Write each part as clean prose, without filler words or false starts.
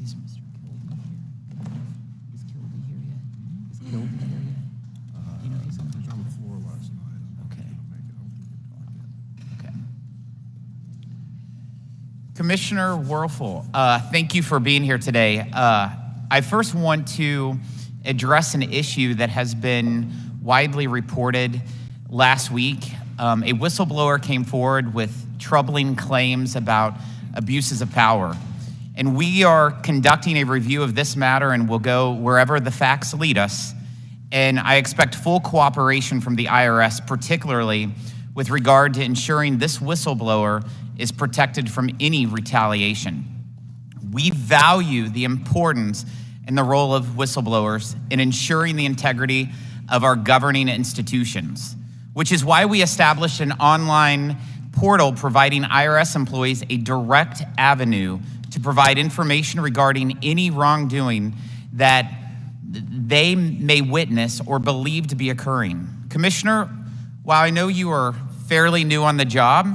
Is Mr. Kilby here? Is Kilby here yet? Is Kilby here yet? You know he's on the floor last night. Okay. Okay. Commissioner Werfel, thank you for being here today. I first want to address an issue that has been widely reported last week. A whistleblower came forward with troubling claims about abuses of power. And we are conducting a review of this matter and will go wherever the facts lead us. And I expect full cooperation from the IRS, particularly with regard to ensuring this whistleblower is protected from any retaliation. We value the importance and the role of whistleblowers in ensuring the integrity of our governing institutions, which is why we established an online portal providing IRS employees a direct avenue to provide information regarding any wrongdoing that they may witness or believe to be occurring. Commissioner, while I know you are fairly new on the job,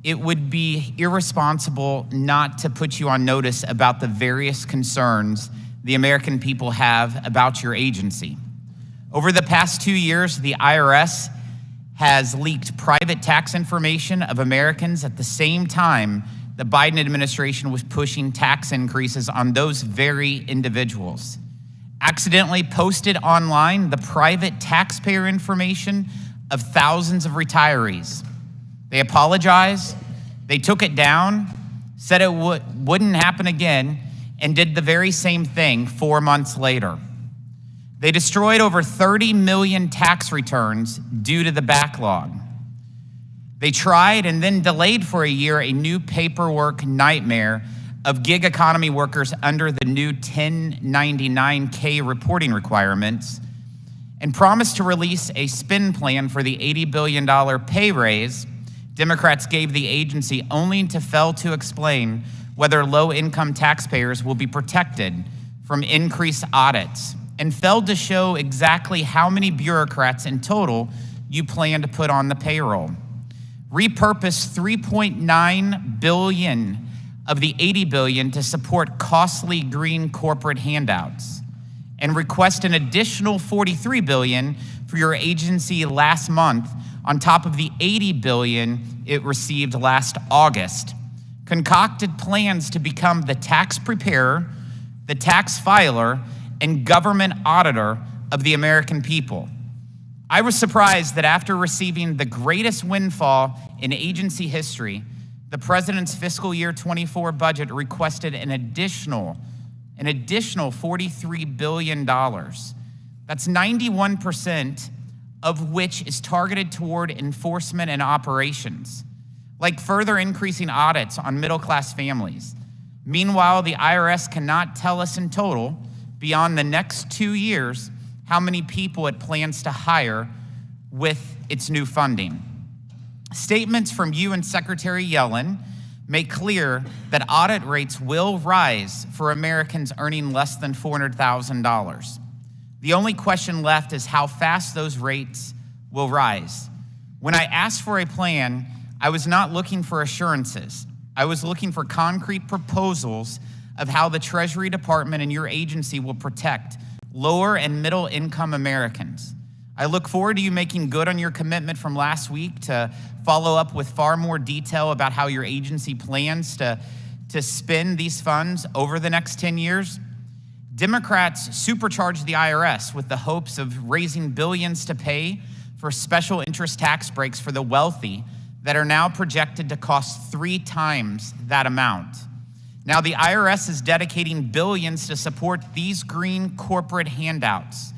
it would be irresponsible not to put you on notice about the various concerns the American people have about your agency. Over the past 2 years, the IRS has leaked private tax information of Americans at the same time the Biden administration was pushing tax increases on those very individuals. Accidentally posted online the private taxpayer information of thousands of retirees. They apologized, they took it down, said it wouldn't happen again, and did the very same thing 4 months later. They destroyed over 30 million tax returns due to the backlog. They tried and then delayed for a year a new paperwork nightmare of gig economy workers under the new 1099K reporting requirements and promised to release a spin plan for the $80 billion pay raise Democrats gave the agency, only to fail to explain whether low-income taxpayers will be protected from increased audits, and failed to show exactly how many bureaucrats in total you plan to put on the payroll. Repurpose $3.9 billion of the $80 billion to support costly green corporate handouts, and request an additional $43 billion for your agency last month on top of the $80 billion it received last August. Concocted plans to become the tax preparer, the tax filer, and government auditor of the American people. I was surprised that after receiving the greatest windfall in agency history, the president's fiscal year 24 budget requested an additional $43 billion. That's 91% of which is targeted toward enforcement and operations, like further increasing audits on middle-class families. Meanwhile, the IRS cannot tell us in total, beyond the next 2 years, how many people it plans to hire with its new funding. Statements from you and Secretary Yellen make clear that audit rates will rise for Americans earning less than $400,000. The only question left is how fast those rates will rise. When I asked for a plan, I was not looking for assurances. I was looking for concrete proposals of how the Treasury Department and your agency will protect lower and middle income Americans. I look forward to you making good on your commitment from last week to follow up with far more detail about how your agency plans to spend these funds over the next 10 years. Democrats supercharged the IRS with the hopes of raising billions to pay for special interest tax breaks for the wealthy that are now projected to cost 3 times that amount. Now the IRS is dedicating billions to support these green corporate handouts.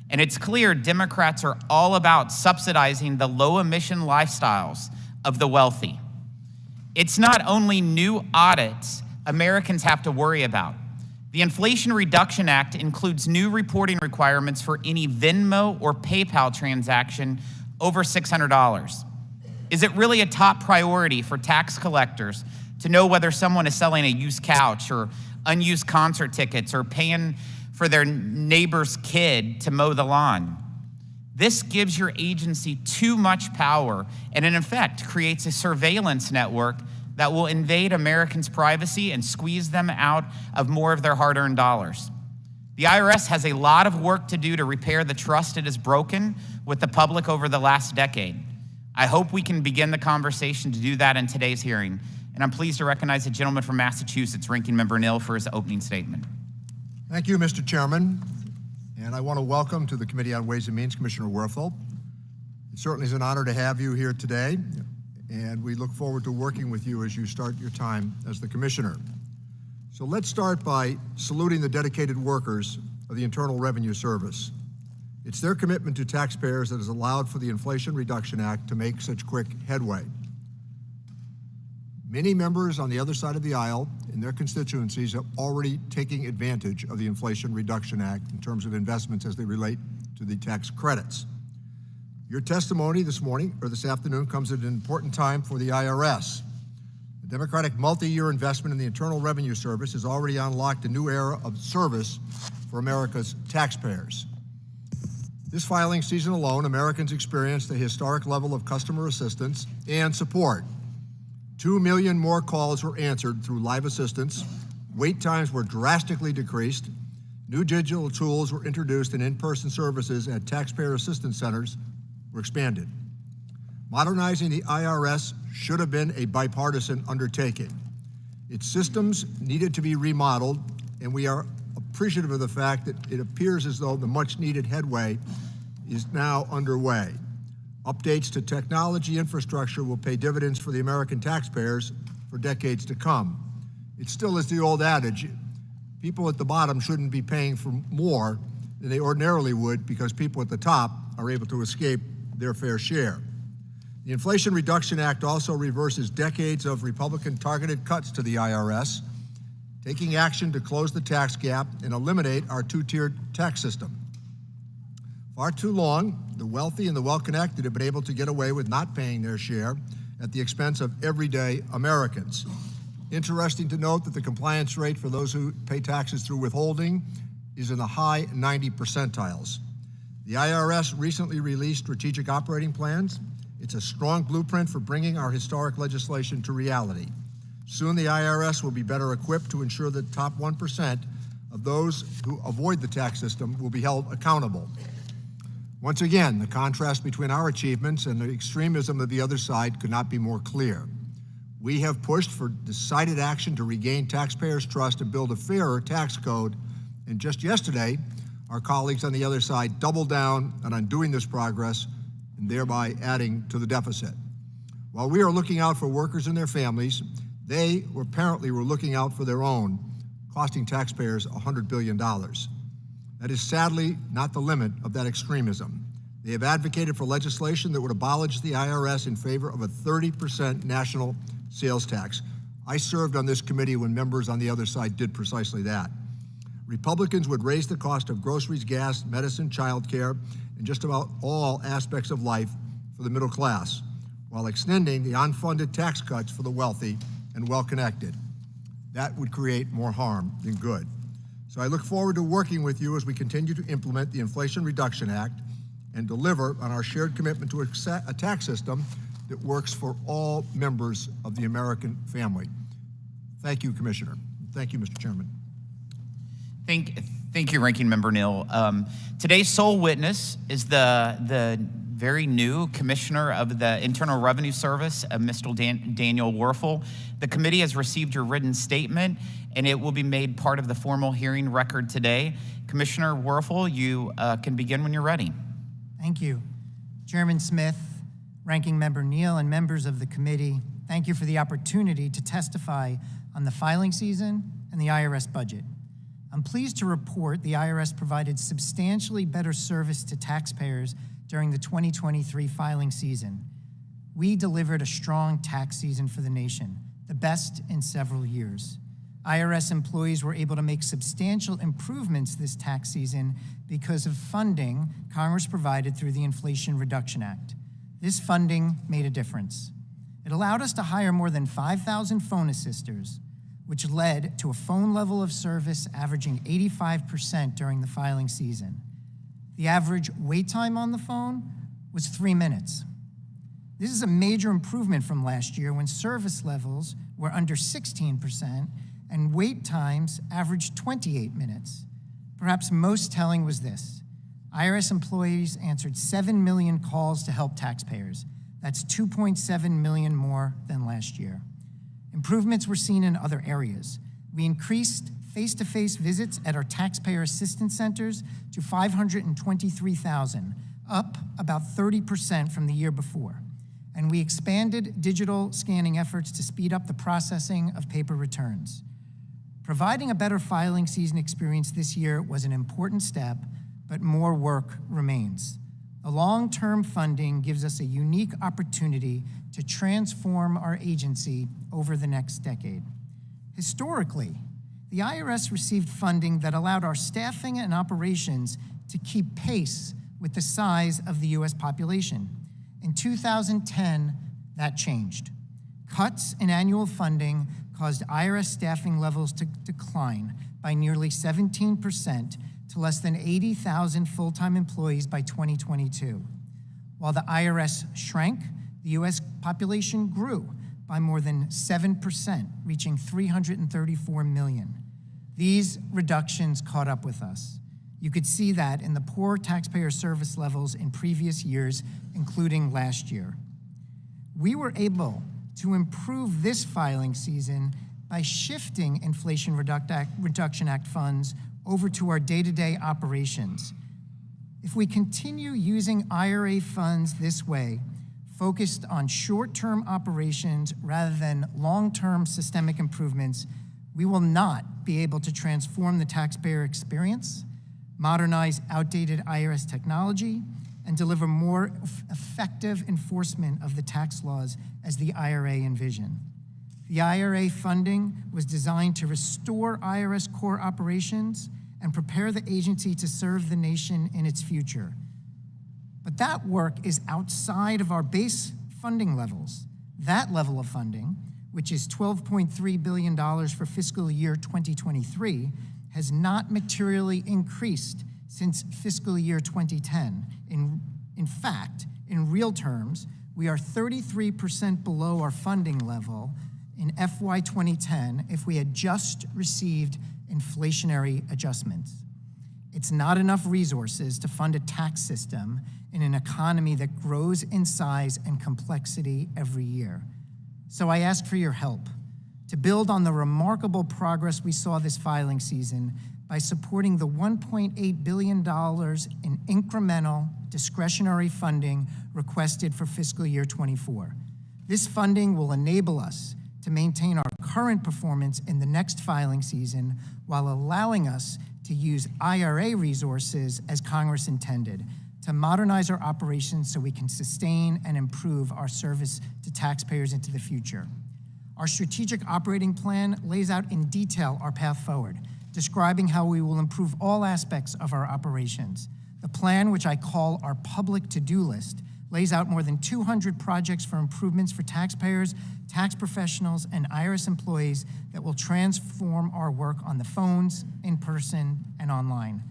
And it's clear Democrats are all about subsidizing the low-emission lifestyles of the wealthy. It's not only new audits Americans have to worry about. The Inflation Reduction Act includes new reporting requirements for any Venmo or PayPal transaction over $600. Is it really a top priority for tax collectors to know whether someone is selling a used couch or unused concert tickets or paying for their neighbor's kid to mow the lawn? This gives your agency too much power and in effect creates a surveillance network that will invade Americans' privacy and squeeze them out of more of their hard-earned dollars. The IRS has a lot of work to do to repair the trust it has broken with the public over the last decade. I hope we can begin the conversation to do that in today's hearing. And I'm pleased to recognize the gentleman from Massachusetts, Ranking Member Neal, for his opening statement. Thank you, Mr. Chairman. And I want to welcome to the Committee on Ways and Means Commissioner Werfel. It certainly is an honor to have you here today, and we look forward to working with you as you start your time as the Commissioner. So let's start by saluting the dedicated workers of the Internal Revenue Service. It's their commitment to taxpayers that has allowed for the Inflation Reduction Act to make such quick headway. Many members on the other side of the aisle in their constituencies are already taking advantage of the Inflation Reduction Act in terms of investments as they relate to the tax credits. Your testimony this morning, or this afternoon, comes at an important time for the IRS. The Democratic multi-year investment in the Internal Revenue Service has already unlocked a new era of service for America's taxpayers. This filing season alone, Americans experienced a historic level of customer assistance and support. 2 million more calls were answered through live assistance. Wait times were drastically decreased. New digital tools were introduced, and in-person services at taxpayer assistance centers were expanded. Modernizing the IRS should have been a bipartisan undertaking. Its systems needed to be remodeled, and we are appreciative of the fact that it appears as though the much-needed headway is now underway. Updates to technology infrastructure will pay dividends for the American taxpayers for decades to come. It still is the old adage, people at the bottom shouldn't be paying for more than they ordinarily would because people at the top are able to escape their fair share. The Inflation Reduction Act also reverses decades of Republican-targeted cuts to the IRS, taking action to close the tax gap and eliminate our two-tiered tax system. Far too long, the wealthy and the well-connected have been able to get away with not paying their share at the expense of everyday Americans. Interesting to note that the compliance rate for those who pay taxes through withholding is in the high 90 percentiles. The IRS recently released strategic operating plans. It's a strong blueprint for bringing our historic legislation to reality. Soon the IRS will be better equipped to ensure that the top 1% of those who avoid the tax system will be held accountable. Once again, the contrast between our achievements and the extremism of the other side could not be more clear. We have pushed for decided action to regain taxpayers' trust and build a fairer tax code. And just yesterday, our colleagues on the other side doubled down on undoing this progress and thereby adding to the deficit. While we are looking out for workers and their families, they apparently were looking out for their own, costing taxpayers $100 billion. That is sadly not the limit of that extremism. They have advocated for legislation that would abolish the IRS in favor of a 30% national sales tax. I served on this committee when members on the other side did precisely that. Republicans would raise the cost of groceries, gas, medicine, childcare, and just about all aspects of life for the middle class, while extending the unfunded tax cuts for the wealthy and well-connected. That would create more harm than good. So I look forward to working with you as we continue to implement the Inflation Reduction Act and deliver on our shared commitment to a tax system that works for all members of the American family. Thank you, Commissioner. Thank you, Mr. Chairman. Thank you, Ranking Member Neal. Today's sole witness is the very new Commissioner of the Internal Revenue Service, Mr. Daniel Werfel. The committee has received your written statement, and it will be made part of the formal hearing record today. Commissioner Werfel, you can begin when you're ready. Thank you. Chairman Smith, Ranking Member Neal, and members of the committee, thank you for the opportunity to testify on the filing season and the IRS budget. I'm pleased to report the IRS provided substantially better service to taxpayers during the 2023 filing season. We delivered a strong tax season for the nation, the best in several years. IRS employees were able to make substantial improvements this tax season because of funding Congress provided through the Inflation Reduction Act. This funding made a difference. It allowed us to hire more than 5,000 phone assisters, which led to a phone level of service averaging 85% during the filing season. The average wait time on the phone was 3 minutes. This is a major improvement from last year when service levels were under 16%, and wait times averaged 28 minutes. Perhaps most telling was this: IRS employees answered 7 million calls to help taxpayers. That's 2.7 million more than last year. Improvements were seen in other areas. We increased face-to-face visits at our taxpayer assistance centers to 523,000, up about 30% from the year before. And we expanded digital scanning efforts to speed up the processing of paper returns. Providing a better filing season experience this year was an important step, but more work remains. The long-term funding gives us a unique opportunity to transform our agency over the next decade. Historically, the IRS received funding that allowed our staffing and operations to keep pace with the size of the US population. In 2010, that changed. Cuts in annual funding caused IRS staffing levels to decline by nearly 17% to less than 80,000 full-time employees by 2022. While the IRS shrank, the US population grew by more than 7%, reaching 334 million. These reductions caught up with us. You could see that in the poor taxpayer service levels in previous years, including last year. We were able to improve this filing season by shifting Inflation Reduction Act funds over to our day-to-day operations. If we continue using IRA funds this way, focused on short-term operations rather than long-term systemic improvements, we will not be able to transform the taxpayer experience, modernize outdated IRS technology, and deliver more effective enforcement of the tax laws as the IRA envisioned. The IRA funding was designed to restore IRS core operations and prepare the agency to serve the nation in its future. But that work is outside of our base funding levels. That level of funding, which is $12.3 billion for fiscal year 2023, has not materially increased since fiscal year 2010. In fact, in real terms, we are 33% below our funding level in FY 2010 if we had just received inflationary adjustments. It's not enough resources to fund a tax system in an economy that grows in size and complexity every year. So I ask for your help to build on the remarkable progress we saw this filing season by supporting the $1.8 billion in incremental discretionary funding requested for fiscal year 24. This funding will enable us to maintain our current performance in the next filing season while allowing us to use IRA resources as Congress intended to modernize our operations so we can sustain and improve our service to taxpayers into the future. Our strategic operating plan lays out in detail our path forward, describing how we will improve all aspects of our operations. The plan, which I call our public to-do list, lays out more than 200 projects for improvements for taxpayers, tax professionals, and IRS employees that will transform our work on the phones, in person, and online.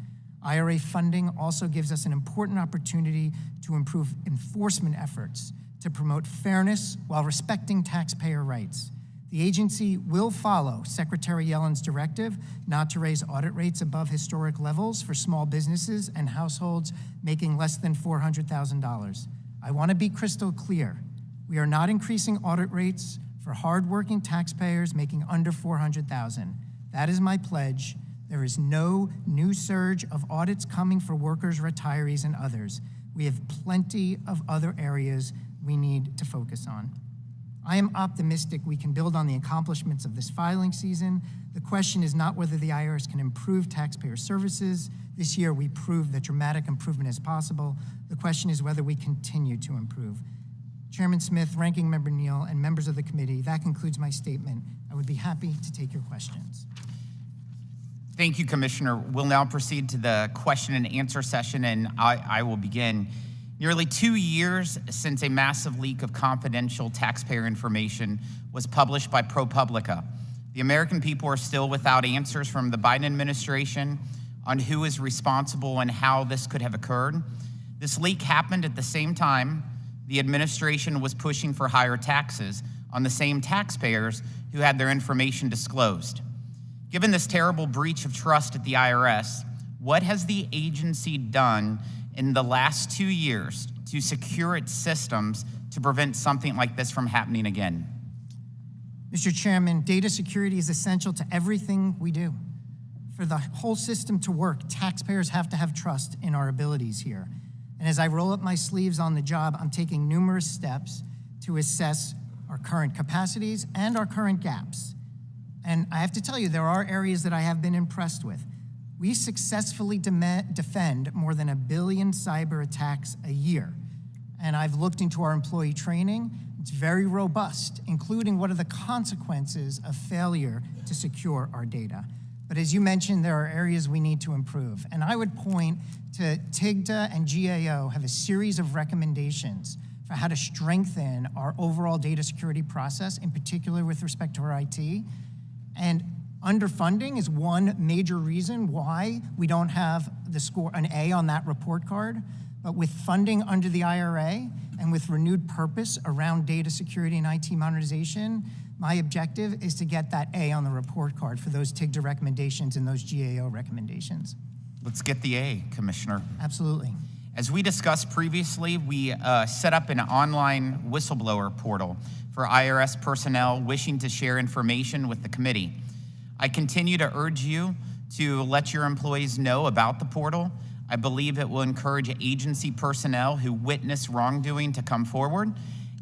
IRA funding also gives us an important opportunity to improve enforcement efforts to promote fairness while respecting taxpayer rights. The agency will follow Secretary Yellen's directive not to raise audit rates above historic levels for small businesses and households making less than $400,000. I want to be crystal clear. We are not increasing audit rates for hardworking taxpayers making under $400,000. That is my pledge. There is no new surge of audits coming for workers, retirees, and others. We have plenty of other areas we need to focus on. I am optimistic we can build on the accomplishments of this filing season. The question is not whether the IRS can improve taxpayer services. This year, we proved that dramatic improvement is possible. The question is whether we continue to improve. Chairman Smith, Ranking Member Neal, and members of the committee, that concludes my statement. I would be happy to take your questions. Thank you, Commissioner. We'll now proceed to the question and answer session, and I will begin. Nearly 2 years since a massive leak of confidential taxpayer information was published by ProPublica, the American people are still without answers from the Biden administration on who is responsible and how this could have occurred. This leak happened at the same time the administration was pushing for higher taxes on the same taxpayers who had their information disclosed. Given this terrible breach of trust at the IRS, what has the agency done in the last 2 years to secure its systems to prevent something like this from happening again? Mr. Chairman, data security is essential to everything we do. For the whole system to work, taxpayers have to have trust in our abilities here. And as I roll up my sleeves on the job, I'm taking numerous steps to assess our current capacities and our current gaps. And I have to tell you, there are areas that I have been impressed with. We successfully defend more than 1 billion cyber attacks a year. And I've looked into our employee training. It's very robust, including what are the consequences of failure to secure our data. But as you mentioned, there are areas we need to improve. And I would point to TIGTA and GAO have a series of recommendations for how to strengthen our overall data security process, in particular with respect to our IT. And underfunding is one major reason why we don't have the score, an A on that report card. But with funding under the IRA and with renewed purpose around data security and IT modernization, my objective is to get that A on the report card for those TIGTA recommendations and those GAO recommendations. Let's get the A, Commissioner. Absolutely. As we discussed previously, we set up an online whistleblower portal for IRS personnel wishing to share information with the committee. I continue to urge you to let your employees know about the portal. I believe it will encourage agency personnel who witness wrongdoing to come forward.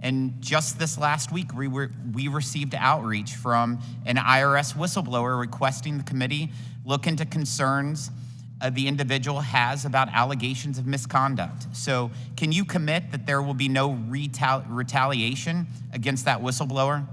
And just this last week, we received outreach from an IRS whistleblower requesting the committee look into concerns the individual has about allegations of misconduct. So can you commit that there will be no retaliation against that whistleblower?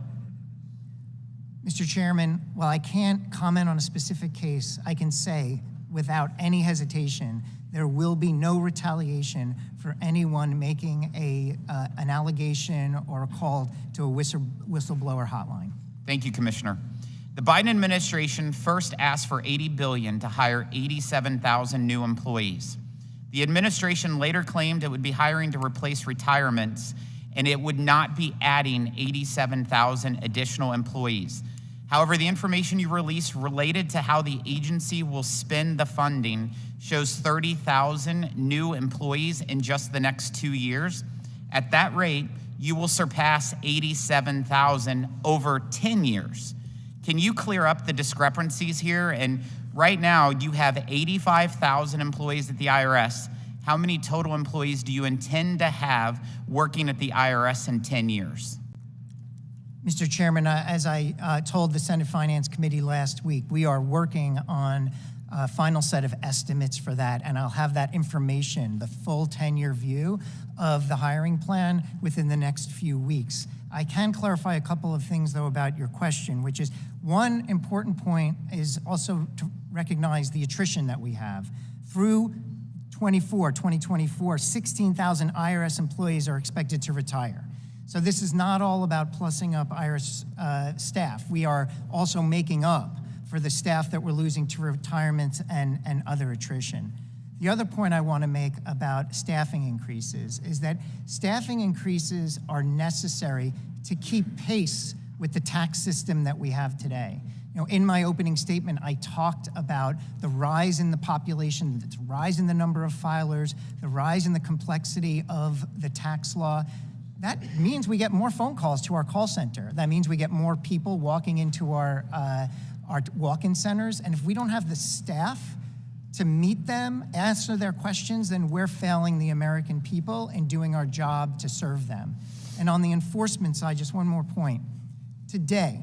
Mr. Chairman, while I can't comment on a specific case, I can say without any hesitation, there will be no retaliation for anyone making an allegation or a call to a whistleblower hotline. Thank you, Commissioner. The Biden administration first asked for $80 billion to hire 87,000 new employees. The administration later claimed it would be hiring to replace retirements, and it would not be adding 87,000 additional employees. However, the information you released related to how the agency will spend the funding shows 30,000 new employees in just the next 2 years. At that rate, you will surpass 87,000 over 10 years. Can you clear up the discrepancies here? And right now, you have 85,000 employees at the IRS. How many total employees do you intend to have working at the IRS in 10 years? Mr. Chairman, as I told the Senate Finance Committee last week, we are working on a final set of estimates for that, and I'll have that information, the full 10-year view of the hiring plan within the next few weeks. I can clarify a couple of things, though, about your question, which is one important point is also to recognize the attrition that we have. Through 2024, 16,000 IRS employees are expected to retire. So this is not all about plussing up IRS staff. We are also making up for the staff that we're losing to retirements and other attrition. The other point I want to make about staffing increases is that staffing increases are necessary to keep pace with the tax system that we have today. You know, in my opening statement, I talked about the rise in the population, the rise in the number of filers, the rise in the complexity of the tax law. That means we get more phone calls to our call center. That means we get more people walking into our walk-in centers. And if we don't have the staff to meet them, answer their questions, then we're failing the American people in doing our job to serve them. And on the enforcement side, just one more point. Today,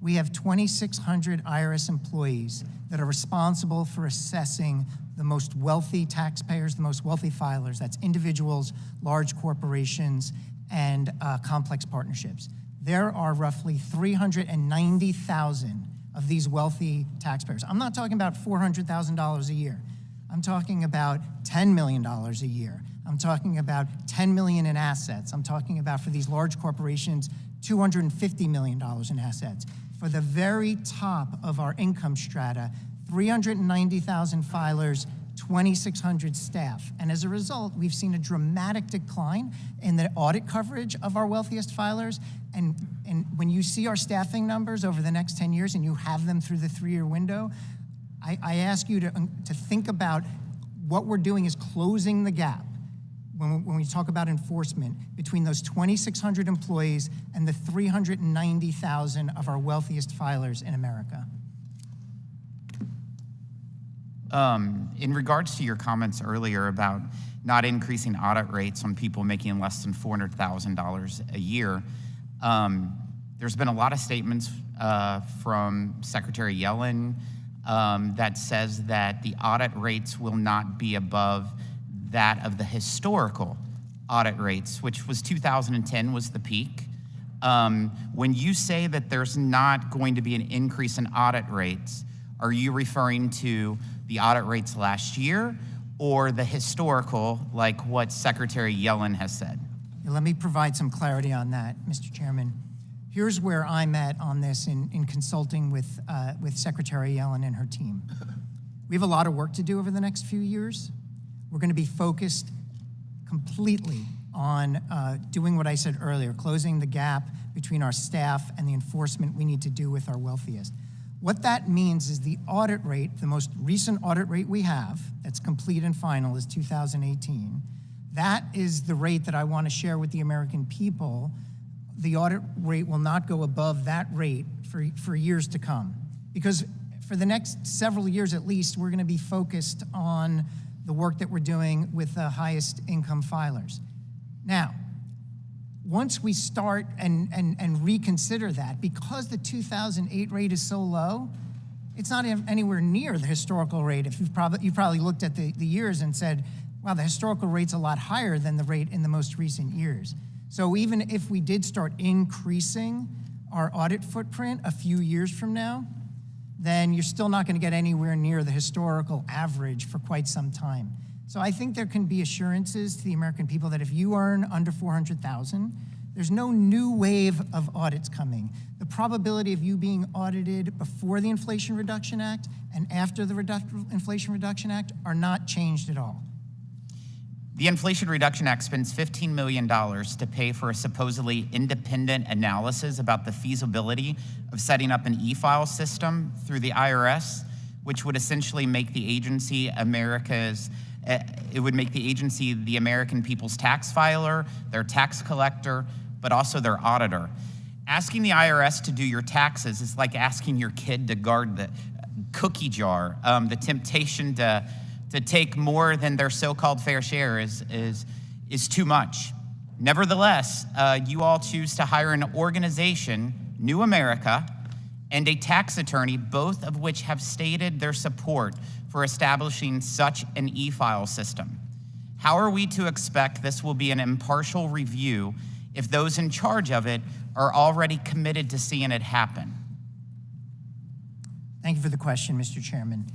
we have 2,600 IRS employees that are responsible for assessing the most wealthy taxpayers, the most wealthy filers. That's individuals, large corporations, and complex partnerships. There are roughly 390,000 of these wealthy taxpayers. I'm not talking about $400,000 a year. I'm talking about $10 million a year. I'm talking about $10 million in assets. I'm talking about, for these large corporations, $250 million in assets. For the very top of our income strata, 390,000 filers, 2,600 staff. And as a result, we've seen a dramatic decline in the audit coverage of our wealthiest filers. And when you see our staffing numbers over the next 10 years and you have them through the 3-year window, I ask you to think about what we're doing is closing the gap when we talk about enforcement between those 2,600 employees and the 390,000 of our wealthiest filers in America. In regards to your comments earlier about not increasing audit rates on people making less than $400,000 a year, there's been a lot of statements from Secretary Yellen that says that the audit rates will not be above that of the historical audit rates, which was 2010 was the peak. When you say that there's not going to be an increase in audit rates, are you referring to the audit rates last year or the historical, like what Secretary Yellen has said? Let me provide some clarity on that, Mr. Chairman. Here's where I'm at on this in consulting with Secretary Yellen and her team. We have a lot of work to do over the next few years. We're going to be focused completely on doing what I said earlier, closing the gap between our staff and the enforcement we need to do with our wealthiest. What that means is the audit rate, the most recent audit rate we have, that's complete and final, is 2018. That is the rate that I want to share with the American people. The audit rate will not go above that rate for years to come. Because for the next several years at least, we're going to be focused on the work that we're doing with the highest income filers. Now, once we start and reconsider that, because the 2008 rate is so low, it's not anywhere near the historical rate. If you've probably looked at the years and said, wow, the historical rate's a lot higher than the rate in the most recent years. So even if we did start increasing our audit footprint a few years from now, then you're still not going to get anywhere near the historical average for quite some time. So I think there can be assurances to the American people that if you earn under $400,000, there's no new wave of audits coming. The probability of you being audited before the Inflation Reduction Act and after the Inflation Reduction Act are not changed at all. The Inflation Reduction Act spends $15 million to pay for a supposedly independent analysis about the feasibility of setting up an e-file system through the IRS, which would essentially make the agency the American people's tax filer, their tax collector, but also their auditor. Asking the IRS to do your taxes is like asking your kid to guard the cookie jar. The temptation to take more than their so-called fair share is too much. Nevertheless, you all choose to hire an organization, New America, and a tax attorney, both of which have stated their support for establishing such an e-file system. How are we to expect this will be an impartial review if those in charge of it are already committed to seeing it happen? Thank you for the question, Mr. Chairman.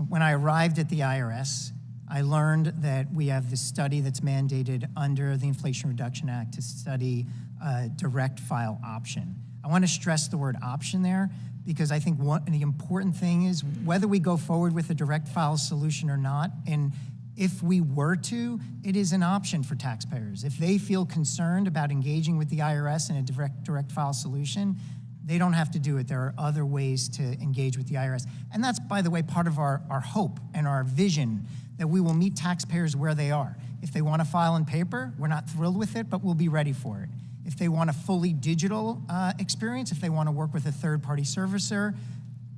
When I arrived at the IRS, I learned that we have this study that's mandated under the Inflation Reduction Act to study a direct file option. I want to stress the word option there because I think the important thing is whether we go forward with a direct file solution or not, and if we were to, it is an option for taxpayers. If they feel concerned about engaging with the IRS in a direct file solution, they don't have to do it. There are other ways to engage with the IRS. And that's, by the way, part of our hope and our vision that we will meet taxpayers where they are. If they want to file in paper, we're not thrilled with it, but we'll be ready for it. If they want a fully digital experience, if they want to work with a third-party servicer,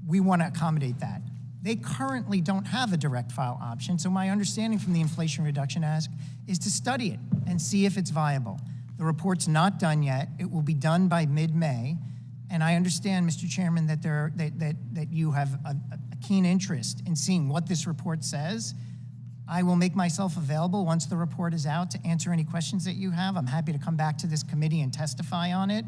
we want to accommodate that. They currently don't have a direct file option, so my understanding from the Inflation Reduction Act is to study it and see if it's viable. The report's not done yet. It will be done by mid-May. And I understand, Mr. Chairman, that that you have a keen interest in seeing what this report says. I will make myself available once the report is out to answer any questions that you have. I'm happy to come back to this committee and testify on it.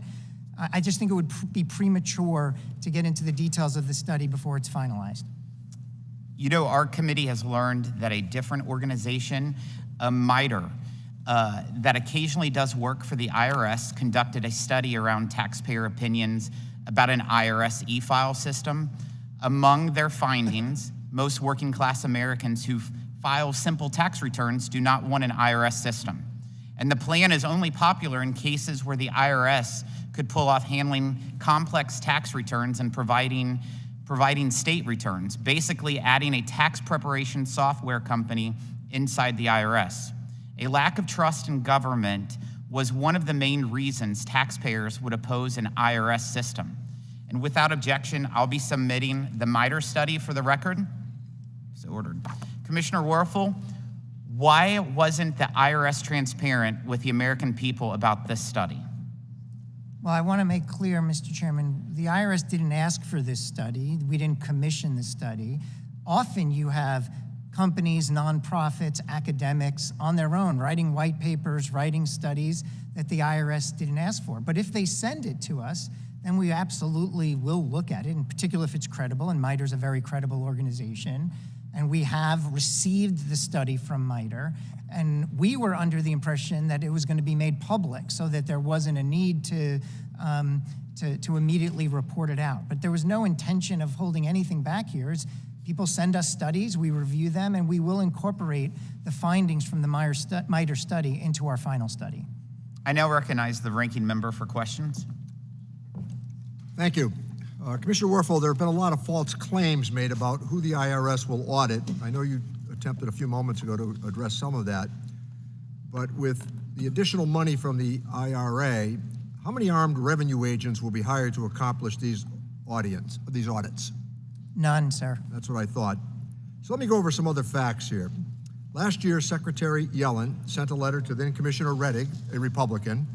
I just think it would be premature to get into the details of the study before it's finalized. You know, our committee has learned that a different organization, a MITRE, that occasionally does work for the IRS, conducted a study around taxpayer opinions about an IRS e-file system. Among their findings, Most working class Americans who file simple tax returns do not want an IRS system. And the plan is only popular in cases where the IRS could pull off handling complex tax returns and providing state returns, basically adding a tax preparation software company inside the IRS. A lack of trust in government was one of the main reasons taxpayers would oppose an IRS system. And without objection, I'll be submitting the MITRE study for the record. So ordered. Commissioner Werfel, why wasn't the IRS transparent with the American people about this study? Well, I want to make clear, Mr. Chairman, the IRS didn't ask for this study. We didn't commission the study. Often you have companies, nonprofits, academics on their own, writing white papers, writing studies that the IRS didn't ask for. But if they send it to us, then we absolutely will look at it, in particular if it's credible, and MITRE is a very credible organization. And we have received the study from MITRE, and we were under the impression that it was going to be made public so that there wasn't a need to immediately report it out. But there was no intention of holding anything back here. People send us studies, we review them, and we will incorporate the findings from the MITRE study into our final study. I now recognize the ranking member for questions. Thank you. Commissioner Werfel, there have been a lot of false claims made about who the IRS will audit. I know you attempted a few moments ago to address some of that, but with the additional money from the IRA, how many armed revenue agents will be hired to accomplish these audits? None, sir. That's what I thought. So let me go over some other facts here. Last year, Secretary Yellen sent a letter to then Commissioner Rettig, a Republican,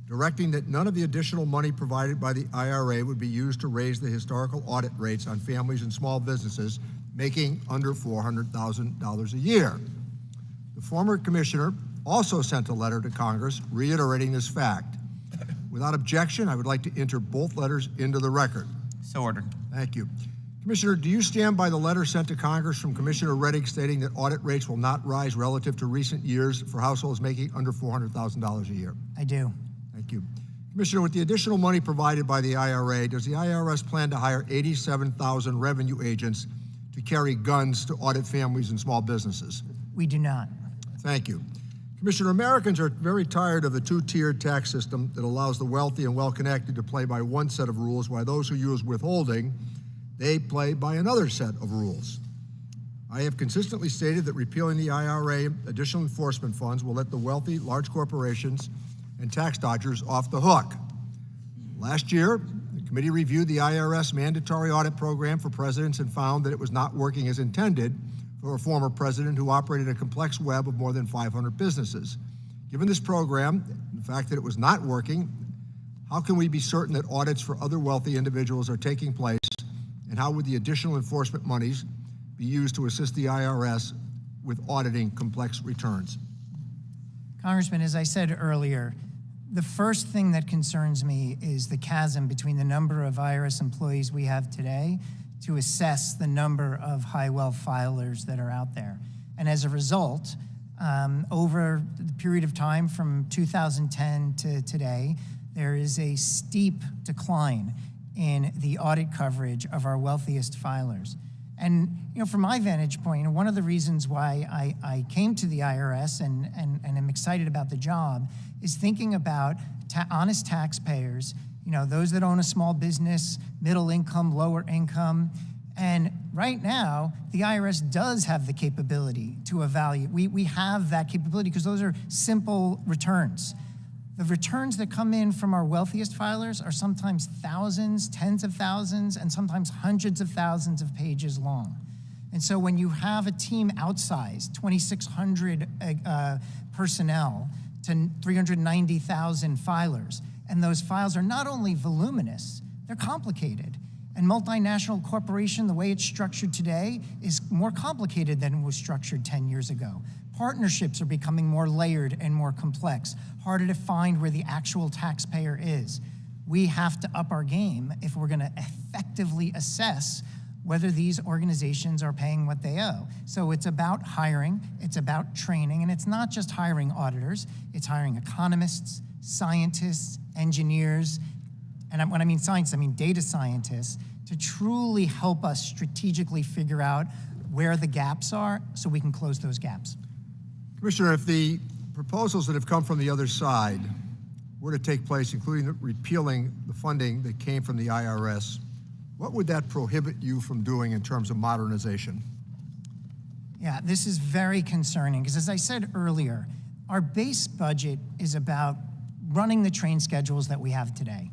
directing that none of the additional money provided by the IRA would be used to raise the historical audit rates on families and small businesses making under $400,000 a year. The former commissioner also sent a letter to Congress reiterating this fact. Without objection, I would like to enter both letters into the record. So ordered. Thank you. Commissioner, do you stand by the letter sent to Congress from Commissioner Rettig stating that audit rates will not rise relative to recent years for households making under $400,000 a year? I do. Thank you. Commissioner, with the additional money provided by the IRA, does the IRS plan to hire 87,000 revenue agents to carry guns to audit families and small businesses? We do not. Thank you. Commissioner, Americans are very tired of the two-tiered tax system that allows the wealthy and well-connected to play by one set of rules, while those who use withholding, they play by another set of rules. I have consistently stated that repealing the IRA additional enforcement funds will let the wealthy, large corporations, and tax dodgers off the hook. Last year, the committee reviewed the IRS mandatory audit program for presidents and found that it was not working as intended for a former president who operated a complex web of more than 500 businesses. Given this program, the fact that it was not working, how can we be certain that audits for other wealthy individuals are taking place, and how would the additional enforcement monies be used to assist the IRS with auditing complex returns? Congressman, as I said earlier, the first thing that concerns me is the chasm between the number of IRS employees we have today to assess the number of high-wealth filers that are out there. And as a result, over the period of time from 2010 to today, there is a steep decline in the audit coverage of our wealthiest filers. And from my vantage point, one of the reasons why I came to the IRS and am excited about the job is thinking about honest taxpayers, those that own a small business, middle income, lower income. And right now, the IRS does have the capability to evaluate. We have that capability because those are simple returns. The returns that come in from our wealthiest filers are sometimes thousands, tens of thousands, and sometimes hundreds of thousands of pages long. And so when you have a team outsized, 2,600 personnel to 390,000 filers, and those files are not only voluminous, they're complicated. And multinational corporation, the way it's structured today, is more complicated than it was structured 10 years ago. Partnerships are becoming more layered and more complex, harder to find where the actual taxpayer is. We have to up our game if we're gonna effectively assess whether these organizations are paying what they owe. So it's about hiring, it's about training, and it's not just hiring auditors, it's hiring economists, scientists, engineers, and when I mean scientists, I mean data scientists, to truly help us strategically figure out where the gaps are so we can close those gaps. Commissioner, if the proposals that have come from the other side were to take place, including repealing the funding that came from the IRS, what would that prohibit you from doing in terms of modernization? Yeah, this is very concerning because, as I said earlier, our base budget is about running the train schedules that we have today.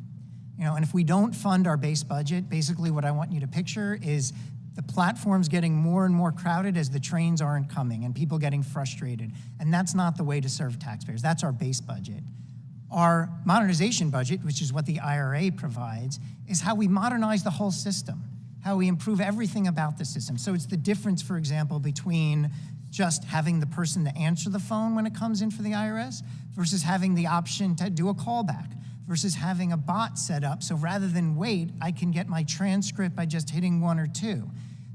And if we don't fund our base budget, basically what I want you to picture is the platforms getting more and more crowded as the trains aren't coming and people getting frustrated. And that's not the way to serve taxpayers. That's our base budget. Our modernization budget, which is what the IRA provides, is how we modernize the whole system, how we improve everything about the system. So it's the difference, for example, between just having the person to answer the phone when it comes in for the IRS versus having the option to do a callback versus having a bot set up. So rather than wait, I can get my transcript by just hitting 1 or 2.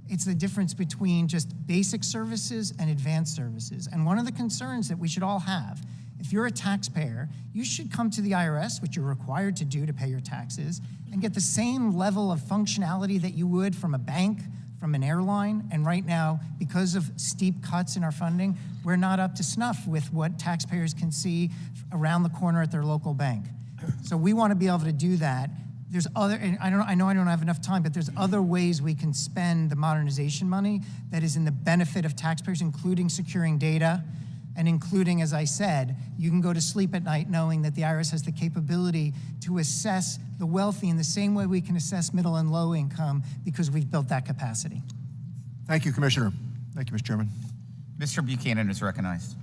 It's the difference between just basic services and advanced services. And one of the concerns that we should all have, if you're a taxpayer, you should come to the IRS, which you're required to do to pay your taxes, and get the same level of functionality that you would from a bank, from an airline. And right now, because of steep cuts in our funding, we're not up to snuff with what taxpayers can see around the corner at their local bank. So we want to be able to do that. There's other, and I know I don't have enough time, but there's other ways we can spend the modernization money that is in the benefit of taxpayers, including securing data, and including, as I said, you can go to sleep at night knowing that the IRS has the capability to assess the wealthy in the same way we can assess middle and low income because we've built that capacity. Thank you, Commissioner. Thank you, Mr. Chairman. Mr. Buchanan is recognized.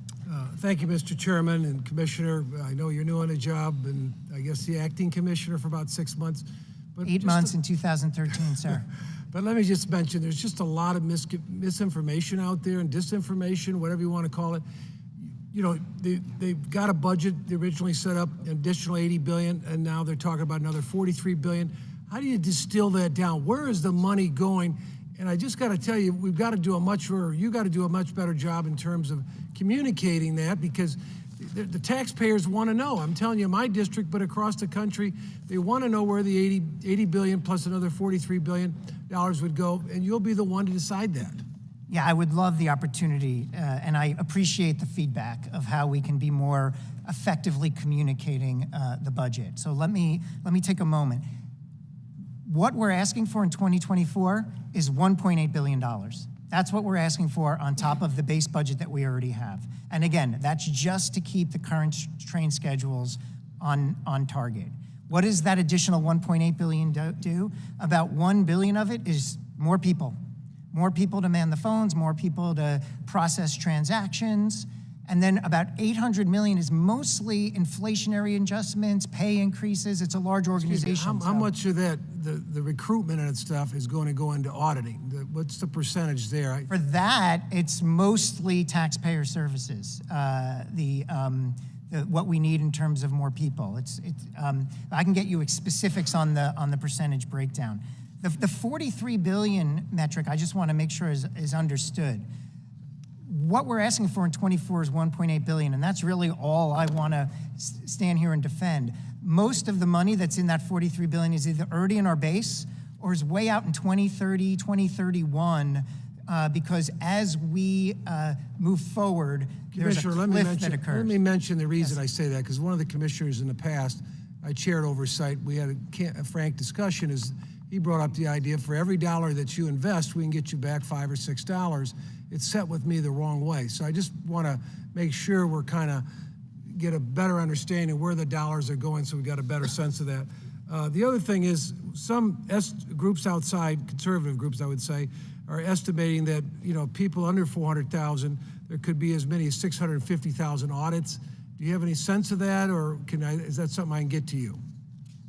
Thank you, Mr. Chairman and Commissioner. I know you're new on the job, and I guess the acting commissioner for about 6 months. But 8 months in 2013, sir. But let me just mention, there's just a lot of misinformation out there and disinformation, whatever you want to call it. They've got a budget. They originally set up an additional $80 billion, and now they're talking about another $43 billion. How do you distill that down? Where is the money going? And I just got to tell you, you got to do a much better job in terms of communicating that, because the taxpayers want to know. I'm telling you, my district, but across the country, they want to know where the 80 billion plus another $43 billion would go, and you'll be the one to decide that. Yeah, I would love the opportunity, and I appreciate the feedback of how we can be more effectively communicating the budget. So let me take a moment. What we're asking for in 2024 is $1.8 billion. That's what we're asking for on top of the base budget that we already have. And again, that's just to keep the current train schedules on target. What does that additional $1.8 billion do? About $1 billion of it is more people. More people to man the phones, more people to process transactions. And then about $800 million is mostly inflationary adjustments, pay increases. It's a large organization. How much of that, the recruitment and stuff, is going to go into auditing? What's the percentage there? For that, it's mostly taxpayer services. What we need in terms of more people. I can get you specifics on the percentage breakdown. The 43 billion metric, I just want to make sure is understood. What we're asking for in 24 is 1.8 billion, and that's really all I want to stand here and defend. Most of the money that's in that 43 billion is either already in our base or is way out in 2030, 2031, because as we move forward, there's a cliff that occurs. Let me mention the reason I say that, because one of the commissioners in the past, I chaired oversight, we had a frank discussion, is he brought up the idea for every dollar that you invest, we can get you back $5 or $6. It's set with me the wrong way. So I just want to make sure we're kind of get a better understanding of where the dollars are going, so we got a better sense of that. The other thing is some groups outside, conservative groups I would say, are estimating that people under 400,000, there could be as many as 650,000 audits. Do you have any sense of that, or is that something I can get to you?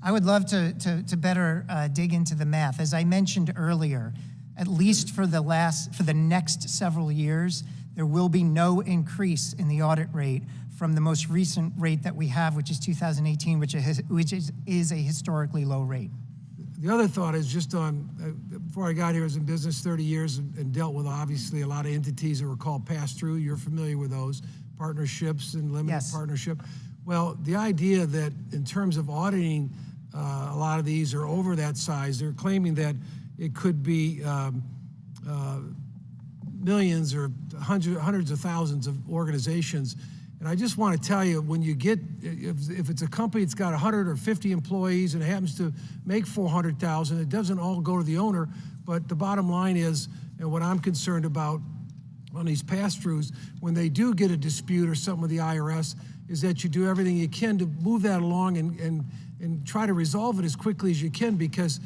I would love to better dig into the math. As I mentioned earlier, at least for the next several years, there will be no increase in the audit rate from the most recent rate that we have, which is 2018, which is a historically low rate. The other thought is just on, before I got here, I was in business 30 years and dealt with obviously a lot of entities that were called pass-through. You're familiar with those, partnerships and limited partnership. Well, the idea that in terms of auditing, a lot of these are over that size. They're claiming that it could be millions or hundreds of thousands of organizations. And I just want to tell you, when you get, if it's a company that's got 100 or 50 employees and it happens to make 400,000, it doesn't all go to the owner. But the bottom line is, and what I'm concerned about on these pass-throughs, when they do get a dispute or something with the IRS, is that you do everything you can to move that along and try to resolve it as quickly as you can, because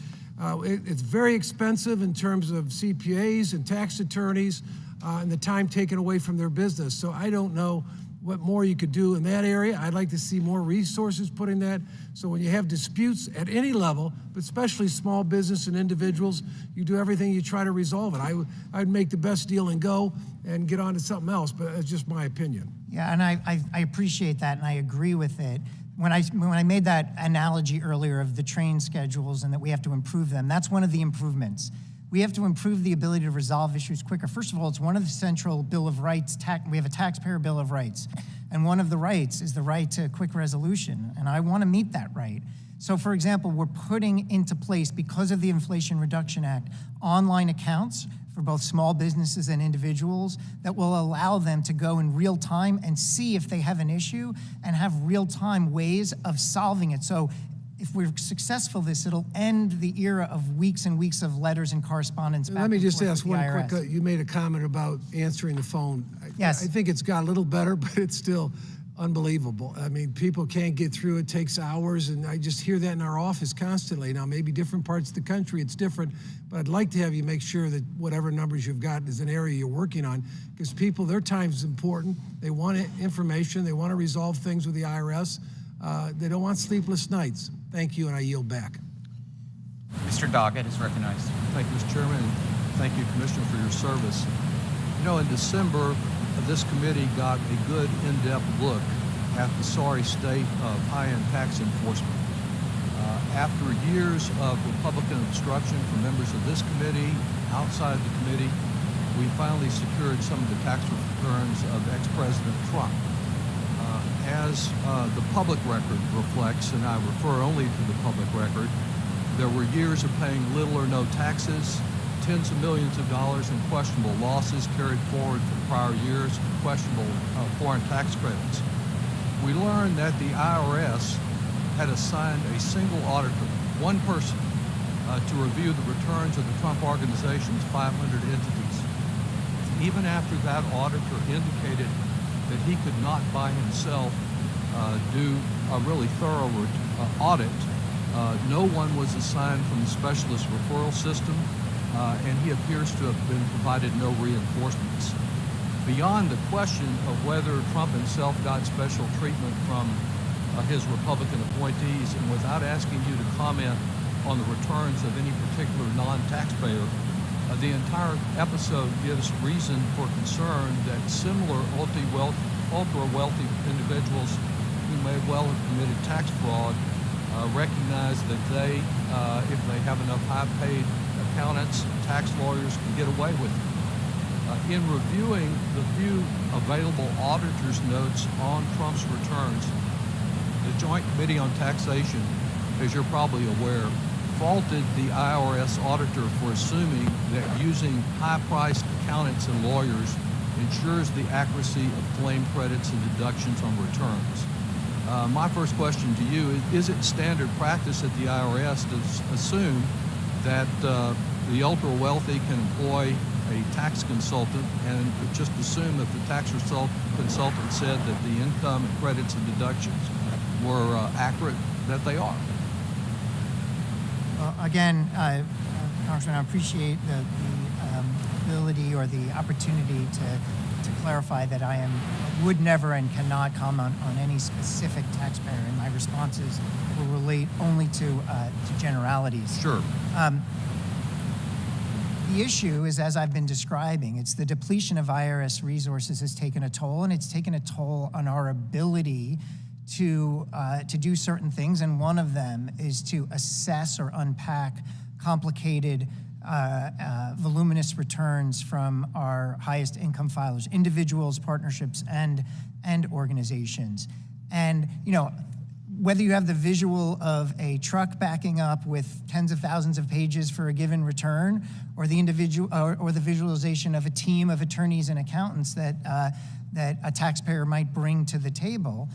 it's very expensive in terms of CPAs and tax attorneys and the time taken away from their business. So I don't know what more you could do in that area. I'd like to see more resources put in that. So when you have disputes at any level, but especially small business and individuals, you do everything you try to resolve it. I'd make the best deal and go and get on to something else, but it's just my opinion. Yeah, and I appreciate that, and I agree with it. When I made that analogy earlier of the train schedules and that we have to improve them, that's one of the improvements. We have to improve the ability to resolve issues quicker. First of all, it's one of the central Bill of Rights. We have a taxpayer Bill of Rights, and one of the rights is the right to quick resolution, and I want to meet that right. So, for example, we're putting into place, because of the Inflation Reduction Act, online accounts for both small businesses and individuals that will allow them to go in real time and see if they have an issue and have real time ways of solving it. So if we're successful this, it'll end the era of weeks and weeks of letters and correspondence back Let me and just forth ask with the one IRS. quick, you made a comment about answering the phone. Yes. I think it's got a little better, but it's still unbelievable. I mean, people can't get through, it takes hours, and I just hear that in our office constantly. Now, maybe different parts of the country, it's different, but I'd like to have you make sure that whatever numbers you've got is an area you're working on, because people, their time is important. They want information, they want to resolve things with the IRS. They don't want sleepless nights. Thank you, and I yield back. Mr. Doggett is recognized. Thank you, Mr. Chairman, and thank you, Commissioner, for your service. You know, in December, this committee got a good in-depth look at the sorry state of high-end tax enforcement. After years of Republican obstruction from members of this committee, outside the committee, we finally secured some of the tax returns of ex-President Trump. As the public record reflects, and I refer only to the public record, there were years of paying little or no taxes, tens of millions of dollars in questionable losses carried forward from prior years, questionable foreign tax credits. We learned that the IRS had assigned a single auditor, one person, to review the returns of the Trump Organization's 500 entities. Even after that auditor indicated that he could not by himself do a really thorough audit, no one was assigned from the specialist referral system, and he appears to have been provided no reinforcements. Beyond the question of whether Trump himself got special treatment from his Republican appointees, and without asking you to comment on the returns of any particular non-taxpayer, the entire episode gives reason for concern that similar ultra-wealthy individuals who may well have committed tax fraud recognize that they, if they have enough high-paid accountants, tax lawyers, can get away with it. In reviewing the few available auditor's notes on Trump's returns, the Joint Committee on Taxation, as you're probably aware, faulted the IRS auditor for assuming that using high-priced accountants and lawyers ensures the accuracy of claim credits and deductions on returns. My first question to you is it standard practice at the IRS to assume that the ultra-wealthy can employ a tax consultant and just assume that the tax consultant said that the income and credits and deductions were accurate, that they are? Again, Congressman, I appreciate the ability or the opportunity to clarify that I would never and cannot comment on any specific taxpayer, and my responses will relate only to generalities. Sure. The issue is, as I've been describing, it's the depletion of IRS resources has taken a toll, and it's taken a toll on our ability to do certain things, and one of them is to assess or unpack complicated, voluminous returns from our highest income filers, individuals, partnerships, and organizations. And, you know, whether you have the visual of a truck backing up with tens of thousands of pages for a given return, or the individual, or the visualization of a team of attorneys and accountants that a taxpayer might bring to the table,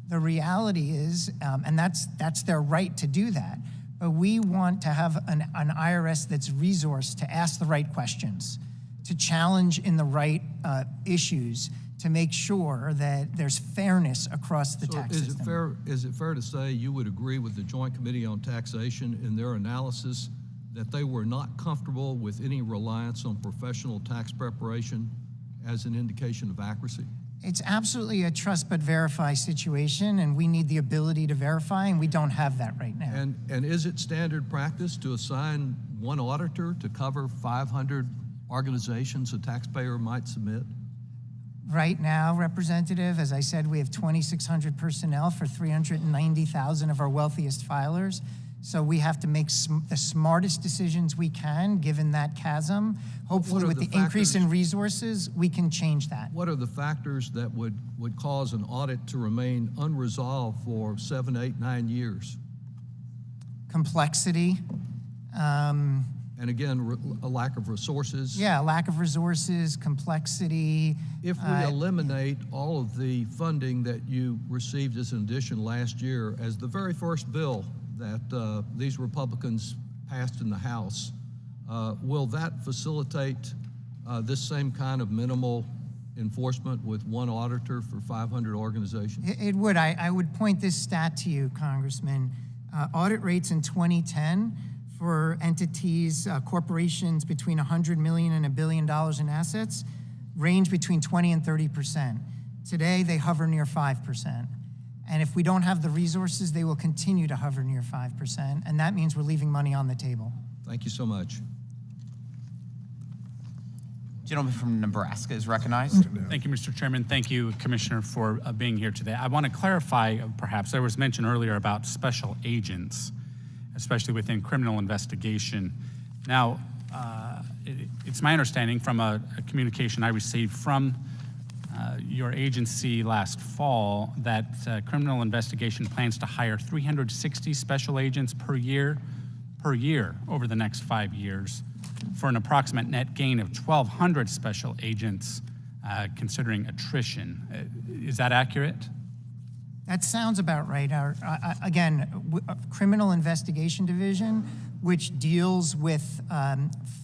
the reality is, and that's their right to do that, but we want to have an IRS that's resourced to ask the right questions, to challenge in the right issues, to make sure that there's fairness across the tax system. Is it fair to say you would agree with the Joint Committee on Taxation in their analysis that they were not comfortable with any reliance on professional tax preparation as an indication of accuracy? It's absolutely a trust but verify situation, and we need the ability to verify, and we don't have that right now. And is it standard practice to assign one auditor to cover 500 organizations a taxpayer might submit? Right now, Representative, as I said, we have 2,600 personnel for 390,000 of our wealthiest filers. So we have to make the smartest decisions we can, given that chasm. Hopefully, with the increase in resources, we can change that. What are the factors that would cause an audit to remain unresolved for 7, 8, 9 years? Complexity. And again, a lack of resources. Yeah, lack of resources, complexity. If we eliminate all of the funding that you received as an addition last year as the very first bill that these Republicans passed in the House, will that facilitate this same kind of minimal enforcement with one auditor for 500 organizations? It would. I would point this stat to you, Congressman. Audit rates in 2010 for entities, corporations between $100 million and $1 billion in assets range between 20 and 30%. Today, they hover near 5%. And if we don't have the resources, they will continue to hover near 5%, and that means we're leaving money on the table. Thank you so much. Gentleman from Nebraska is recognized. Thank you, Mr. Chairman. Thank you, Commissioner, for being here today. I want to clarify, perhaps, there was mention earlier about special agents, especially within criminal investigation. Now, it's my understanding from a communication I received from your agency last fall that criminal investigation plans to hire 360 special agents per year over the next 5 years for an approximate net gain of 1,200 special agents considering attrition. Is that accurate? That sounds about right. Our criminal investigation division, which deals with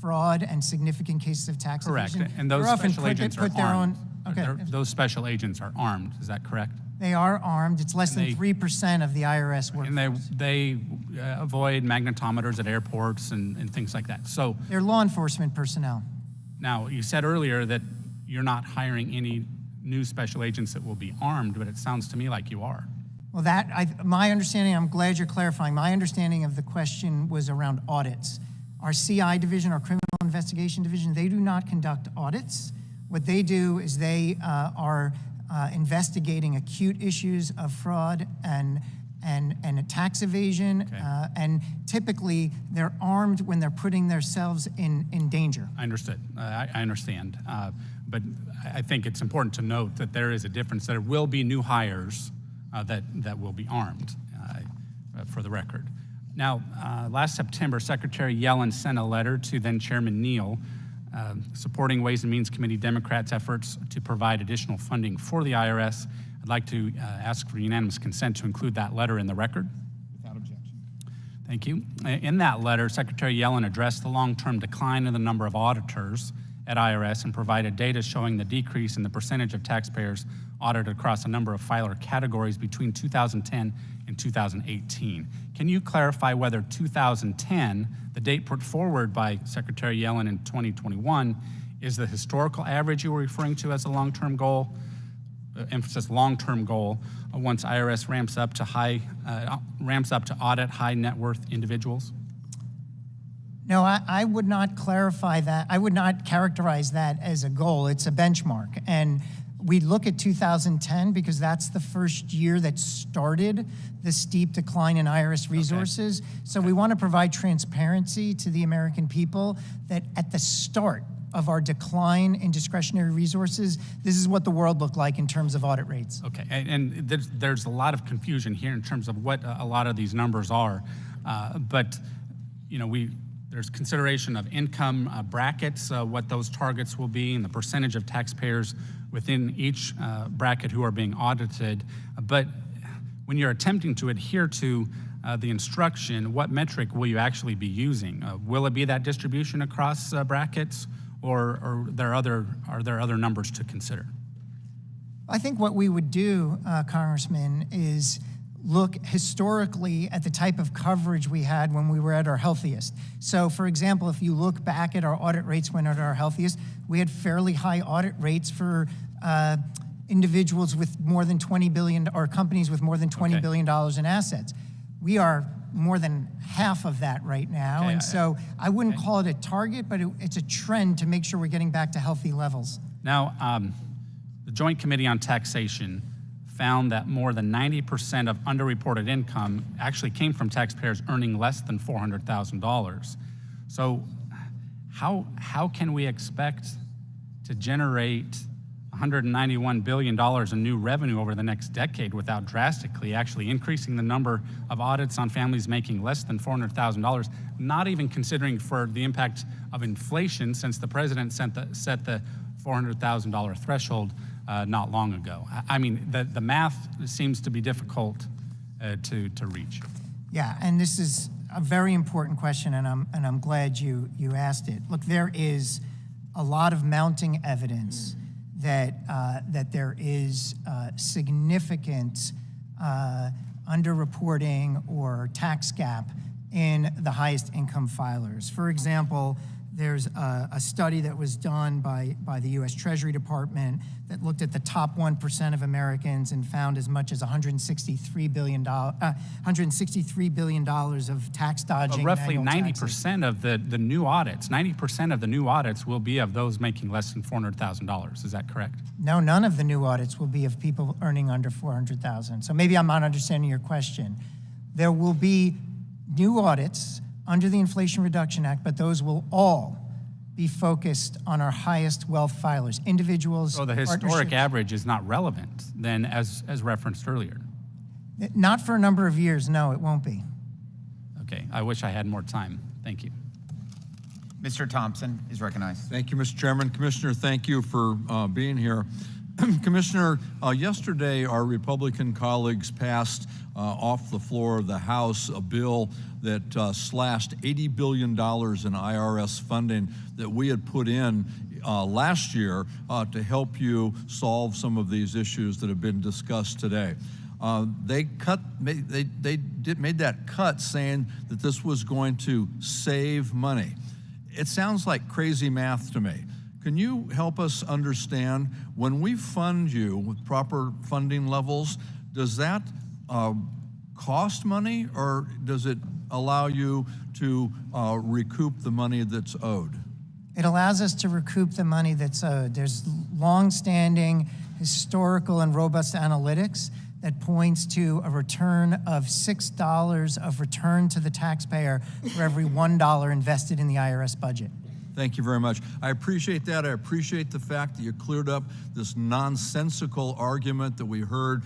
fraud and significant cases of tax evasion. Correct, and those they're often special agents are their armed. own. Okay, Those special agents are armed, is that correct? they are armed. It's less than 3% of the IRS workforce. And they avoid magnetometers at airports and things like that. So They're law enforcement personnel. now, you said earlier that you're not hiring any new special agents that will be armed, but it sounds to me like you are. Well, my understanding, I'm glad you're clarifying, my understanding of the question was around audits. Our CI division, our criminal investigation division, they do not conduct audits. What they do is they are investigating acute issues of fraud and tax evasion, Okay. and typically they're armed when they're putting themselves in danger. I understood. I understand. But I think it's important to note that there is a difference. There will be new hires that will be armed, for the record. Now, last September, Secretary Yellen sent a letter to then Chairman Neal supporting Ways and Means Committee Democrats' efforts to provide additional funding for the IRS. I'd like to ask for unanimous consent to include that letter in the record. Without objection. Thank you. In that letter, Secretary Yellen addressed the long-term decline in the number of auditors at IRS and provided data showing the decrease in the percentage of taxpayers audited across a number of filer categories between 2010 and 2018. Can you clarify whether 2010, the date put forward by Secretary Yellen in 2021, is the historical average you were referring to as a long-term goal? Emphasis long-term goal once IRS ramps up to audit high net worth individuals? No, I would not clarify that. I would not characterize that as a goal. It's a benchmark. And we look at 2010 because that's the first year that started the steep decline in IRS resources. So we want to provide transparency to the American people that at the start of our decline in discretionary resources, this is what the world looked like in terms of audit rates. Okay, and there's a lot of confusion here in terms of what a lot of these numbers are, but you know, there's consideration of income brackets, what those targets will be, and the percentage of taxpayers within each bracket who are being audited. But when you're attempting to adhere to the instruction, what metric will you actually be using? Will it be that distribution across brackets, or are there other numbers to consider? I think what we would do, Congressman, is look historically at the type of coverage we had when we were at our healthiest. So, for example, if you look back at our audit rates when at our healthiest, we had fairly high audit rates for individuals with more than $20 billion, or companies with more than $20 billion in assets. We are more than half of that right now, Okay, and so I wouldn't call it a target, but it's a trend to make sure we're getting back to healthy levels. Now, the Joint Committee on Taxation found that more than 90% of underreported income actually came from taxpayers earning less than $400,000. So how can we expect to generate $191 billion in new revenue over the next decade without drastically actually increasing the number of audits on families making less than $400,000, not even considering for the impact of inflation, since the president set the $400,000 threshold not long ago? I mean, the math seems to be difficult to reach. Yeah, and this is a very important question, and I'm glad you asked it. Look, there is a lot of mounting evidence that there is significant underreporting or tax gap in the highest income filers. For example, there's a study that was done by the U.S. Treasury Department that looked at the top 1% of Americans and found as much as $163 billion of tax dodging. Roughly annual taxes. 90% of the new audits, 90% of the new audits will be of those making less than $400,000. Is that correct? No, none of the new audits will be of people earning under $400,000. So maybe I'm not understanding your question. There will be new audits under the Inflation Reduction Act, but those will all be focused on our highest wealth filers, individuals. So the historic partnerships. average is not relevant then, as referenced earlier. Not for a number of years, no, it won't be. Okay, I wish I had more time. Thank you. Mr. Thompson is recognized. Thank you, Mr. Chairman. Commissioner, thank you for being here. Commissioner, yesterday our Republican colleagues passed off the floor of the House a bill that slashed $80 billion in IRS funding that we had put in last year to help you solve some of these issues that have been discussed today. They made that cut saying that this was going to save money. It sounds like crazy math to me. Can you help us understand, when we fund you with proper funding levels, does that cost money, or does it allow you to recoup the money that's owed? It allows us to recoup the money that's owed. There's long-standing historical and robust analytics that points to a return of $6 of return to the taxpayer for every $1 invested in the IRS budget. Thank you very much. I appreciate that. I appreciate the fact that you cleared up this nonsensical argument that we heard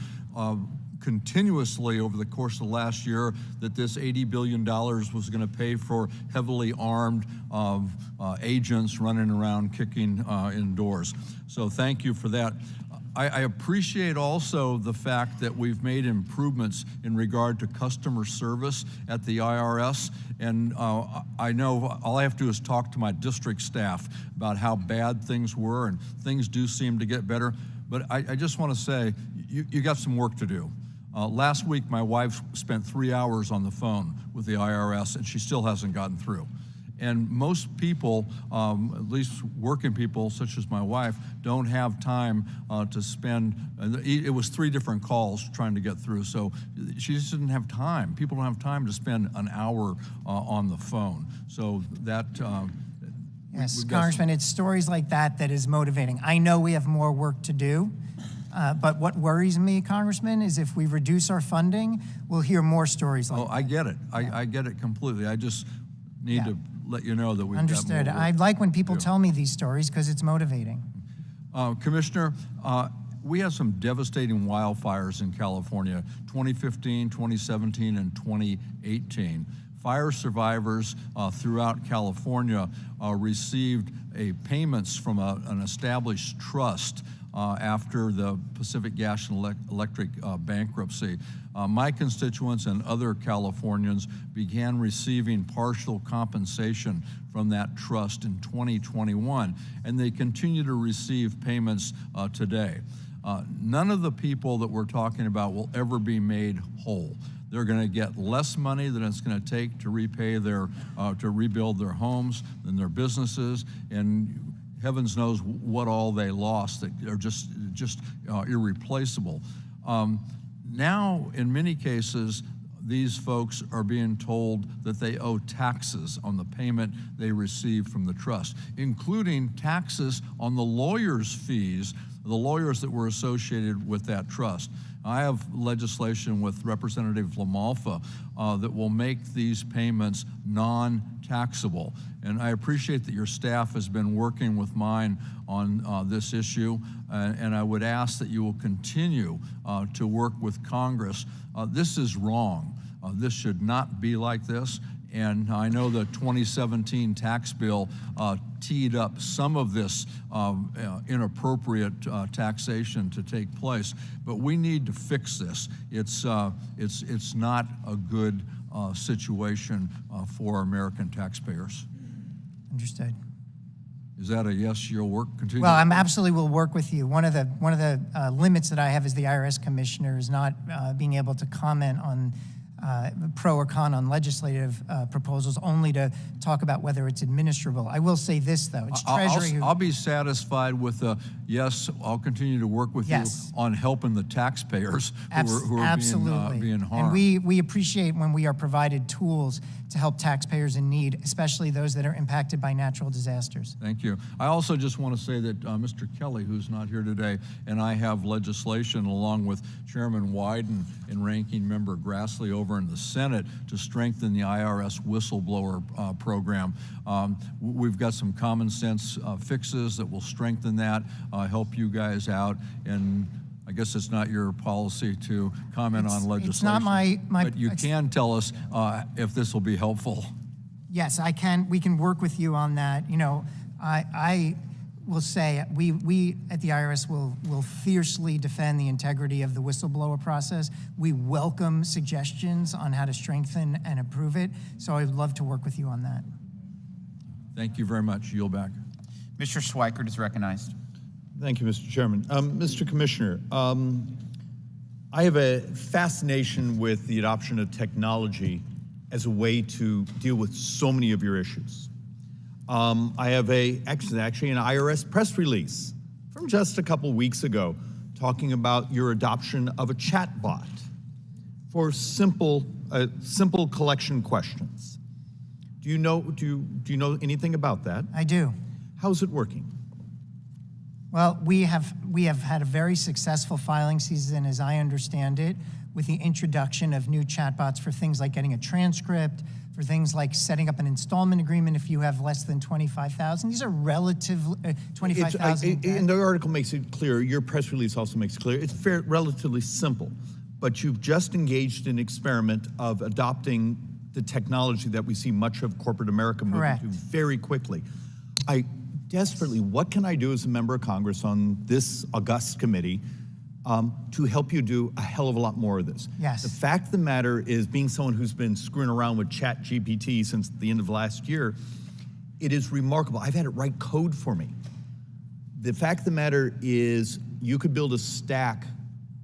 continuously over the course of last year, that this $80 billion was going to pay for heavily armed agents running around kicking in doors. So thank you for that. I appreciate also the fact that we've made improvements in regard to customer service at the IRS. And I know all I have to do is talk to my district staff about how bad things were, and things do seem to get better. But I just want to say, you got some work to do. Last week, my wife spent 3 hours on the phone with the IRS, and she still hasn't gotten through. And most people, at least working people such as my wife, don't have time to spend. It was 3 different calls trying to get through, so she just didn't have time. People don't have time to spend an hour on the phone. So that. Yes, Congressman, it's stories like that that is motivating. I know we have more work to do, but what worries me, Congressman, is if we reduce our funding, we'll hear more stories like that. I get it. I get it completely. I just need to let you know that we've Understood. got more work I like when people to do. tell me these stories because it's motivating. Commissioner, we had some devastating wildfires in California, 2015, 2017, and 2018. Fire survivors throughout California received payments from an established trust after the Pacific Gas and Electric bankruptcy. My constituents and other Californians began receiving partial compensation from that trust in 2021, and they continue to receive payments today. None of the people that we're talking about will ever be made whole. They're going to get less money than it's going to take to repay to rebuild their homes and their businesses, and heavens knows what all they lost that are just irreplaceable. Now, in many cases, these folks are being told that they owe taxes on the payment they received from the trust, including taxes on the lawyers' fees, the lawyers that were associated with that trust. I have legislation with Representative LaMalfa that will make these payments non-taxable. And I appreciate that your staff has been working with mine on this issue, and I would ask that you will continue to work with Congress. This is wrong. This should not be like this. And I know the 2017 tax bill teed up some of this inappropriate taxation to take place, but we need to fix this. It's not a good situation for American taxpayers. Understood. Is that a yes? You'll work continue? Well, I'm absolutely will work with you. One of the limits that I have as the IRS commissioner is not being able to comment on pro or con on legislative proposals, only to talk about whether it's administrable. I will say this, though. It's Treasury I'll be satisfied with a yes. I'll continue to work with Yes. you on helping the taxpayers who are absolutely. being harmed. And we appreciate when we are provided tools to help taxpayers in need, especially those that are impacted by natural disasters. Thank you. I also just want to say that Mr. Kelly, who's not here today, and I have legislation along with Chairman Wyden and Ranking Member Grassley over in the Senate to strengthen the IRS whistleblower program. We've got some common sense fixes that will strengthen that, help you guys out, and I guess it's not your policy to comment on legislation. It's not my but you can tell us if this will be helpful. Yes, I can. We can work with you on that. You know, I will say we at the IRS will fiercely defend the integrity of the whistleblower process. We welcome suggestions on how to strengthen and improve it. So I'd love to work with you on that. Thank you very much. Yield back. Mr. Schweikert is recognized. Thank you, Mr. Chairman. Mr. Commissioner, I have a fascination with the adoption of technology as a way to deal with so many of your issues. I have actually an IRS press release from just a couple weeks ago talking about your adoption of a chat bot for simple collection questions. Do you know anything about that? I do. How's it working? Well, we have had a very successful filing season, as I understand it, with the introduction of new chatbots for things like getting a transcript, for things like setting up an installment agreement if you have less than $25,000. These are relatively $25,000. And the article makes it clear. Your press release also makes it clear. It's relatively simple, but you've just engaged in an experiment of adopting the technology that we see much of corporate America moving to very quickly. What can I do as a member of Congress on this august committee to help you do a hell of a lot more of this? Yes. The fact of the matter is, being someone who's been screwing around with ChatGPT since the end of last year, it is remarkable. I've had it write code for me. The fact of the matter is, you could build a stack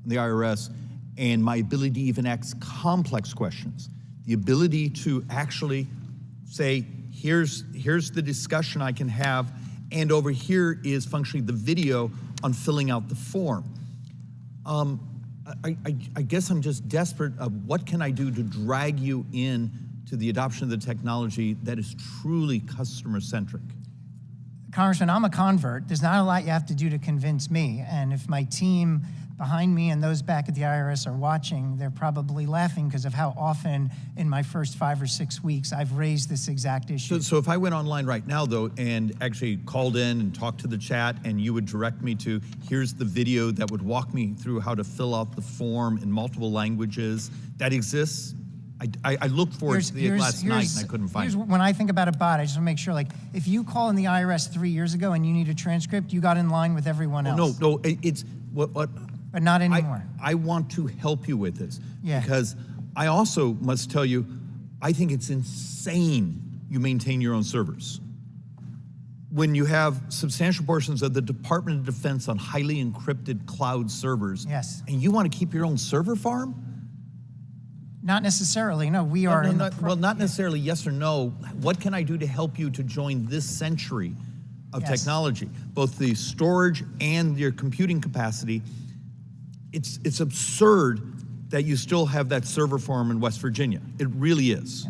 in the IRS, and my ability to even ask complex questions, the ability to actually say, here's the discussion I can have, and over here is functionally the video on filling out the form. I guess I'm just desperate of what can I do to drag you in to the adoption of the technology that is truly customer-centric. Congressman, I'm a convert. There's not a lot you have to do to convince me. And if my team behind me and those back at the IRS are watching, they're probably laughing because of how often in my first 5 or 6 weeks I've raised this exact issue. So if I went online right now, though, and actually called in and talked to the chat, and you would direct me to, here's the video that would walk me through how to fill out the form in multiple languages, that exists? I looked for it last night and I couldn't find it. When I think about a bot, I just want to make sure, like, if you call in the IRS 3 years ago and you need a transcript, you got in line with everyone else. No, it's what But not anymore. I want to help you with this. Yeah. Because I also must tell you, I think it's insane you maintain your own servers. When you have substantial portions of the Department of Defense on highly encrypted cloud servers, Yes. and you want to keep your own server farm? Not necessarily. No, we are in the Not necessarily yes or no. What can I do to help you to join this century of Yes. technology? Both the storage and your computing capacity. It's absurd that you still have that server farm in West Virginia. It really is.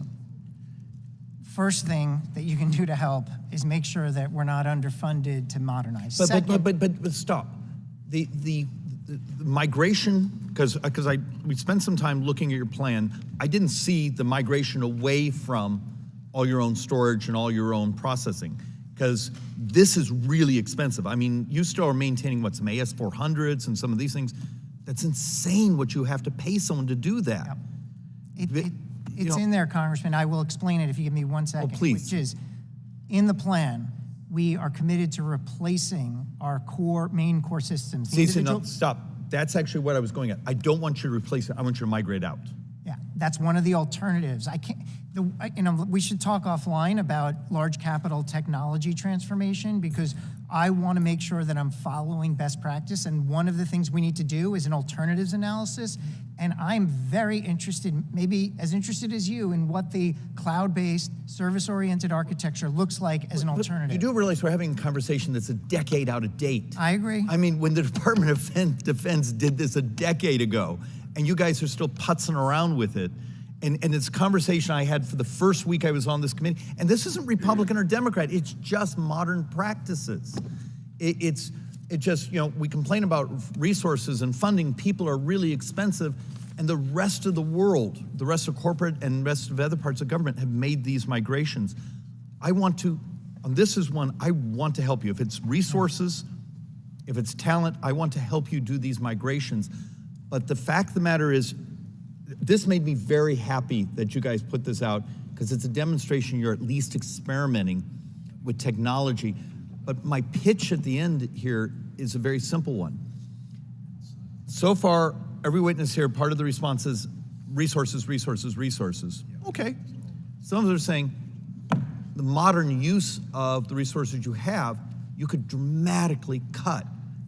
First thing that you can do to help is make sure that we're not underfunded to modernize. But stop. The migration, because we spent some time looking at your plan. I didn't see the migration away from all your own storage and all your own processing, because this is really expensive. I mean, you still are maintaining some AS400s and some of these things. That's insane what you have to pay someone to do that. Yep. It's in there, Congressman. I will explain it if you give me 1 second. please. Which is, in the plan, we are committed to replacing our main core systems. Stop. That's actually what I was going at. I don't want you to replace it. I want you to migrate out. Yeah, that's one of the alternatives. We should talk offline about large capital technology transformation, because I want to make sure that I'm following best practice. And one of the things we need to do is an alternatives analysis. And I'm very interested, maybe as interested as you, in what the cloud-based, service-oriented architecture looks like as an alternative. You do realize we're having a conversation that's a decade out of date. I agree. I mean, when the Department of Defense did this a decade ago, and you guys are still putzing around with it, and it's a conversation I had for the first week I was on this committee, and this isn't Republican or Democrat, it's just modern practices. It just, we complain about resources and funding. People are really expensive, and the rest of the world, the rest of corporate and rest of other parts of government have made these migrations. This is one, I want to help you. If it's resources, if it's talent, I want to help you do these migrations. But the fact of the matter is, this made me very happy that you guys put this out, because it's a demonstration you're at least experimenting with technology. But my pitch at the end here is a very simple one. So far, every witness here, part of the response is resources, resources, resources. Okay. Some of them are saying the modern use of the resources you have, you could dramatically cut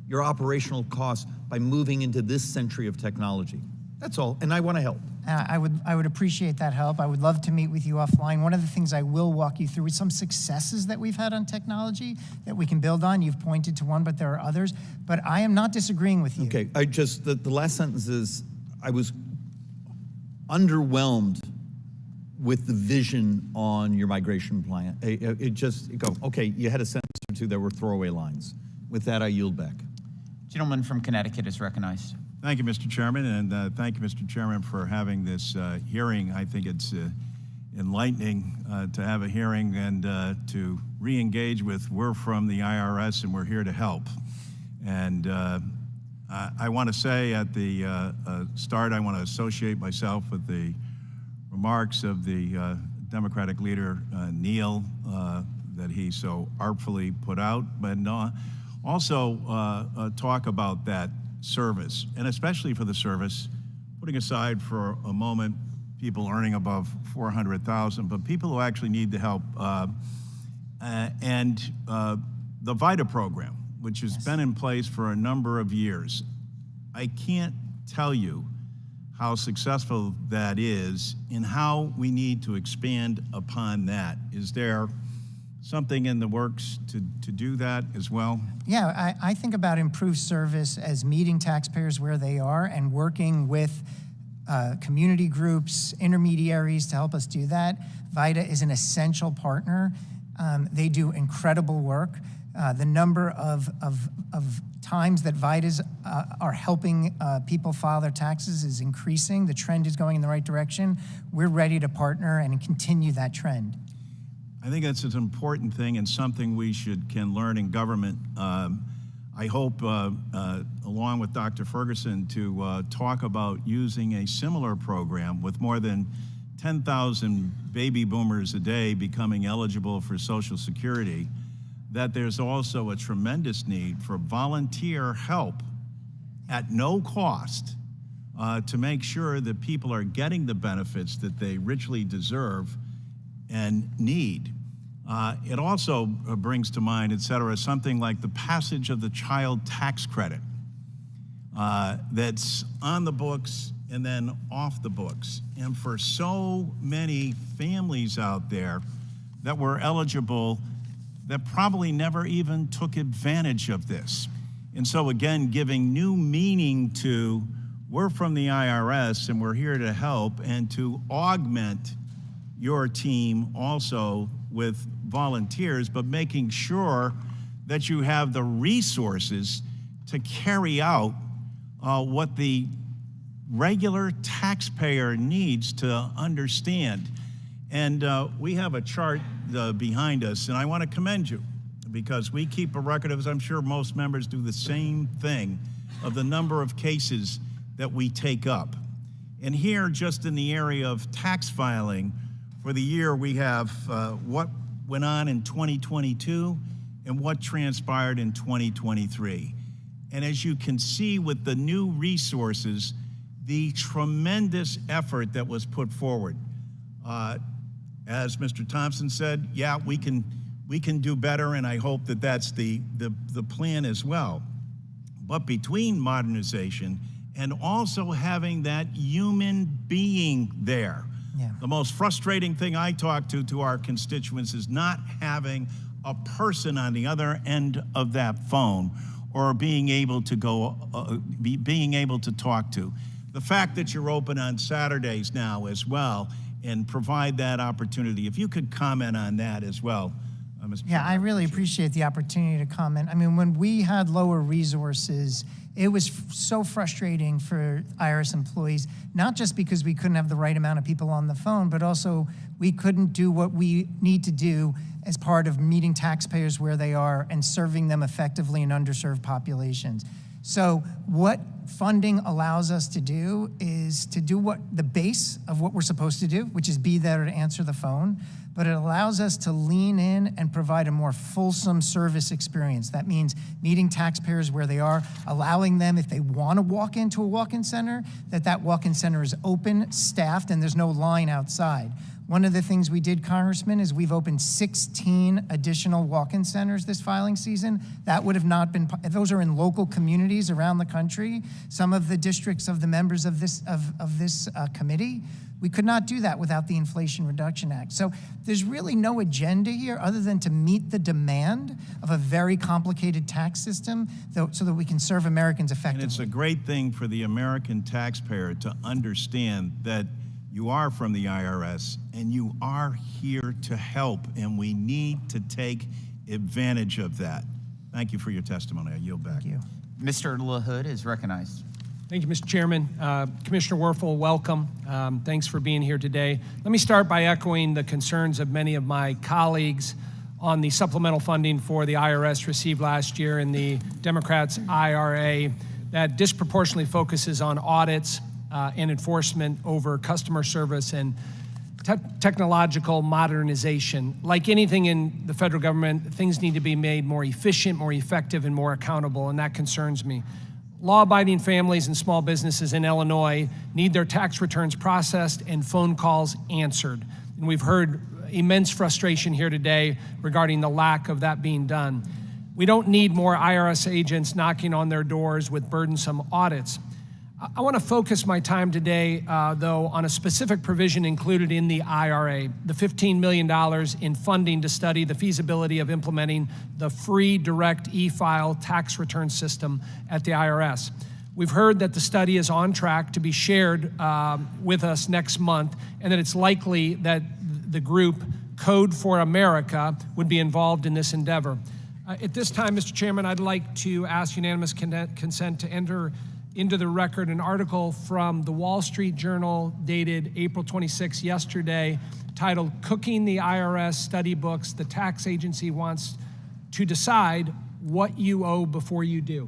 your operational costs by moving into this century of technology. That's all, and I want to help. I would appreciate that help. I would love to meet with you offline. One of the things I will walk you through is some successes that we've had on technology that we can build on. You've pointed to one, but there are others. But I am not disagreeing with you. Okay, the last sentence is, I was underwhelmed with the vision on your migration plan. Okay, you had a sentence or two that were throwaway lines. With that, I yield back. Gentleman from Connecticut is recognized. Thank you, Mr. Chairman, and thank you, Mr. Chairman, for having this hearing. I think it's enlightening to have a hearing and to re-engage with, we're from the IRS and we're here to help. And I want to say at the start, I want to associate myself with the remarks of the Democratic leader, Neil, that he so artfully put out, but also talk about that service, and especially for the service, putting aside for a moment people earning above $400,000, but people who actually need the help, and the VITA program, which has been in place for a number of years. I can't tell you how successful that is and how we need to expand upon that. Is there something in the works to do that as well? Yeah, I think about improved service as meeting taxpayers where they are and working with community groups, intermediaries to help us do that. VITA is an essential partner. They do incredible work. The number of times that VITAs are helping people file their taxes is increasing. The trend is going in the right direction. We're ready to partner and continue that trend. I think that's an important thing and something we can learn in government. I hope, along with Dr. Ferguson, to talk about using a similar program with more than 10,000 baby boomers a day becoming eligible for Social Security, that there's also a tremendous need for volunteer help at no cost to make sure that people are getting the benefits that they richly deserve and need. It also brings to mind, et cetera, something like the passage of the child tax credit that's on the books and then off the books. And for so many families out there that were eligible that probably never even took advantage of this. And so again, giving new meaning to, we're from the IRS and we're here to help, and to augment your team also with volunteers, but making sure that you have the resources to carry out what the regular taxpayer needs to understand. And we have a chart behind us, and I want to commend you because we keep a record of, as I'm sure most members do the same thing, of the number of cases that we take up. And here, just in the area of tax filing, for the year we have what went on in 2022 and what transpired in 2023. And as you can see with the new resources, the tremendous effort that was put forward. As Mr. Thompson said, yeah, we can do better, and I hope that that's the plan as well. But between modernization and also having that human being there, the most frustrating thing I talk to our constituents is not having a person on the other end of that phone or being able to being able to talk to. The fact that you're open on Saturdays now as well and provide that opportunity. If you could comment on that as well, Mr. Yeah, I really appreciate the opportunity to comment. I mean, when we had lower resources, it was so frustrating for IRS employees, not just because we couldn't have the right amount of people on the phone, but also we couldn't do what we need to do as part of meeting taxpayers where they are and serving them effectively in underserved populations. So what funding allows us to do is to do what the base of what we're supposed to do, which is be there to answer the phone, but it allows us to lean in and provide a more fulsome service experience. That means meeting taxpayers where they are, allowing them, if they want to walk into a walk-in center, that walk-in center is open, staffed, and there's no line outside. One of the things we did, Congressman, is we've opened 16 additional walk-in centers this filing season. That would have not been, those are in local communities around the country. Some of the districts of the members of this committee, we could not do that without the Inflation Reduction Act. So there's really no agenda here other than to meet the demand of a very complicated tax system so that we can serve Americans effectively. And it's a great thing for the American taxpayer to understand that you are from the IRS and you are here to help, and we need to take advantage of that. Thank you for your testimony. I yield back. Thank you. Mr. LaHood is recognized. Thank you, Mr. Chairman. Commissioner Werfel, welcome. Thanks for being here today. Let me start by echoing the concerns of many of my colleagues on the supplemental funding for the IRS received last year in the Democrats' IRA that disproportionately focuses on audits and enforcement over customer service and technological modernization. Like anything in the federal government, things need to be made more efficient, more effective, and more accountable, and that concerns me. Law-abiding families and small businesses in Illinois need their tax returns processed and phone calls answered. And we've heard immense frustration here today regarding the lack of that being done. We don't need more IRS agents knocking on their doors with burdensome audits. I want to focus my time today, though, on a specific provision included in the IRA, the $15 million in funding to study the feasibility of implementing the free direct e-file tax return system at the IRS. We've heard that the study is on track to be shared with us next month, and that it's likely that the group Code for America would be involved in this endeavor. At this time, Mr. Chairman, I'd like to ask unanimous consent to enter into the record an article from the Wall Street Journal dated April 26, yesterday, titled "Cooking the IRS Study Books. The Tax Agency Wants to Decide What You Owe Before You Do."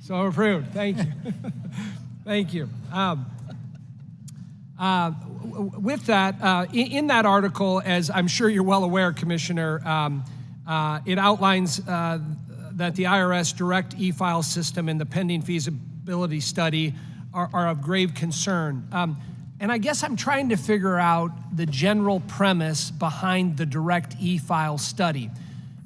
So approved. Thank you. Thank you. With that, in that article, as I'm sure you're well aware, Commissioner, it outlines that the IRS direct e-file system and the pending feasibility study are of grave concern. And I guess I'm trying to figure out the general premise behind the direct e-file study.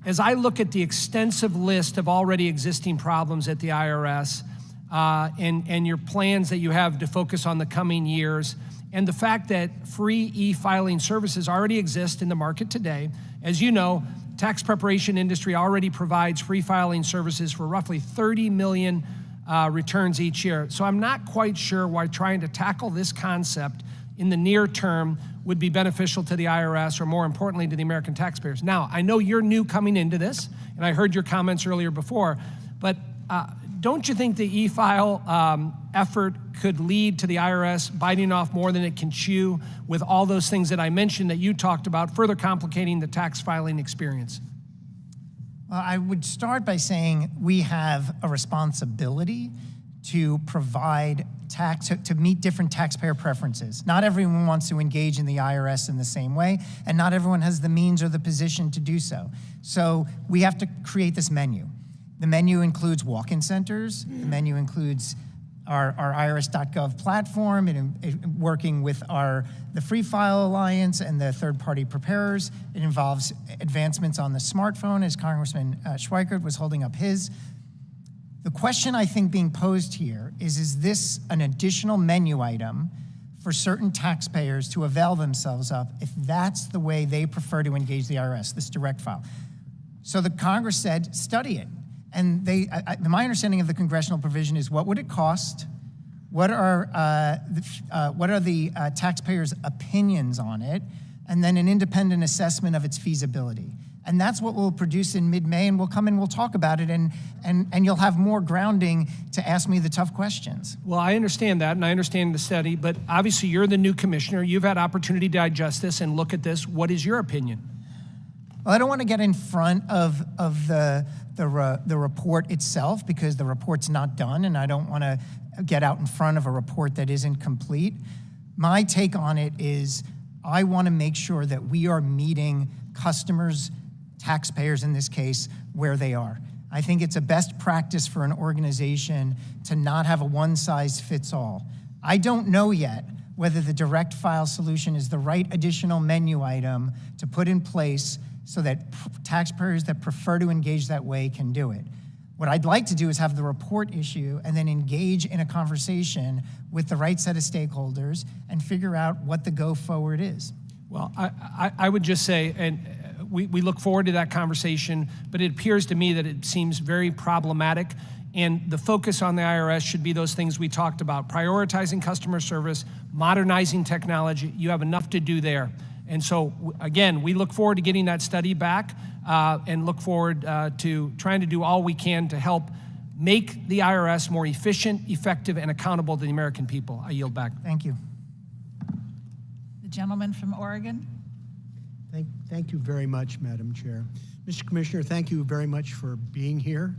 As I look at the extensive list of already existing problems at the IRS and your plans that you have to focus on the coming years, and the fact that free e-filing services already exist in the market today. As you know, tax preparation industry already provides free filing services for roughly 30 million returns each year. So I'm not quite sure why trying to tackle this concept in the near term would be beneficial to the IRS, or more importantly, to the American taxpayers. Now, I know you're new coming into this, and I heard your comments earlier before, but don't you think the e-file effort could lead to the IRS biting off more than it can chew with all those things that I mentioned that you talked about, further complicating the tax filing experience? Well, I would start by saying we have a responsibility to provide tax, to meet different taxpayer preferences. Not everyone wants to engage in the IRS in the same way, and not everyone has the means or the position to do so. So we have to create this menu. The menu includes walk-in centers. The menu includes our irs.gov platform, and working with the Free File Alliance and the third-party preparers. It involves advancements on the smartphone, as Congressman Schweikert was holding up his. The question I think being posed here is this an additional menu item for certain taxpayers to avail themselves of if that's the way they prefer to engage the IRS, this direct file? So the Congress said, study it. And my understanding of the congressional provision is, what would it cost? What are the taxpayers' opinions on it? And then an independent assessment of its feasibility. And that's what we'll produce in mid-May, and we'll come and we'll talk about it, and you'll have more grounding to ask me the tough questions. Well, I understand that, and I understand the study, but obviously you're the new commissioner. You've had opportunity to digest this and look at this. What is your opinion? Well, I don't want to get in front of the report itself, because the report's not done, and I don't want to get out in front of a report that isn't complete. My take on it is I want to make sure that we are meeting customers, taxpayers in this case, where they are. I think it's a best practice for an organization to not have a one-size-fits-all. I don't know yet whether the direct file solution is the right additional menu item to put in place so that taxpayers that prefer to engage that way can do it. What I'd like to do is have the report issue and then engage in a conversation with the right set of stakeholders and figure out what the go forward is. Well, I would just say, and we look forward to that conversation, but it appears to me that it seems very problematic, and the focus on the IRS should be those things we talked about: prioritizing customer service, modernizing technology. You have enough to do there. And so, again, we look forward to getting that study back and look forward to trying to do all we can to help make the IRS more efficient, effective, and accountable to the American people. I yield back. Thank you. The gentleman from Oregon. Thank you very much, Madam Chair. Mr. Commissioner, thank you very much for being here.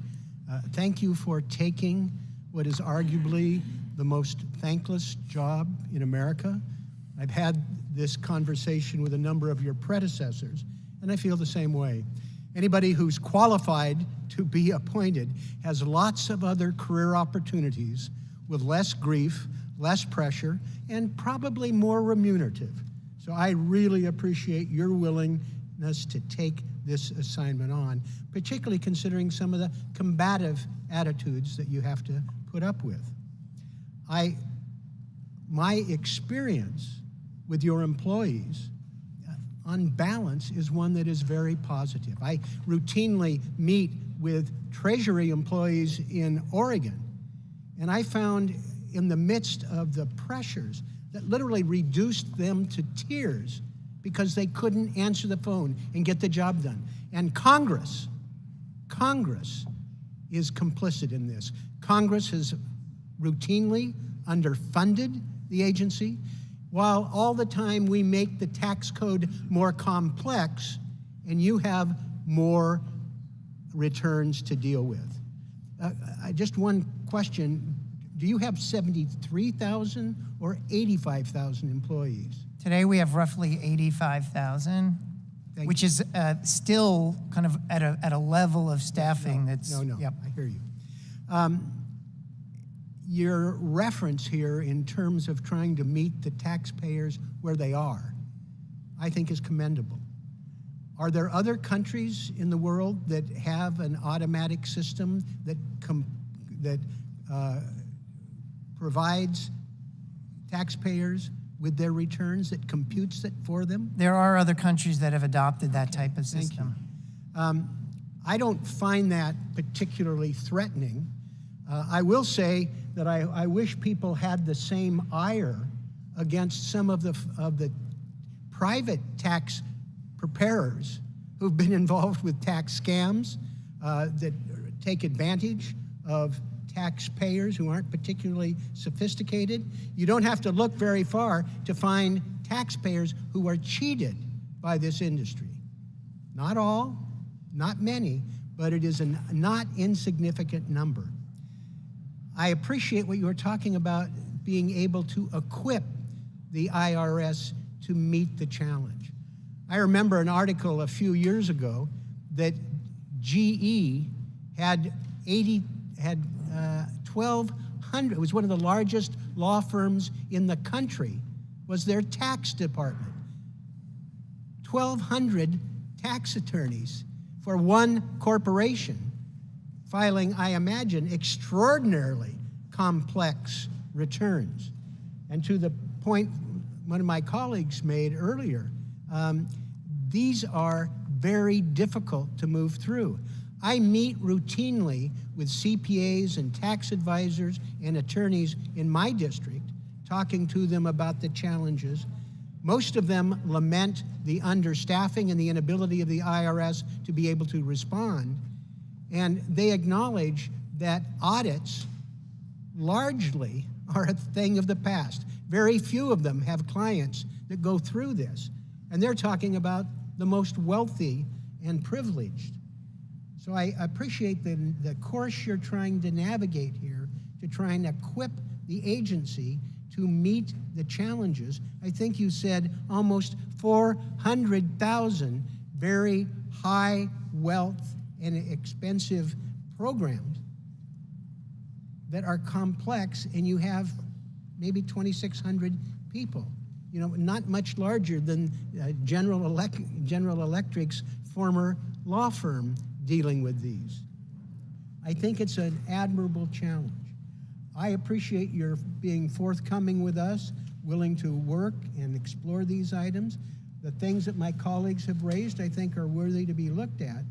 Thank you for taking what is arguably the most thankless job in America. I've had this conversation with a number of your predecessors, and I feel the same way. Anybody who's qualified to be appointed has lots of other career opportunities with less grief, less pressure, and probably more remunerative. So I really appreciate your willingness to take this assignment on, particularly considering some of the combative attitudes that you have to put up with. My experience with your employees, on balance, is one that is very positive. I routinely meet with Treasury employees in Oregon, and I found in the midst of the pressures that literally reduced them to tears because they couldn't answer the phone and get the job done. And Congress is complicit in this. Congress has routinely underfunded the agency, while all the time we make the tax code more complex and you have more returns to deal with. Just one question. Do you have 73,000 or 85,000 employees? Today, we have roughly 85,000, which is still kind of at a level of staffing that's... No, Yep. I hear you. Your reference here in terms of trying to meet the taxpayers where they are, I think is commendable. Are there other countries in the world that have an automatic system that provides taxpayers with their returns, that computes it for them? There are other countries that have adopted that type of Thank you. system. I don't find that particularly threatening. I will say that I wish people had the same ire against some of the private tax preparers who've been involved with tax scams that take advantage of taxpayers who aren't particularly sophisticated. You don't have to look very far to find taxpayers who are cheated by this industry. Not all, not many, but it is a not insignificant number. I appreciate what you were talking about, being able to equip the IRS to meet the challenge. I remember an article a few years ago that GE had 1,200, it was one of the largest law firms in the country, was their tax department. 1,200 tax attorneys for one corporation, filing, I imagine, extraordinarily complex returns. And to the point one of my colleagues made earlier, these are very difficult to move through. I meet routinely with CPAs and tax advisors and attorneys in my district, talking to them about the challenges. Most of them lament the understaffing and the inability of the IRS to be able to respond. And they acknowledge that audits largely are a thing of the past. Very few of them have clients that go through this. And they're talking about the most wealthy and privileged. So I appreciate the course you're trying to navigate here to try and equip the agency to meet the challenges. I think you said almost 400,000 very high wealth and expensive programs that are complex, and you have maybe 2,600 people. You know, not much larger than General Electric's former law firm dealing with these. I think it's an admirable challenge. I appreciate your being forthcoming with us, willing to work and explore these items. The things that my colleagues have raised, I think, are worthy to be looked at.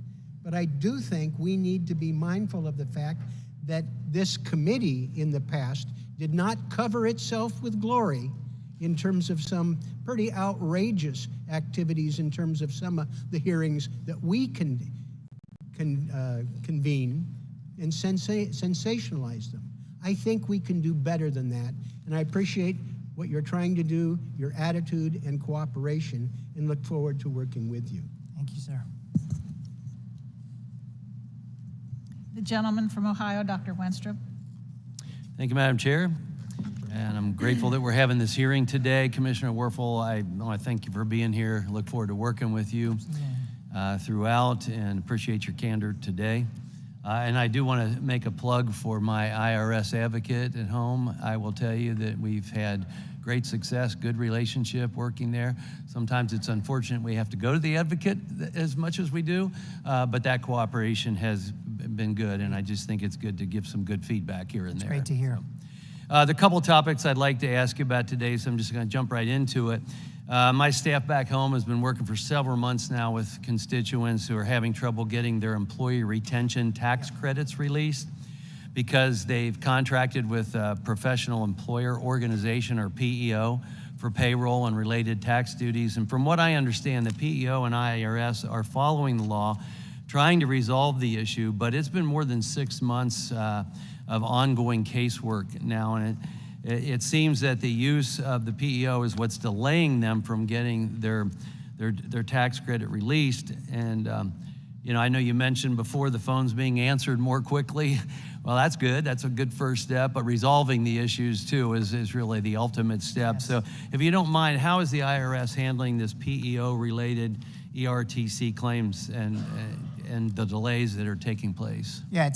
But I do think we need to be mindful of the fact that this committee in the past did not cover itself with glory in terms of some pretty outrageous activities in terms of some of the hearings that we can convene and sensationalize them. I think we can do better than that, and I appreciate what you're trying to do, your attitude and cooperation, and look forward to working with you. Thank you, sir. The gentleman from Ohio, Dr. Wenstrup. Thank you, Madam Chair. And I'm grateful that we're having this hearing today. Commissioner Werfel, I want to thank you for being here. I look forward to working with you throughout and appreciate your candor today. And I do want to make a plug for my IRS advocate at home. I will tell you that we've had great success, good relationship working there. Sometimes it's unfortunate we have to go to the advocate as much as we do, but that cooperation has been good, and I just think it's good to give some good feedback here and there. Great to hear. The couple topics I'd like to ask you about today, so I'm just going to jump right into it. My staff back home has been working for several months now with constituents who are having trouble getting their employee retention tax credits released because they've contracted with a professional employer organization, or PEO, for payroll and related tax duties. And from what I understand, the PEO and IRS are following the law, trying to resolve the issue, but it's been more than 6 months of ongoing casework now, and it seems that the use of the PEO is what's delaying them from getting their tax credit released. And I know you mentioned before the phones being answered more quickly. Well, that's good. That's a good first step. But resolving the issues too is really the ultimate step. Yes. So, if you don't mind, how is the IRS handling this PEO-related ERTC claims and the delays that are taking place? Yeah,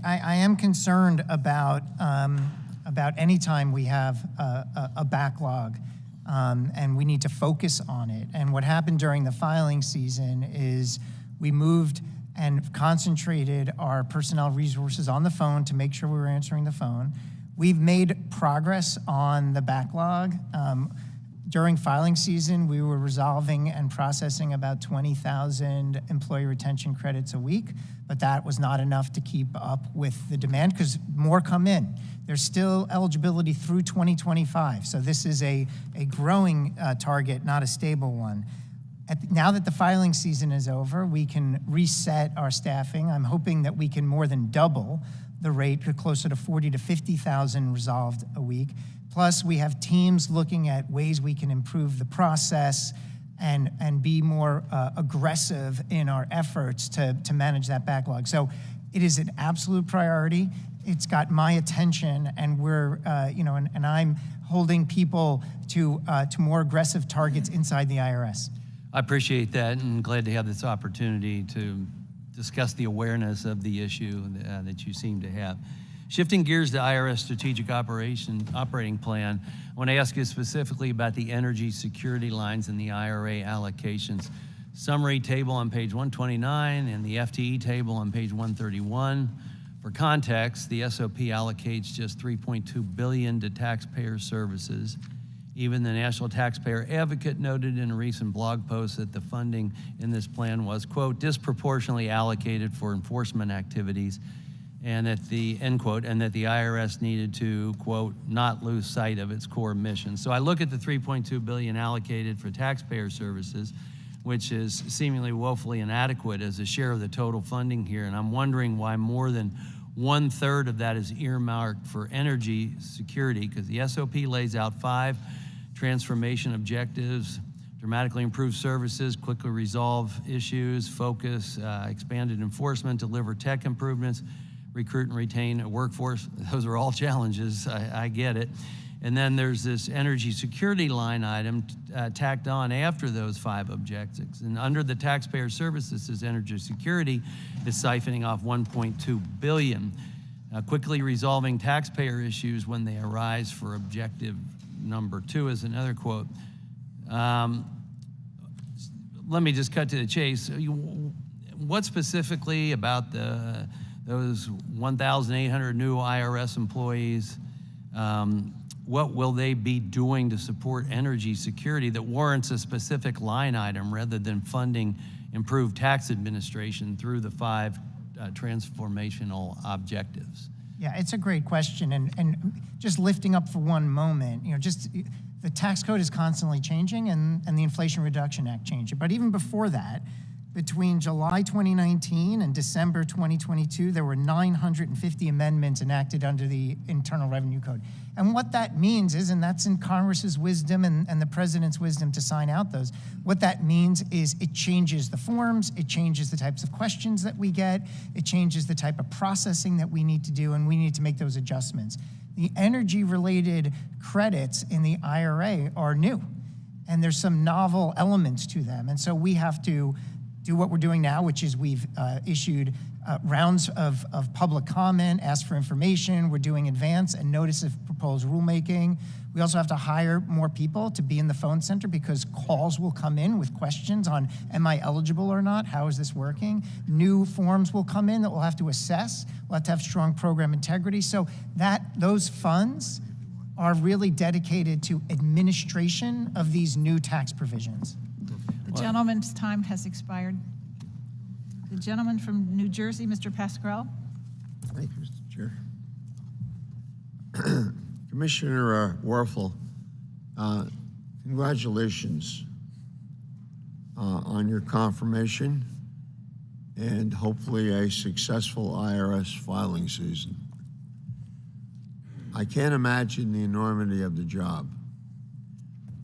I am concerned about any time we have a backlog, and we need to focus on it. And what happened during the filing season is we moved and concentrated our personnel resources on the phone to make sure we were answering the phone. We've made progress on the backlog. During filing season, we were resolving and processing about 20,000 employee retention credits a week, but that was not enough to keep up with the demand because more come in. There's still eligibility through 2025, so this is a growing target, not a stable one. Now that the filing season is over, we can reset our staffing. I'm hoping that we can more than double the rate to closer to 40 to 50,000 resolved a week. Plus, we have teams looking at ways we can improve the process and be more aggressive in our efforts to manage that backlog. So it is an absolute priority. It's got my attention, and we're, and I'm holding people to more aggressive targets inside the IRS. I appreciate that, and glad to have this opportunity to discuss the awareness of the issue that you seem to have. Shifting gears to IRS strategic operating plan, I want to ask you specifically about the energy security lines and the IRA allocations. Summary table on page 129 and the FTE table on page 131. For context, the SOP allocates just $3.2 billion to taxpayer services. Even the National Taxpayer Advocate noted in a recent blog post that the funding in this plan was, quote, disproportionately allocated for enforcement activities, and that the, end quote, and that the IRS needed to, quote, not lose sight of its core mission. So I look at the $3.2 billion allocated for taxpayer services, which is seemingly woefully inadequate as a share of the total funding here, and I'm wondering why more than 1/3 of that is earmarked for energy security, because the SOP lays out 5 transformation objectives: dramatically improve services, quickly resolve issues, focus, expanded enforcement, deliver tech improvements, recruit and retain a workforce. Those are all challenges, I get it. And then there's this energy security line item tacked on after those 5 objectives. And under the taxpayer services, this energy security is siphoning off $1.2 billion. Quickly resolving taxpayer issues when they arise for objective number 2 is another quote. Let me just cut to the chase. What specifically about those 1,800 new IRS employees, what will they be doing to support energy security that warrants a specific line item rather than funding improved tax administration through the 5 transformational objectives? Yeah, it's a great question, and just lifting up for one moment, the tax code is constantly changing and the Inflation Reduction Act changing. But even before that, between July 2019 and December 2022, there were 950 amendments enacted under the Internal Revenue Code. And what that means is, and that's in Congress's wisdom and the president's wisdom to sign out those, what that means is it changes the forms, it changes the types of questions that we get, it changes the type of processing that we need to do, and we need to make those adjustments. The energy-related credits in the IRA are new, and there's some novel elements to them. And so we have to do what we're doing now, which is we've issued rounds of public comment, asked for information. We're doing advance and notice of proposed rulemaking. We also have to hire more people to be in the phone center because calls will come in with questions on, am I eligible or not? How is this working? New forms will come in that we'll have to assess. We'll have to have strong program integrity. So those funds are really dedicated to administration of these new tax provisions. The gentleman's time has expired. The gentleman from New Jersey, Mr. Pasquale. Thank you, Mr. Chair. Commissioner Werfel, Congratulations on your confirmation and hopefully a successful IRS filing season. I can't imagine the enormity of the job.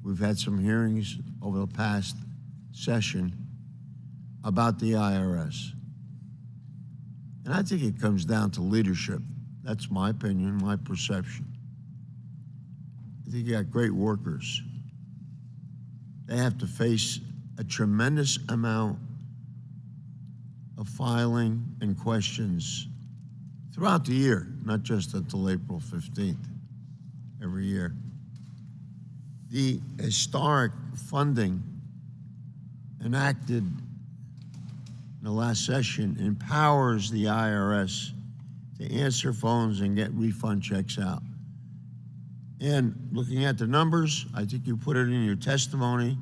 We've had some hearings over the past session about the IRS. And I think it comes down to leadership. That's my opinion, my perception. I think you got great workers. They have to face a tremendous amount of filing and questions throughout the year, not just until April 15th, every year. The historic funding enacted in the last session empowers the IRS to answer phones and get refund checks out. And looking at the numbers, I think you put it in your testimony,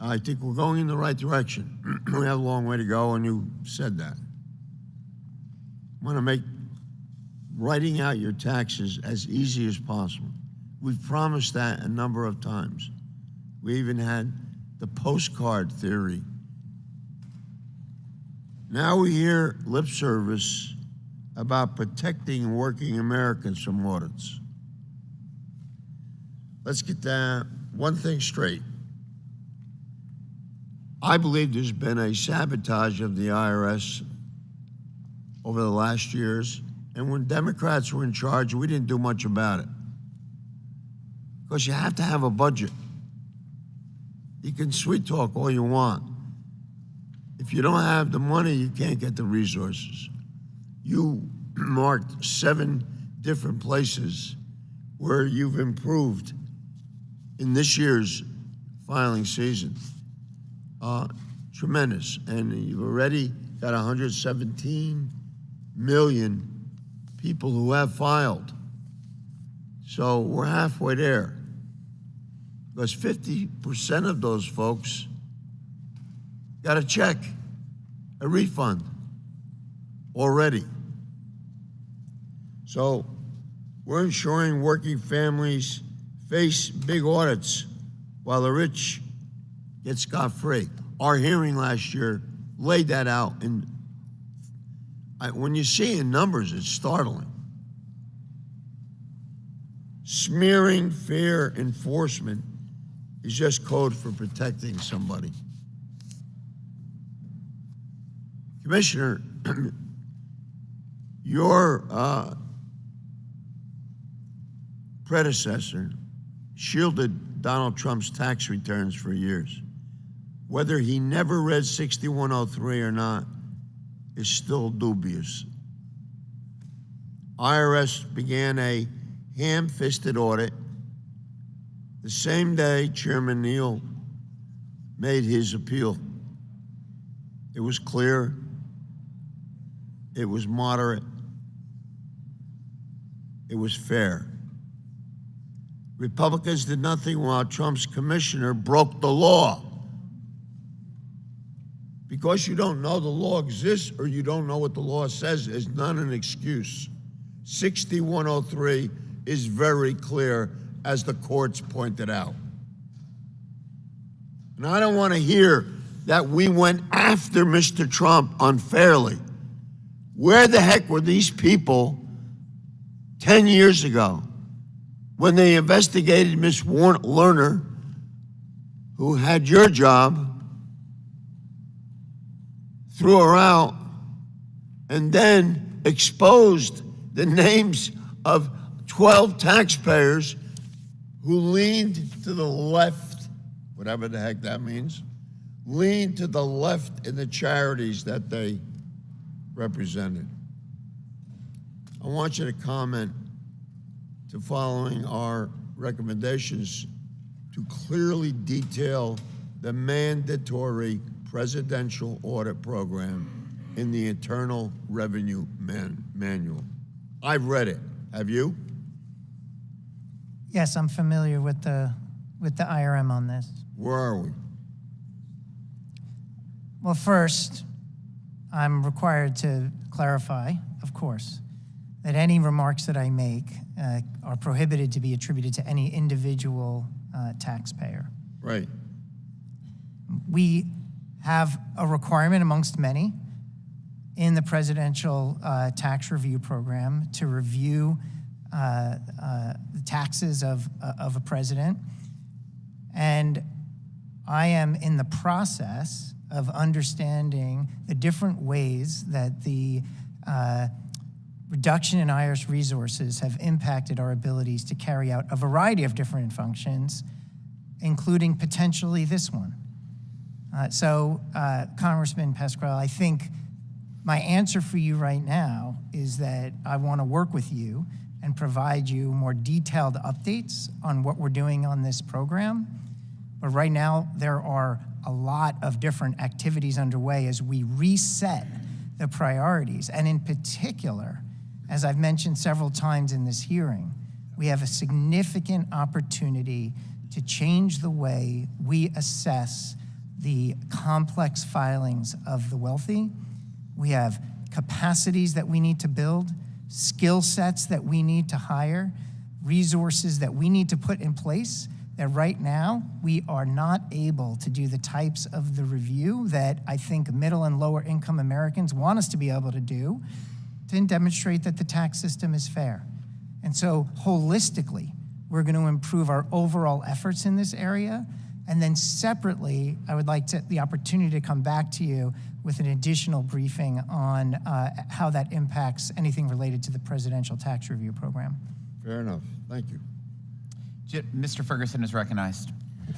I think we're going in the right direction. We have a long way to go, and you said that. I want to make writing out your taxes as easy as possible. We've promised that a number of times. We even had the postcard theory. Now we hear lip service about protecting working Americans from audits. Let's get that one thing straight. I believe there's been a sabotage of the IRS over the last years, and when Democrats were in charge, we didn't do much about it. Because you have to have a budget. You can sweet talk all you want. If you don't have the money, you can't get the resources. You marked 7 different places where you've improved in this year's filing season. Tremendous. And you've already got 117 million people who have filed. So we're halfway there. Because 50% of those folks got a check, a refund already. So we're ensuring working families face big audits while the rich get scot-free. Our hearing last year laid that out, and when you see in numbers, it's startling. Smearing fair enforcement is just code for protecting somebody. Commissioner, your predecessor shielded Donald Trump's tax returns for years. Whether he never read 6103 or not is still dubious. IRS began a ham-fisted audit the same day Chairman Neal made his appeal. It was clear, it was moderate, it was fair. Republicans did nothing while Trump's commissioner broke the law. Because you don't know the law exists or you don't know what the law says is not an excuse. 6103 is very clear, as the courts pointed out. And I don't want to hear that we went after Mr. Trump unfairly. Where the heck were these people 10 years ago when they investigated Ms. Lerner, who had your job, threw her out, and then exposed the names of 12 taxpayers who leaned to the left, whatever the heck that means, leaned to the left in the charities that they represented. I want you to comment to following our recommendations to clearly detail the mandatory presidential audit program in the Internal Revenue Manual. I've read it. Have you? Yes, I'm familiar with the IRM on this. Where are we? Well, first, I'm required to clarify, of course, that any remarks that I make are prohibited to be attributed to any individual taxpayer. Right. We have a requirement amongst many in the presidential tax review program to review the taxes of a president. And I am in the process of understanding the different ways that the reduction in IRS resources have impacted our abilities to carry out a variety of different functions, including potentially this one. Congressman Pasquale, I think my answer for you right now is that I want to work with you and provide you more detailed updates on what we're doing on this program. But right now, there are a lot of different activities underway as we reset the priorities. And in particular, as I've mentioned several times in this hearing, we have a significant opportunity to change the way we assess the complex filings of the wealthy. We have capacities that we need to build, skill sets that we need to hire, resources that we need to put in place that right now we are not able to do the types of the review that I think middle and lower income Americans want us to be able to do to demonstrate that the tax system is fair. And so holistically, we're going to improve our overall efforts in this area. And then separately, I would like the opportunity to come back to you with an additional briefing on how that impacts anything related to the presidential tax review program. Fair enough. Thank you. Mr. Ferguson is recognized.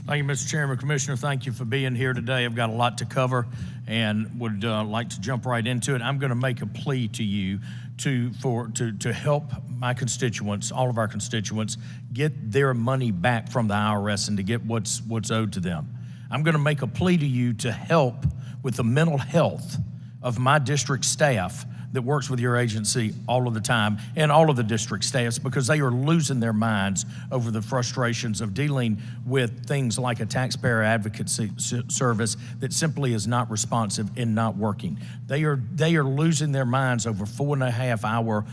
Thank you, Mr. Chairman. Commissioner, thank you for being here today. I've got a lot to cover and would like to jump right into it. I'm going to make a plea to you to help my constituents, all of our constituents, get their money back from the IRS and to get what's owed to them. I'm going to make a plea to you to help with the mental health of my district staff that works with your agency all of the time and all of the district staffs, because they are losing their minds over the frustrations of dealing with things like a taxpayer advocacy service that simply is not responsive and not working. They are losing their minds over 4.5-hour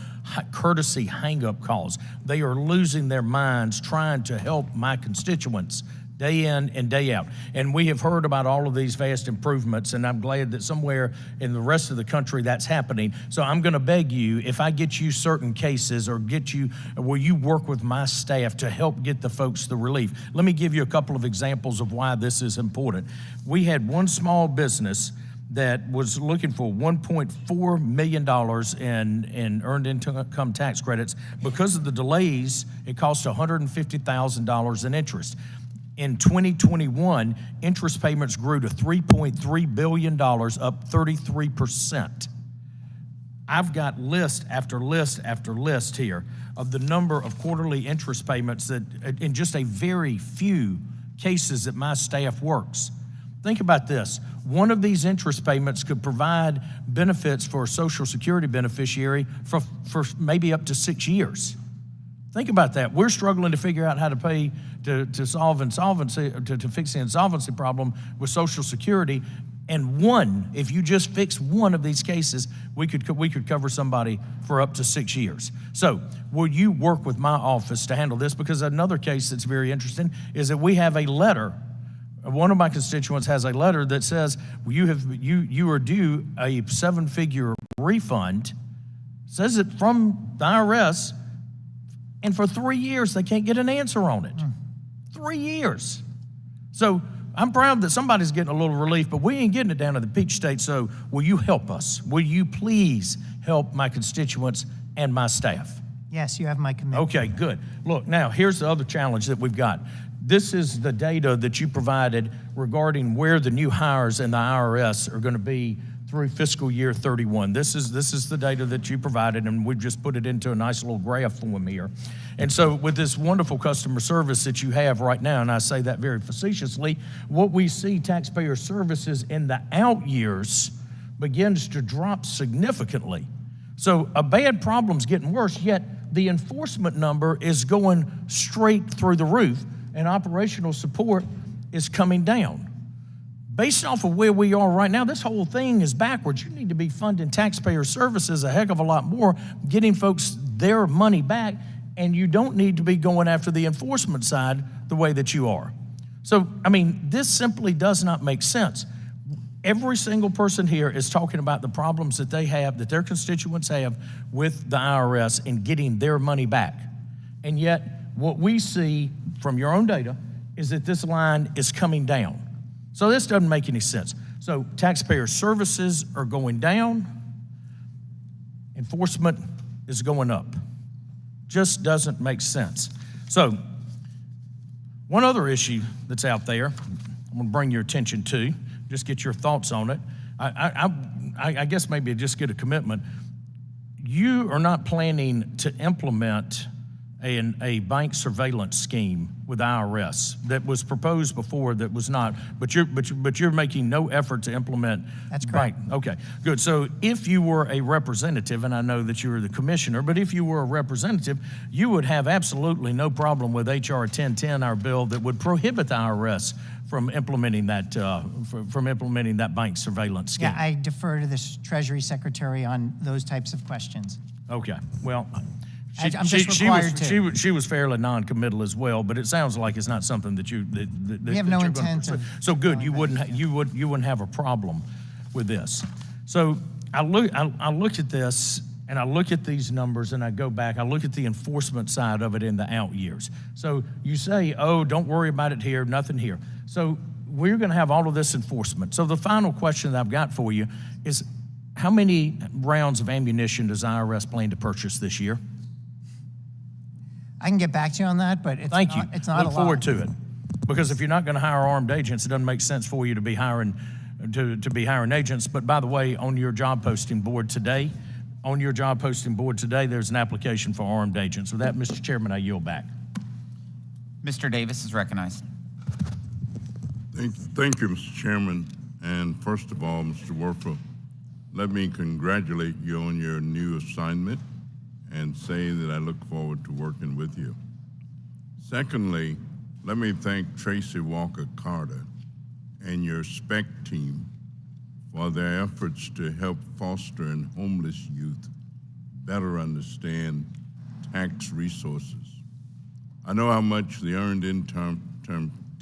courtesy hang-up calls. They are losing their minds trying to help my constituents day in and day out. And we have heard about all of these vast improvements, and I'm glad that somewhere in the rest of the country that's happening. So I'm going to beg you, if I get you certain cases or will you work with my staff to help get the folks the relief? Let me give you a couple of examples of why this is important. We had one small business that was looking for $1.4 million in earned income tax credits. Because of the delays, it cost $150,000 in interest. In 2021, interest payments grew to $3.3 billion, up 33%. I've got list after list after list here of the number of quarterly interest payments that in just a very few cases that my staff works. Think about this. One of these interest payments could provide benefits for a Social Security beneficiary for maybe up to 6 years. Think about that. We're struggling to figure out how to pay to solve insolvency, to fix the insolvency problem with Social Security. And if you just fix one of these cases, we could cover somebody for up to 6 years. So will you work with my office to handle this? Because another case that's very interesting is that we have a letter. One of my constituents has a letter that says you are due a 7-figure refund. Says it from the IRS. And for 3 years, they can't get an answer on it. 3 years. So I'm proud that somebody's getting a little relief, but we ain't getting it down to the peach state. So will you help us? Will you please help my constituents and my staff? Yes, you have my commitment. Okay, good. Look, now here's the other challenge that we've got. This is the data that you provided regarding where the new hires in the IRS are going to be through fiscal year 31. This is the data that you provided, and we've just put it into a nice little graph form here. And so with this wonderful customer service that you have right now, and I say that very facetiously, what we see taxpayer services in the out years begins to drop significantly. So a bad problem's getting worse, yet the enforcement number is going straight through the roof, and operational support is coming down. Based off of where we are right now, this whole thing is backwards. You need to be funding taxpayer services a heck of a lot more, getting folks their money back, and you don't need to be going after the enforcement side the way that you are. So, I mean, this simply does not make sense. Every single person here is talking about the problems that they have, that their constituents have with the IRS and getting their money back. And yet, what we see from your own data is that this line is coming down. So this doesn't make any sense. So taxpayer services are going down, enforcement is going up. Just doesn't make sense. So one other issue that's out there, I'm gonna bring your attention to, just get your thoughts on it. I guess maybe just get a commitment. You are not planning to implement a bank surveillance scheme with IRS that was proposed before that was not, but you're making no effort to implement. That's correct. Okay, good. So if you were a representative, and I know that you're the commissioner, but if you were a representative, you would have absolutely no problem with HR 1010, our bill that would prohibit the IRS from implementing that bank surveillance scheme. Yeah, I defer to the Treasury Secretary on those types of questions. Okay, well, I'm just required to. she was fairly non-committal as well, but it sounds like it's not something that you We have no intent of. So good, you wouldn't have a problem with this. So I look at this and I look at these numbers and I go back. I look at the enforcement side of it in the out years. So you say, oh, don't worry about it here, nothing here. So we're going to have all of this enforcement. So the final question that I've got for you is, how many rounds of ammunition does IRS plan to purchase this year? I can get back to you on that, but it's Thank you. It's not Look a lot. forward to it, because if you're not going to hire armed agents, it doesn't make sense for you to be hiring agents. But by the way, on your job posting board today, there's an application for armed agents. With that, Mr. Chairman, I yield back. Mr. Davis is recognized. Thank you, Mr. Chairman. And first of all, Mr. Werfel, let me congratulate you on your new assignment and say that I look forward to working with you. Secondly, let me thank Tracy Walker Carter and your SPEC team for their efforts to help foster and homeless youth better understand tax resources. I know how much the Earned Income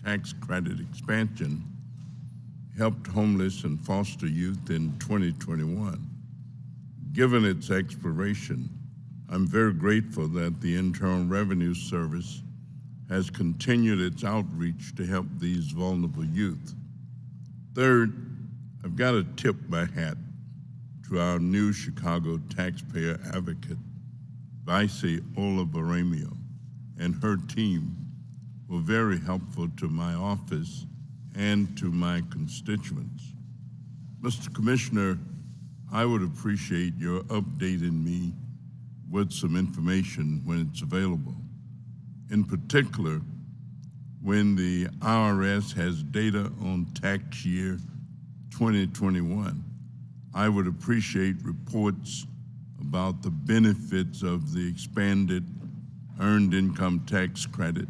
Tax Credit expansion helped homeless and foster youth in 2021. Given its expiration, I'm very grateful that the Internal Revenue Service has continued its outreach to help these vulnerable youth. Third, I've got to tip my hat to our new Chicago taxpayer advocate, Vice Ola Baramio, and her team were very helpful to my office and to my constituents. Mr. Commissioner, I would appreciate your updating me with some information when it's available. In particular, when the IRS has data on tax year 2021, I would appreciate reports about the benefits of the expanded Earned Income Tax Credit,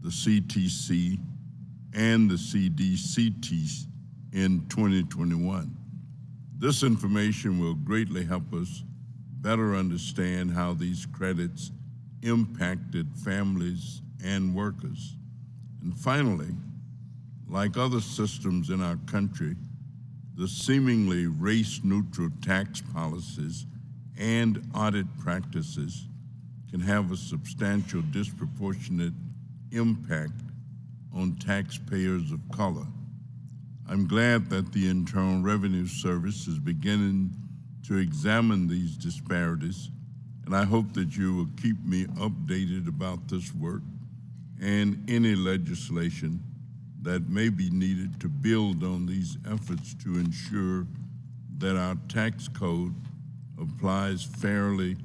the CTC, and the CDCT in 2021. This information will greatly help us better understand how these credits impacted families and workers. And finally, like other systems in our country, the seemingly race-neutral tax policies and audit practices can have a substantial disproportionate impact on taxpayers of color. I'm glad that the Internal Revenue Service is beginning to examine these disparities, and I hope that you will keep me updated about this work and any legislation that may be needed to build on these efforts to ensure that our tax code applies fairly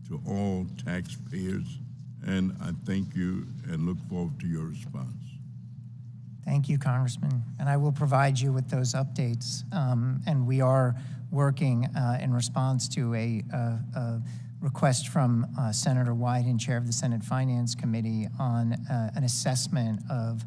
to all taxpayers. And I thank you and look forward to your response. Thank you, Congressman. And I will provide you with those updates. And we are working in response to a request from Senator Wyden, Chair of the Senate Finance Committee, on an assessment of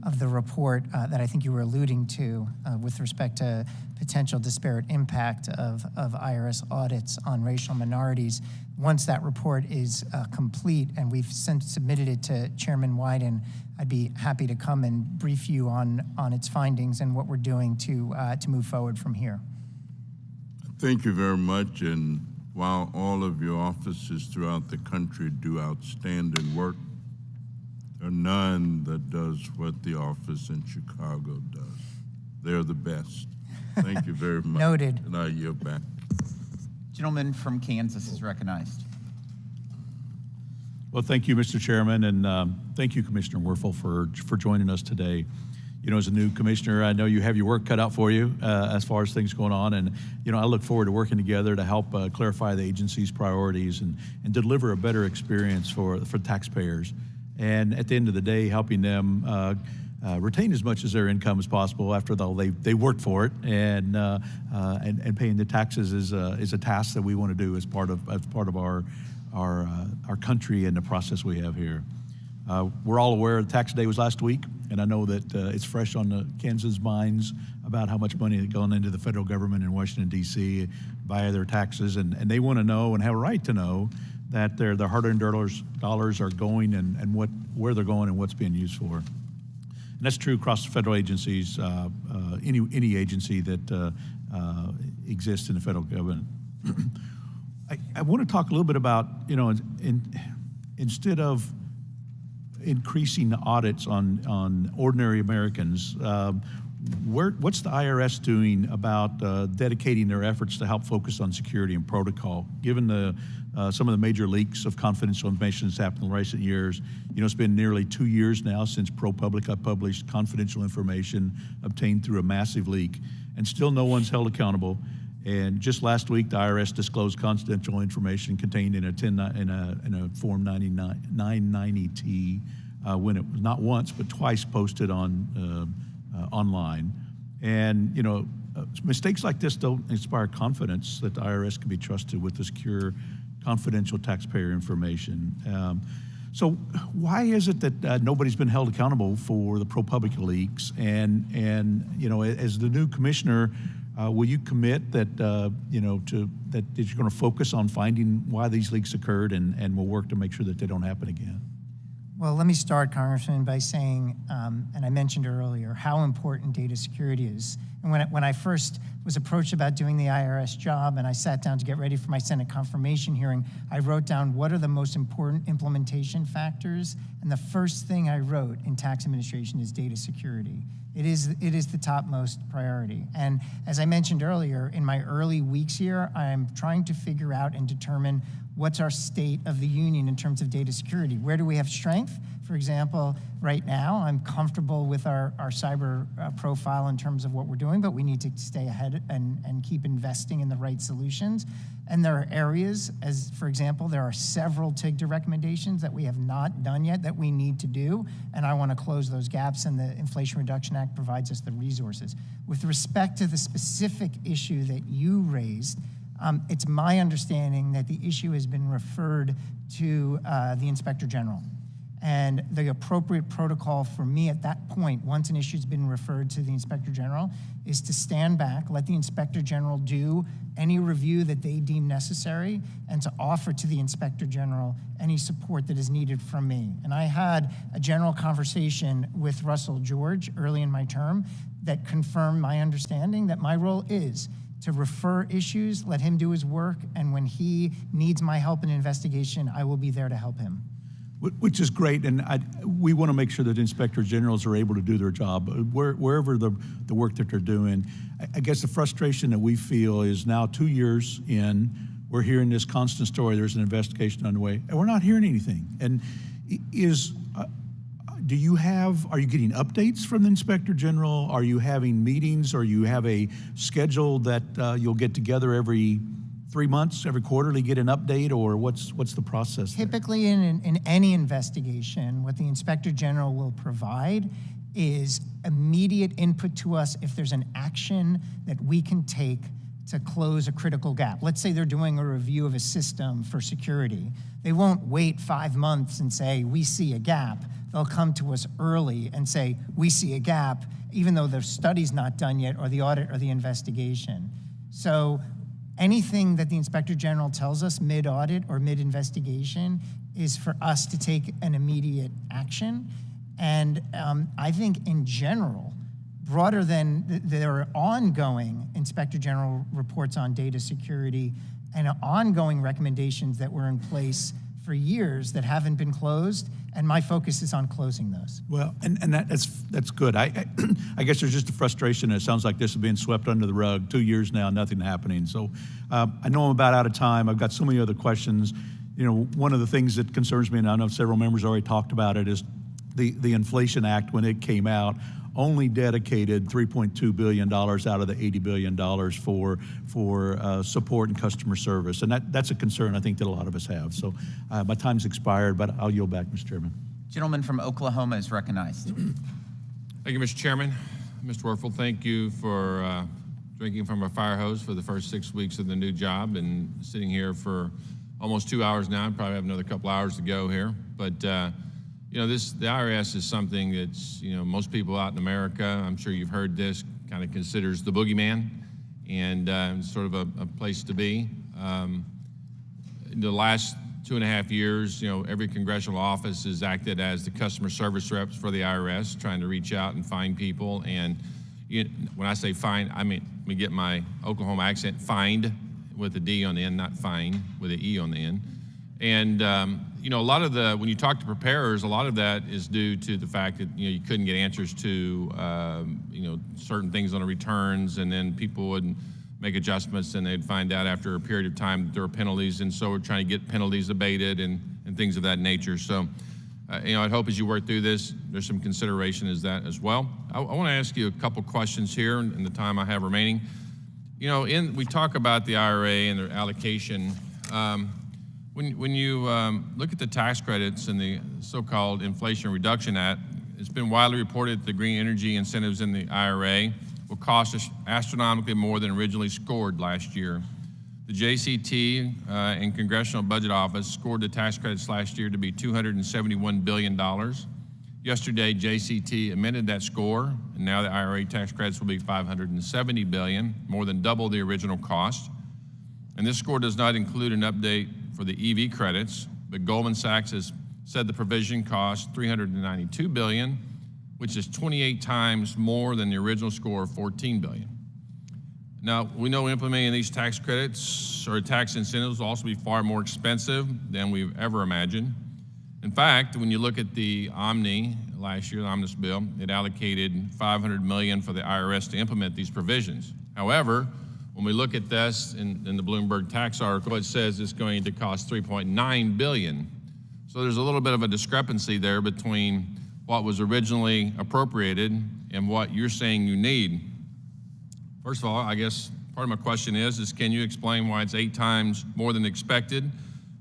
of the report that I think you were alluding to with respect to potential disparate impact of IRS audits on racial minorities. Once that report is complete and we've submitted it to Chairman Wyden, I'd be happy to come and brief you on its findings and what we're doing to move forward from here. Thank you very much. And while all of your offices throughout the country do outstanding work, there are none that does what the office in Chicago does. They're the best. Thank you very much. Noted. And I yield back. Gentleman from Kansas is recognized. Well, thank you, Mr. Chairman, and thank you, Commissioner Werfel, for joining us today. You know, as a new commissioner, I know you have your work cut out for you as far as things going on, and you know, I look forward to working together to help clarify the agency's priorities and deliver a better experience for taxpayers. And at the end of the day, helping them retain as much of their income as possible after they worked for it, and paying the taxes is a task that we want to do as part of our country and the process we have here. We're all aware tax day was last week, and I know that it's fresh on the Kansas minds about how much money has gone into the federal government in Washington, D.C. via their taxes, and they want to know and have a right to know that their hard-earned dollars are going and where they're going and what's being used for. And that's true across the federal agencies, any agency that exists in the federal government. I want to talk a little bit about, you know, instead of increasing the audits on ordinary Americans, what's the IRS doing about dedicating their efforts to help focus on security and protocol? Given some of the major leaks of confidential information that's happened in recent years, you know, it's been nearly 2 years now since ProPublica published confidential information obtained through a massive leak, and still no one's held accountable. And just last week, the IRS disclosed confidential information contained in a Form 990T when it was not once but twice posted on online. And you know, mistakes like this don't inspire confidence that the IRS can be trusted with the secure, confidential taxpayer information. So why is it that nobody's been held accountable for the ProPublica leaks? And you know, as the new commissioner, will you commit that you know that you're going to focus on finding why these leaks occurred and will work to make sure that they don't happen again? Well, let me start, Congressman, by saying, and I mentioned earlier, how important data security is. And when I first was approached about doing the IRS job and I sat down to get ready for my Senate confirmation hearing, I wrote down what are the most important implementation factors. And the first thing I wrote in tax administration is data security. It is the topmost priority. And as I mentioned earlier, in my early weeks here, I'm trying to figure out and determine what's our state of the union in terms of data security. Where do we have strength? For example, right now, I'm comfortable with our cyber profile in terms of what we're doing, but we need to stay ahead and keep investing in the right solutions. And there are areas, as for example, there are several TIGTA recommendations that we have not done yet that we need to do, and I want to close those gaps, and the Inflation Reduction Act provides us the resources. With respect to the specific issue that you raised, it's my understanding that the issue has been referred to the Inspector General. And the appropriate protocol for me at that point, once an issue's been referred to the Inspector General, is to stand back, let the Inspector General do any review that they deem necessary, and to offer to the Inspector General any support that is needed from me. And I had a general conversation with Russell George early in my term that confirmed my understanding that my role is to refer issues, let him do his work, and when he needs my help in an investigation, I will be there to help him. Which is great, and we want to make sure that inspector generals are able to do their job wherever the work that they're doing. I guess the frustration that we feel is now 2 years in, we're hearing this constant story, there's an investigation underway, and we're not hearing anything. And are you getting updates from the Inspector General? Are you having meetings, or you have a schedule that you'll get together every 3 months, every quarterly, get an update, or what's the process there? Typically in any investigation, what the Inspector General will provide is immediate input to us if there's an action that we can take to close a critical gap. Let's say they're doing a review of a system for security. They won't wait 5 months and say, we see a gap. they'll come to us early and say, we see a gap, even though the study's not done yet, or the audit or the investigation. So anything that the Inspector General tells us mid-audit or mid-investigation is for us to take an immediate action. And I think in general, broader than there are ongoing Inspector General reports on data security and ongoing recommendations that were in place for years that haven't been closed, and my focus is on closing those. Well, and that's good. I guess there's just a frustration. It sounds like this is being swept under the rug. 2 years now, nothing happening. So I know I'm about out of time. I've got so many other questions. You know, one of the things that concerns me, and I know several members already talked about it, is the Inflation Act, when it came out, only dedicated $3.2 billion out of the $80 billion for support and customer service. And that's a concern I think that a lot of us have. So my time's expired, but I'll yield back, Mr. Chairman. Gentleman from Oklahoma is recognized. Thank you, Mr. Chairman. Mr. Werfel, thank you for drinking from a fire hose for the first 6 weeks of the new job and sitting here for almost 2 hours now. I probably have another couple hours to go here. But you know, the IRS is something that's, you know, most people out in America, I'm sure you've heard this, kind of considers the boogeyman, and sort of a place to be. In the last 2.5 years, you know, every congressional office has acted as the customer service reps for the IRS, trying to reach out and find people. And when I say find, I mean, let me get my Oklahoma accent, find with a D on the end, not fine with an E on the end. And you know, a lot of when you talk to preparers, a lot of that is due to the fact that, you know, you couldn't get answers to, you know, certain things on the returns, and then people would make adjustments, and they'd find out after a period of time that there were penalties, and so we're trying to get penalties abated and things of that nature. So, you know, I'd hope as you work through this, there's some consideration as that as well. I want to ask you a couple questions here in the time I have remaining. You know, we talk about the IRA and their allocation. When you look at the tax credits and the so-called Inflation Reduction Act, it's been widely reported that the green energy incentives in the IRA will cost us astronomically more than originally scored last year. The JCT and Congressional Budget Office scored the tax credits last year to be $271 billion. Yesterday, JCT amended that score, and now the IRA tax credits will be $570 billion, more than double the original cost. And this score does not include an update for the EV credits, but Goldman Sachs has said the provision costs $392 billion, which is 28 times more than the original score of $14 billion. Now, we know implementing these tax credits or tax incentives will also be far more expensive than we've ever imagined. In fact, when you look at the Omni last year, the Omnibus bill, it allocated $500 million for the IRS to implement these provisions. However, when we look at this in the Bloomberg tax article, it says it's going to cost $3.9 billion. So there's a little bit of a discrepancy there between what was originally appropriated and what you're saying you need. First of all, I guess part of my question is can you explain why it's 8 times more than expected?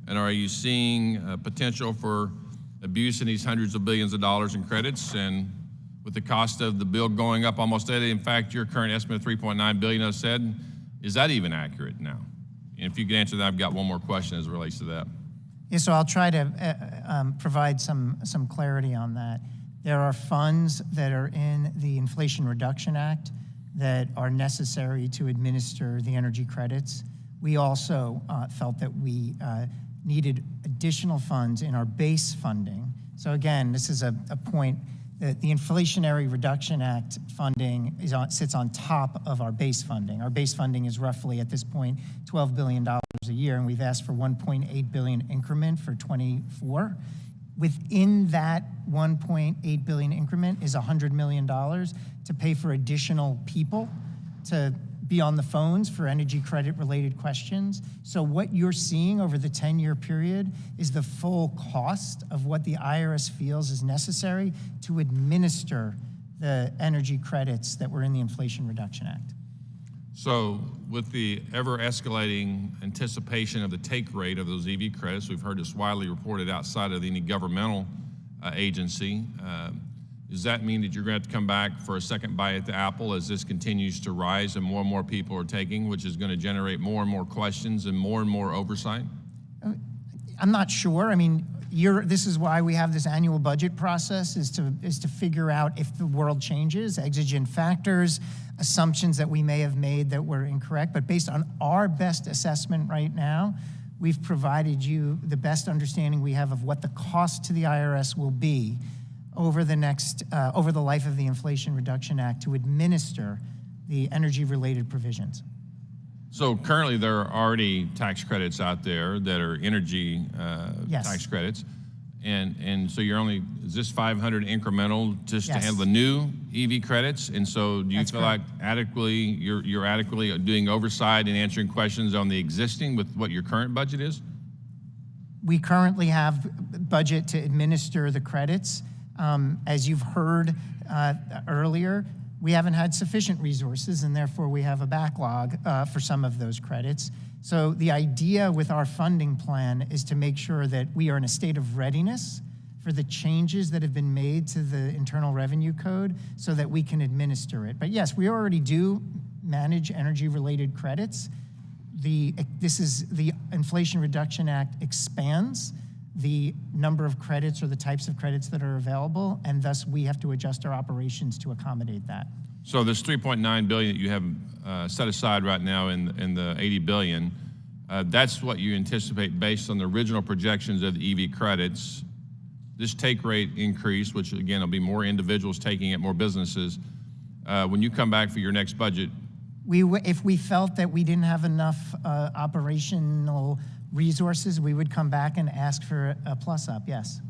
And are you seeing potential for abuse in these hundreds of billions of dollars in credits? And with the cost of the bill going up almost daily, in fact, your current estimate of $3.9 billion, as said, is that even accurate now? And if you could answer that, I've got one more question as it relates to that. Yeah, so I'll try to provide some clarity on that. There are funds that are in the Inflation Reduction Act that are necessary to administer the energy credits. We also felt that we needed additional funds in our base funding. So again, this is a point that the Inflationary Reduction Act funding sits on top of our base funding. Our base funding is roughly, at this point, $12 billion a year, and we've asked for $1.8 billion increment for '24. Within that $1.8 billion increment is $100 million to pay for additional people to be on the phones for energy credit related questions. So what you're seeing over the 10-year period is the full cost of what the IRS feels is necessary to administer the energy credits that were in the Inflation Reduction Act. So with the ever escalating anticipation of the take rate of those EV credits, we've heard this widely reported outside of any governmental agency. Does that mean that you're going to have to come back for a second bite at the apple as this continues to rise and more people are taking, which is going to generate more and more questions and more oversight? I'm not sure. I mean, this is why we have this annual budget process, is to figure out if the world changes, exigent factors, assumptions that we may have made that were incorrect. But based on our best assessment right now, we've provided you the best understanding we have of what the cost to the IRS will be over the life of the Inflation Reduction Act to administer the energy-related provisions. So currently, there are already tax credits out there that are energy Yes. tax credits. And so is this 500 incremental just to Yes. handle the new EV credits? And so do you That's feel correct. like you're adequately doing oversight and answering questions on the existing with what your current budget is? We currently have budget to administer the credits. As you've heard earlier, we haven't had sufficient resources, and therefore we have a backlog for some of those credits. So the idea with our funding plan is to make sure that we are in a state of readiness for the changes that have been made to the Internal Revenue Code so that we can administer it. But yes, we already do manage energy-related credits. The Inflation Reduction Act expands the number of credits or the types of credits that are available, and thus we have to adjust our operations to accommodate that. So this 3.9 billion that you have set aside right now in the 80 billion, that's what you anticipate based on the original projections of the EV credits. This take rate increase, which again will be more individuals taking it, more businesses. When you come back for your next budget, If we felt that we didn't have enough operational resources, we would come back and ask for a plus up, yes.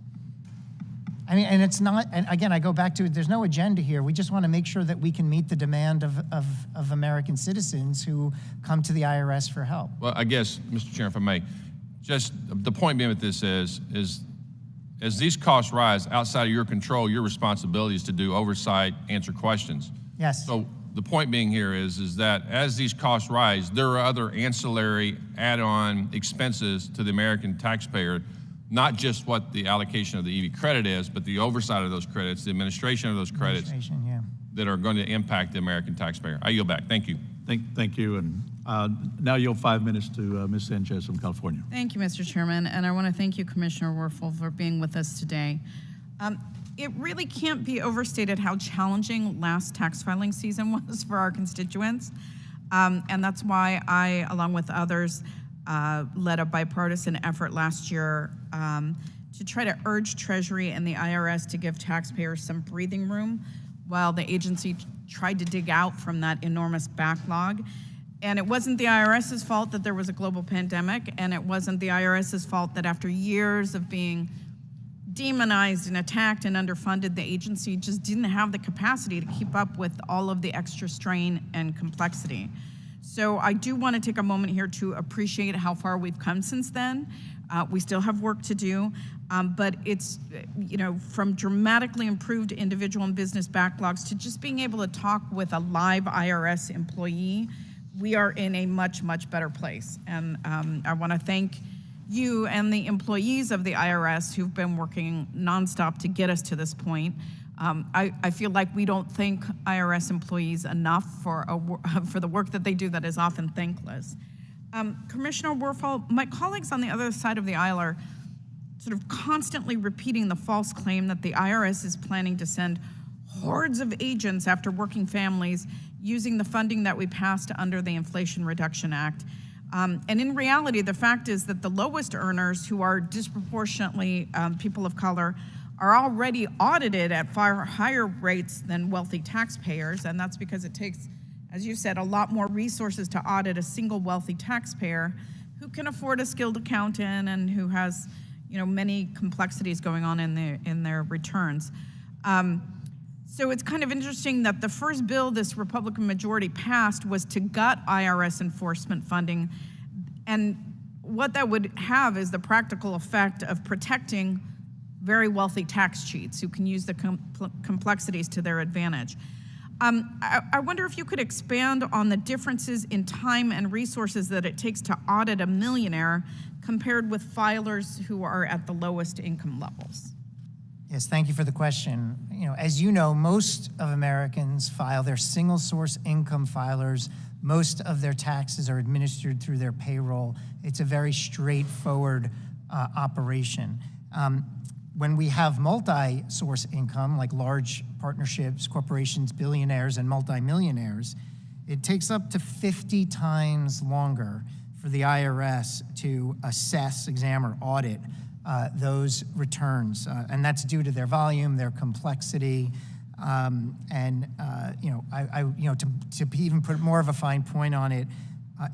I mean, and it's not, and again, I go back to, there's no agenda here. We just want to make sure that we can meet the demand of American citizens who come to the IRS for help. well, I guess, Mr. Chair, if I may, just the point being with this is as these costs rise outside of your control, your responsibility is to do oversight, answer questions. Yes. So the point being here is that as these costs rise, there are other ancillary add-on expenses to the American taxpayer, not just what the allocation of the EV credit is, but the oversight of those credits, the administration of those credits Yeah. that are going to impact the American taxpayer. I yield back. Thank you. Thank you. And now you'll 5 minutes to Ms. Sanchez from California. Thank you, Mr. Chairman, and I want to thank you, Commissioner Werfel, for being with us today. It really can't be overstated how challenging last tax filing season was for our constituents, and that's why I, along with others, led a bipartisan effort last year to try to urge Treasury and the IRS to give taxpayers some breathing room while the agency tried to dig out from that enormous backlog. And it wasn't the IRS's fault that there was a global pandemic, and it wasn't the IRS's fault that after years of being demonized and attacked and underfunded, the agency just didn't have the capacity to keep up with all of the extra strain and complexity. So I do want to take a moment here to appreciate how far we've come since then. We still have work to do, but it's, from dramatically improved individual and business backlogs to just being able to talk with a live IRS employee, we are in a much, much better place. And I want to thank you and the employees of the IRS who've been working nonstop to get us to this point. I feel like we don't thank IRS employees enough for the work that they do that is often thankless. Commissioner Werfel, my colleagues on the other side of the aisle are sort of constantly repeating the false claim that the IRS is planning to send hordes of agents after working families using the funding that we passed under the Inflation Reduction Act. And in reality, the fact is that the lowest earners, who are disproportionately people of color, are already audited at far higher rates than wealthy taxpayers, and that's because it takes, as you said, a lot more resources to audit a single wealthy taxpayer who can afford a skilled accountant and who has, many complexities going on in their returns. So it's kind of interesting that the first bill this Republican majority passed was to gut IRS enforcement funding, and what that would have is the practical effect of protecting very wealthy tax cheats who can use the complexities to their advantage. I wonder if you could expand on the differences in time and resources that it takes to audit a millionaire compared with filers who are at the lowest income levels. Yes, thank you for the question. As you know, most of Americans file, their single source income filers. Most of their taxes are administered through their payroll. It's a very straightforward operation. When we have multi-source income, like large partnerships, corporations, billionaires, and multimillionaires, it takes up to 50 times longer for the IRS to assess, examine, or audit those returns. And that's due to their volume, their complexity, and to even put more of a fine point on it,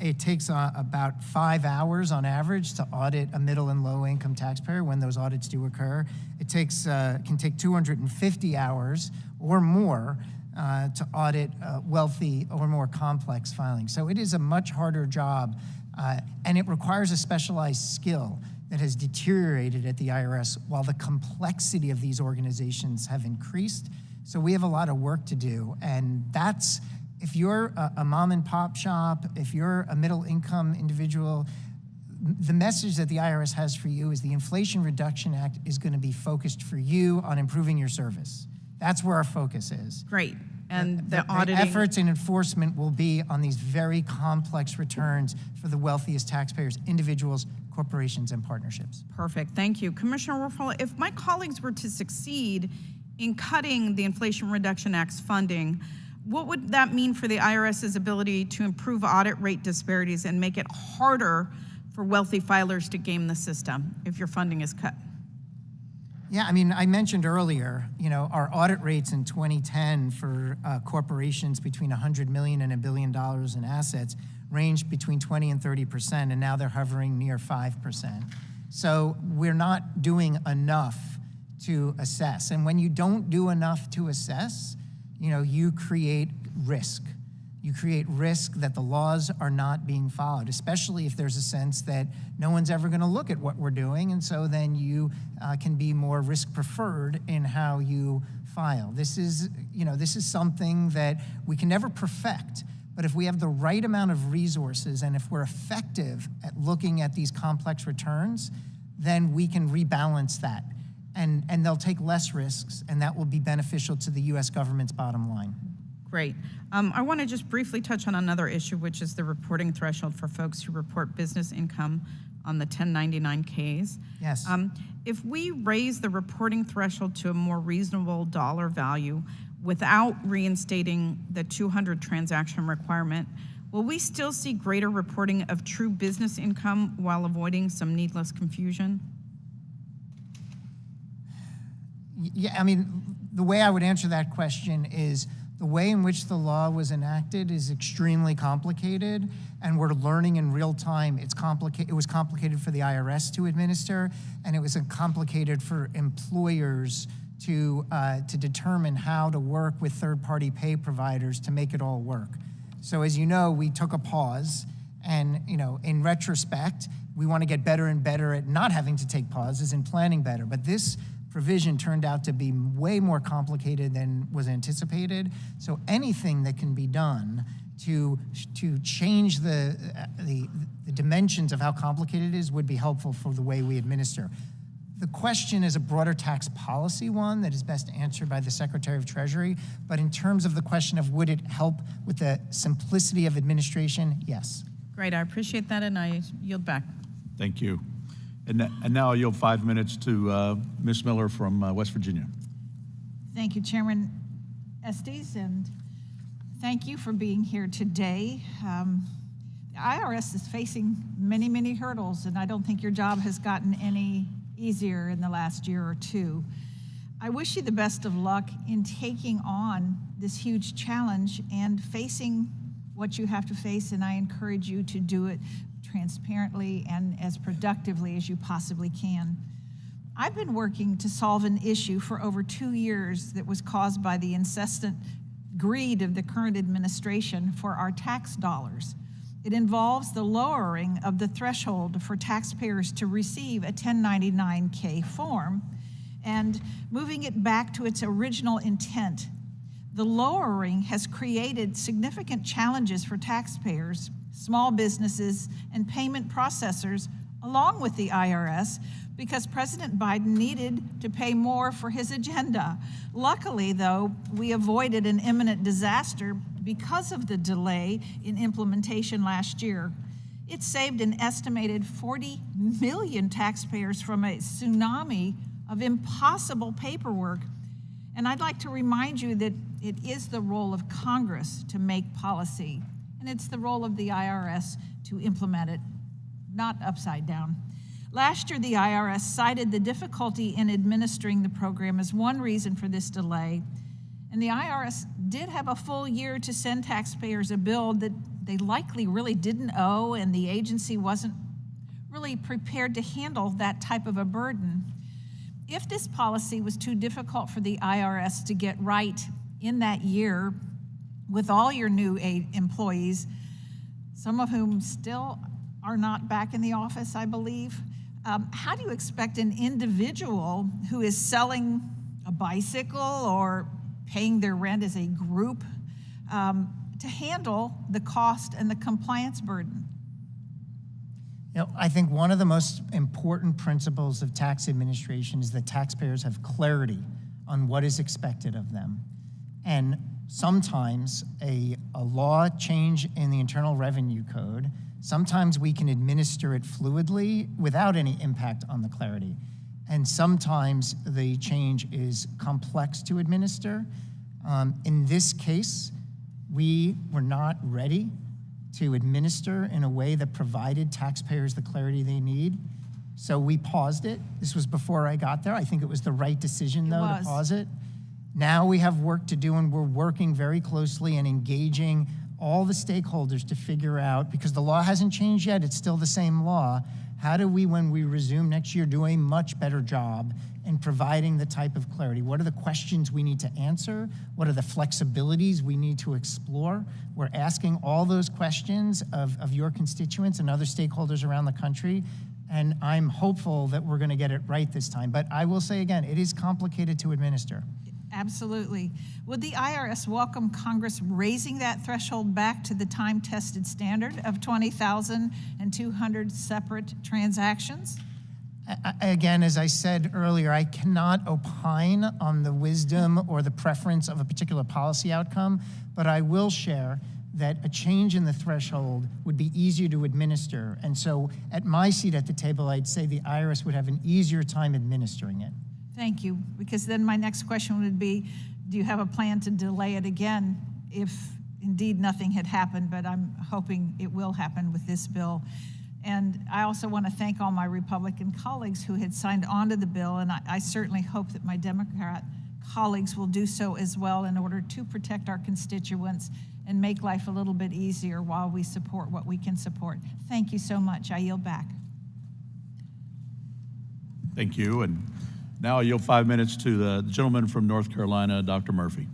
it takes about 5 hours on average to audit a middle and low income taxpayer when those audits do occur. It can take 250 hours or more to audit wealthy or more complex filings. So it is a much harder job, and it requires a specialized skill that has deteriorated at the IRS while the complexity of these organizations have increased. So we have a lot of work to do, and that's, if you're a mom and pop shop, if you're a middle income individual, the message that the IRS has for you is the Inflation Reduction Act is going to be focused for you on improving your service. That's where our focus is. Great. And the auditing efforts and enforcement will be on these very complex returns for the wealthiest taxpayers, individuals, corporations, and partnerships. Perfect. Thank you. Commissioner Werfel, if my colleagues were to succeed in cutting the Inflation Reduction Act's funding, what would that mean for the IRS's ability to improve audit rate disparities and make it harder for wealthy filers to game the system if your funding is cut? Yeah, I mean, I mentioned earlier, our audit rates in 2010 for corporations between $100 million and $1 billion in assets ranged between 20 and 30%, and now they're hovering near 5%. So we're not doing enough to assess. And when you don't do enough to assess, you create risk. You create risk that the laws are not being followed, especially if there's a sense that no one's ever going to look at what we're doing, and so then you can be more risk preferred in how you file. This is something that we can never perfect, but if we have the right amount of resources and if we're effective at looking at these complex returns, then we can rebalance that. And they'll take less risks, and that will be beneficial to the U.S. government's bottom line. Great. I want to just briefly touch on another issue, which is the reporting threshold for folks who report business income on the 1099-Ks. Yes. If we raise the reporting threshold to a more reasonable dollar value without reinstating the 200 transaction requirement, will we still see greater reporting of true business income while avoiding some needless confusion? Yeah, I mean, the way I would answer that question is the way in which the law was enacted is extremely complicated, and we're learning in real time. It was complicated for the IRS to administer, and it was complicated for employers to determine how to work with third-party pay providers to make it all work. So as you know, we took a pause, and in retrospect, we want to get better and better at not having to take pauses and planning better. But this provision turned out to be way more complicated than was anticipated. So anything that can be done to change the dimensions of how complicated it is would be helpful for the way we administer. The question is a broader tax policy one that is best answered by the Secretary of Treasury. But in terms of the question of would it help with the simplicity of administration, yes. Great, I appreciate that, and I yield back. Thank you. And now I yield 5 minutes to Ms. Miller from West Virginia. Thank you, Chairman Estes, and thank you for being here today. The IRS is facing many, many hurdles, and I don't think your job has gotten any easier in the last year or two. I wish you the best of luck in taking on this huge challenge and facing what you have to face, and I encourage you to do it transparently and as productively as you possibly can. I've been working to solve an issue for over 2 years that was caused by the incessant greed of the current administration for our tax dollars. It involves the lowering of the threshold for taxpayers to receive a 1099-K form and moving it back to its original intent. The lowering has created significant challenges for taxpayers, small businesses, and payment processors, along with the IRS, because President Biden needed to pay more for his agenda. Luckily, though, we avoided an imminent disaster because of the delay in implementation last year. It saved an estimated 40 million taxpayers from a tsunami of impossible paperwork. And I'd like to remind you that it is the role of Congress to make policy, and it's the role of the IRS to implement it, not upside down. Last year, the IRS cited the difficulty in administering the program as one reason for this delay. And the IRS did have a full year to send taxpayers a bill that they likely really didn't owe, and the agency wasn't really prepared to handle that type of a burden. If this policy was too difficult for the IRS to get right in that year with all your new employees, some of whom still are not back in the office, I believe, how do you expect an individual who is selling a bicycle or paying their rent as a group to handle the cost and the compliance burden? You know, I think one of the most important principles of tax administration is that taxpayers have clarity on what is expected of them. And sometimes a law change in the Internal Revenue Code, sometimes we can administer it fluidly without any impact on the clarity. And sometimes the change is complex to administer. In this case, we were not ready to administer in a way that provided taxpayers the clarity they need. So we paused it. This was before I got there. I think it was the right decision, though, to pause it. Now we have work to do, and we're working very closely and engaging all the stakeholders to figure out, because the law hasn't changed yet, it's still the same law, how do we, when we resume next year, do a much better job in providing the type of clarity? What are the questions we need to answer? What are the flexibilities we need to explore? We're asking all those questions of your constituents and other stakeholders around the country, and I'm hopeful that we're gonna get it right this time. But I will say again, it is complicated to administer. Absolutely. Would the IRS welcome Congress raising that threshold back to the time-tested standard of 20,200 separate transactions? Again, as I said earlier, I cannot opine on the wisdom or the preference of a particular policy outcome, but I will share that a change in the threshold would be easier to administer. And so at my seat at the table, I'd say the IRS would have an easier time administering it. Thank you, because then my next question would be, do you have a plan to delay it again if indeed nothing had happened? But I'm hoping it will happen with this bill. And I also want to thank all my Republican colleagues who had signed on to the bill, and I certainly hope that my Democrat colleagues will do so as well in order to protect our constituents and make life a little bit easier while we support what we can support. Thank you so much. I yield back. Thank you. And now I yield 5 minutes to the gentleman from North Carolina, Dr. Murphy.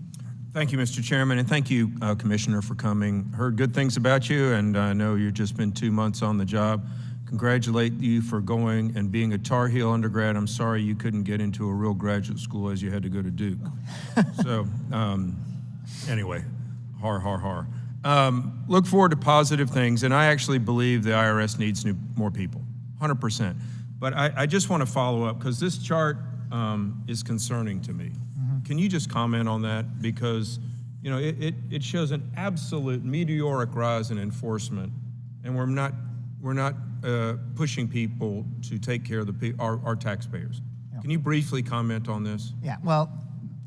Thank you, Mr. Chairman, and thank you, Commissioner, for coming. Heard good things about you, and I know you've just been 2 months on the job. Congratulate you for going and being a Tar Heel undergrad. I'm sorry you couldn't get into a real graduate school as you had to go to Duke. So, anyway, har. Look forward to positive things, and I actually believe the IRS needs more people, 100%. But I just want to follow up, because this chart is concerning to me. Can you just comment on that? Because, you know, it shows an absolute meteoric rise in enforcement, and we're not pushing people to take care of our taxpayers. Can you briefly comment on this? Yeah, well,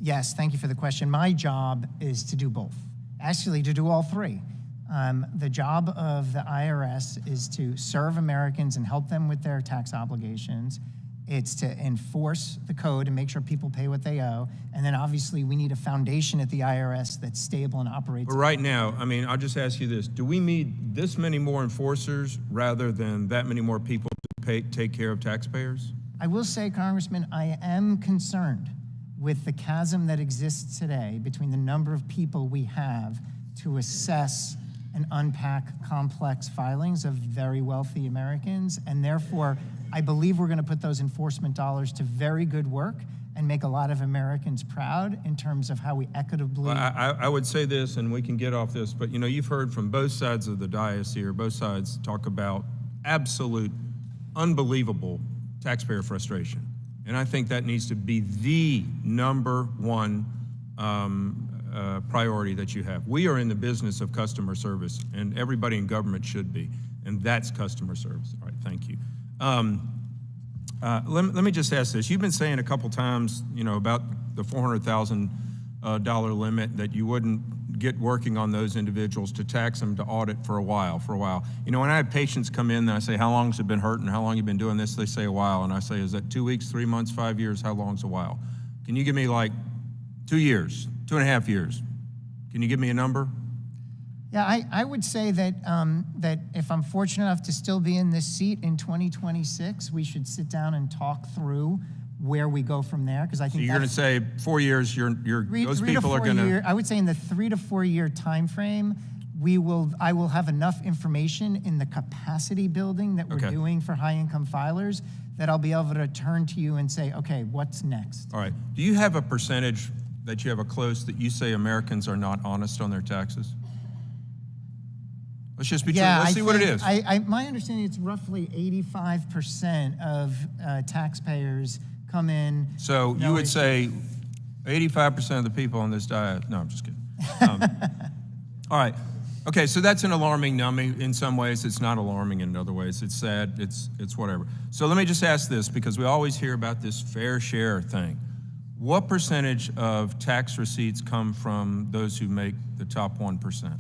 yes, thank you for the question. My job is to do both, actually to do all three. The job of the IRS is to serve Americans and help them with their tax obligations. It's to enforce the code and make sure people pay what they owe. And then obviously we need a foundation at the IRS that's stable and operates. But right now, I mean, I'll just ask you this. Do we need this many more enforcers rather than that many more people to take care of taxpayers? I will say, Congressman, I am concerned with the chasm that exists today between the number of people we have to assess and unpack complex filings of very wealthy Americans, and therefore, I believe we're going to put those enforcement dollars to very good work and make a lot of Americans proud in terms of how we equitably... Well, I would say this, and we can get off this, but you know, you've heard from both sides of the dais here, both sides talk about absolute, unbelievable taxpayer frustration. And I think that needs to be the number one priority that you have. We are in the business of customer service, and everybody in government should be. and that's customer service. All right, thank you. Let me just ask this. You've been saying a couple times, about the $400,000 limit, that you wouldn't get working on those individuals to tax them to audit for a while. When I have patients come in and I say, how long has it been hurting? How long have you been doing this? They say a while. And I say, is that 2 weeks, 3 months, 5 years? How long's a while? Can you give me like 2 years, 2.5 years? Can you give me a number? Yeah, I would say that that if I'm fortunate enough to still be in this seat in 2026, we should sit down and talk through where we go from there. Because I think so you're going to say 4 years. Those people are going to. I would say in the 3 to 4 year time frame, I will have enough information in the capacity building that we're doing for high income filers that I'll be able to turn to you and say, okay, what's next? All right. Do you have a percentage that you have a close that you say Americans are not honest on their taxes? Let's just be true. Let's see what it is. My understanding, it's roughly 85% of taxpayers come in. So you would say 85% of the people on this diet. No, I'm just kidding. All right. Okay, so that's an alarming number. In some ways, it's not alarming. In other ways, it's sad. It's whatever. So let me just ask this, because we always hear about this fair share thing. What percentage of tax receipts come from those who make the top 1%?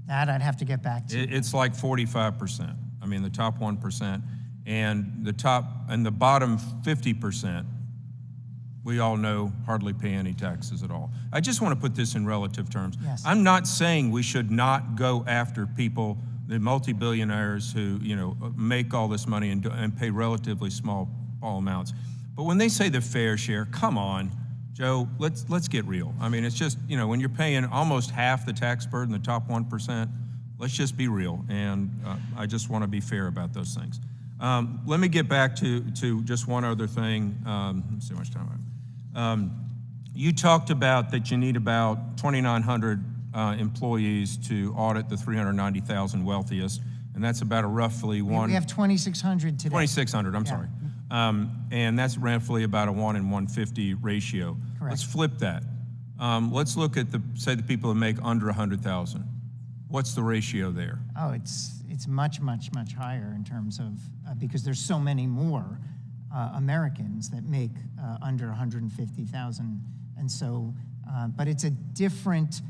That I'd have to get back to. It's like 45%. I mean, the top 1%, and the bottom 50%, we all know hardly pay any taxes at all. I just want to put this in relative terms. Yes. I'm not saying we should not go after people, the multi-billionaires who make all this money and pay relatively small amounts. But when they say the fair share, come on, Joe, let's get real. I mean, it's just, when you're paying almost half the tax burden, the top 1%, let's just be real. And I just want to be fair about those things. Let me get back to just one other thing. Let's see how much time I have. You talked about that you need about 2,900 employees to audit the 390,000 wealthiest, and that's about a roughly one. We have 2,600 today. 2,600, I'm sorry. And that's roughly about a 1 in 150 ratio. Correct. Let's flip that. Let's look at the people who make under 100,000. What's the ratio there? Oh, it's much, much, much higher in terms of, because there's so many more Americans that make under 150,000. And so, but it's a different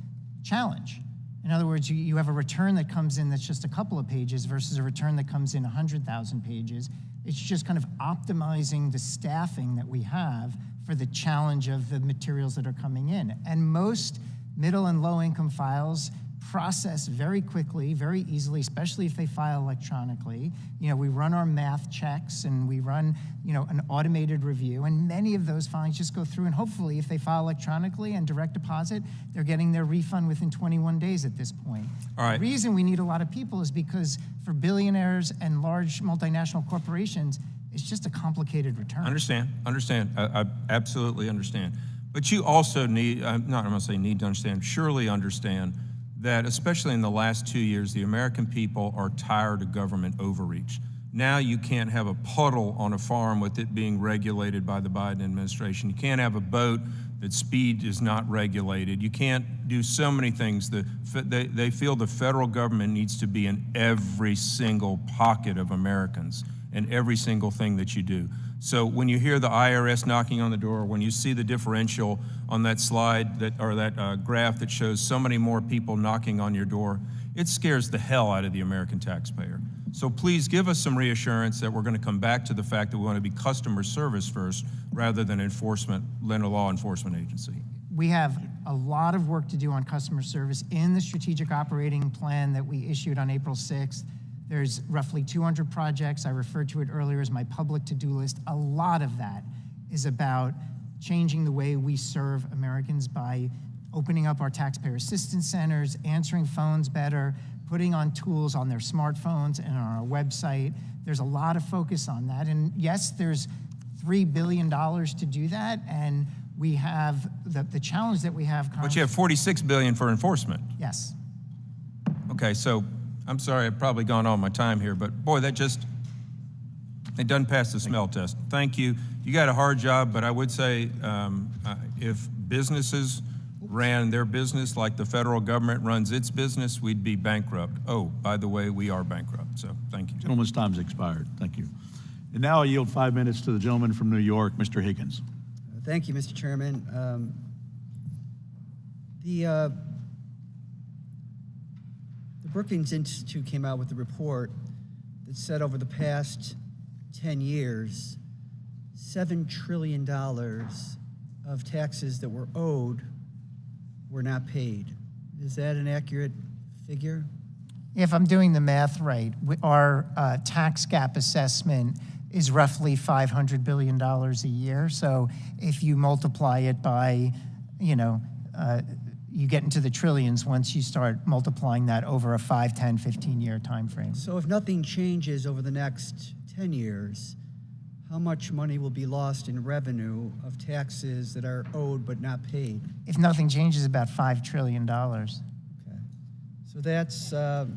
challenge. In other words, you have a return that comes in that's just a couple of pages versus a return that comes in 100,000 pages. It's just kind of optimizing the staffing that we have for the challenge of the materials that are coming in. And most middle and low income files process very quickly, very easily, especially if they file electronically. We run our math checks and we run, an automated review, and many of those filings just go through, and hopefully if they file electronically and direct deposit, they're getting their refund within 21 days at this point. All right. The reason we need a lot of people is because for billionaires and large multinational corporations, it's just a complicated return. Understand. I absolutely understand. But you also need, I'm going to say need to understand, surely understand that especially in the last 2 years, the American people are tired of government overreach. Now you can't have a puddle on a farm with it being regulated by the Biden administration. You can't have a boat that speed is not regulated. You can't do so many things. They feel the federal government needs to be in every single pocket of Americans and every single thing that you do. So when you hear the IRS knocking on the door, when you see the differential on that slide that graph that shows so many more people knocking on your door, it scares the hell out of the American taxpayer. So please give us some reassurance that we're going to come back to the fact that we want to be customer service first rather than a law enforcement agency. We have a lot of work to do on customer service in the strategic operating plan that we issued on April 6th. There's roughly 200 projects. I referred to it earlier as my public to-do list. A lot of that is about changing the way we serve Americans by opening up our taxpayer assistance centers, answering phones better, putting on tools on their smartphones and on our website. There's a lot of focus on that. And yes, there's $3 billion to do that. And we have the challenge that we have. But you have $46 billion for enforcement. Yes. Okay, so I'm sorry, I've probably gone all my time here, but boy, it doesn't pass the smell test. Thank you. You got a hard job, but I would say if businesses ran their business like the federal government runs its business, we'd be bankrupt. Oh, by the way, we are bankrupt. So thank you. Gentleman's time's expired. Thank you. And now I yield 5 minutes to the gentleman from New York, Mr. Higgins. Thank you, Mr. Chairman. The Brookings Institute came out with a report that said over the past 10 years, $7 trillion of taxes that were owed were not paid. Is that an accurate figure? If I'm doing the math right, our tax gap assessment is roughly $500 billion a year. So if you multiply it by, you get into the trillions once you start multiplying that over a 5, 10, 15-year time frame. So if nothing changes over the next 10 years, how much money will be lost in revenue of taxes that are owed but not paid? If nothing changes, about $5 trillion. Okay. So that's $12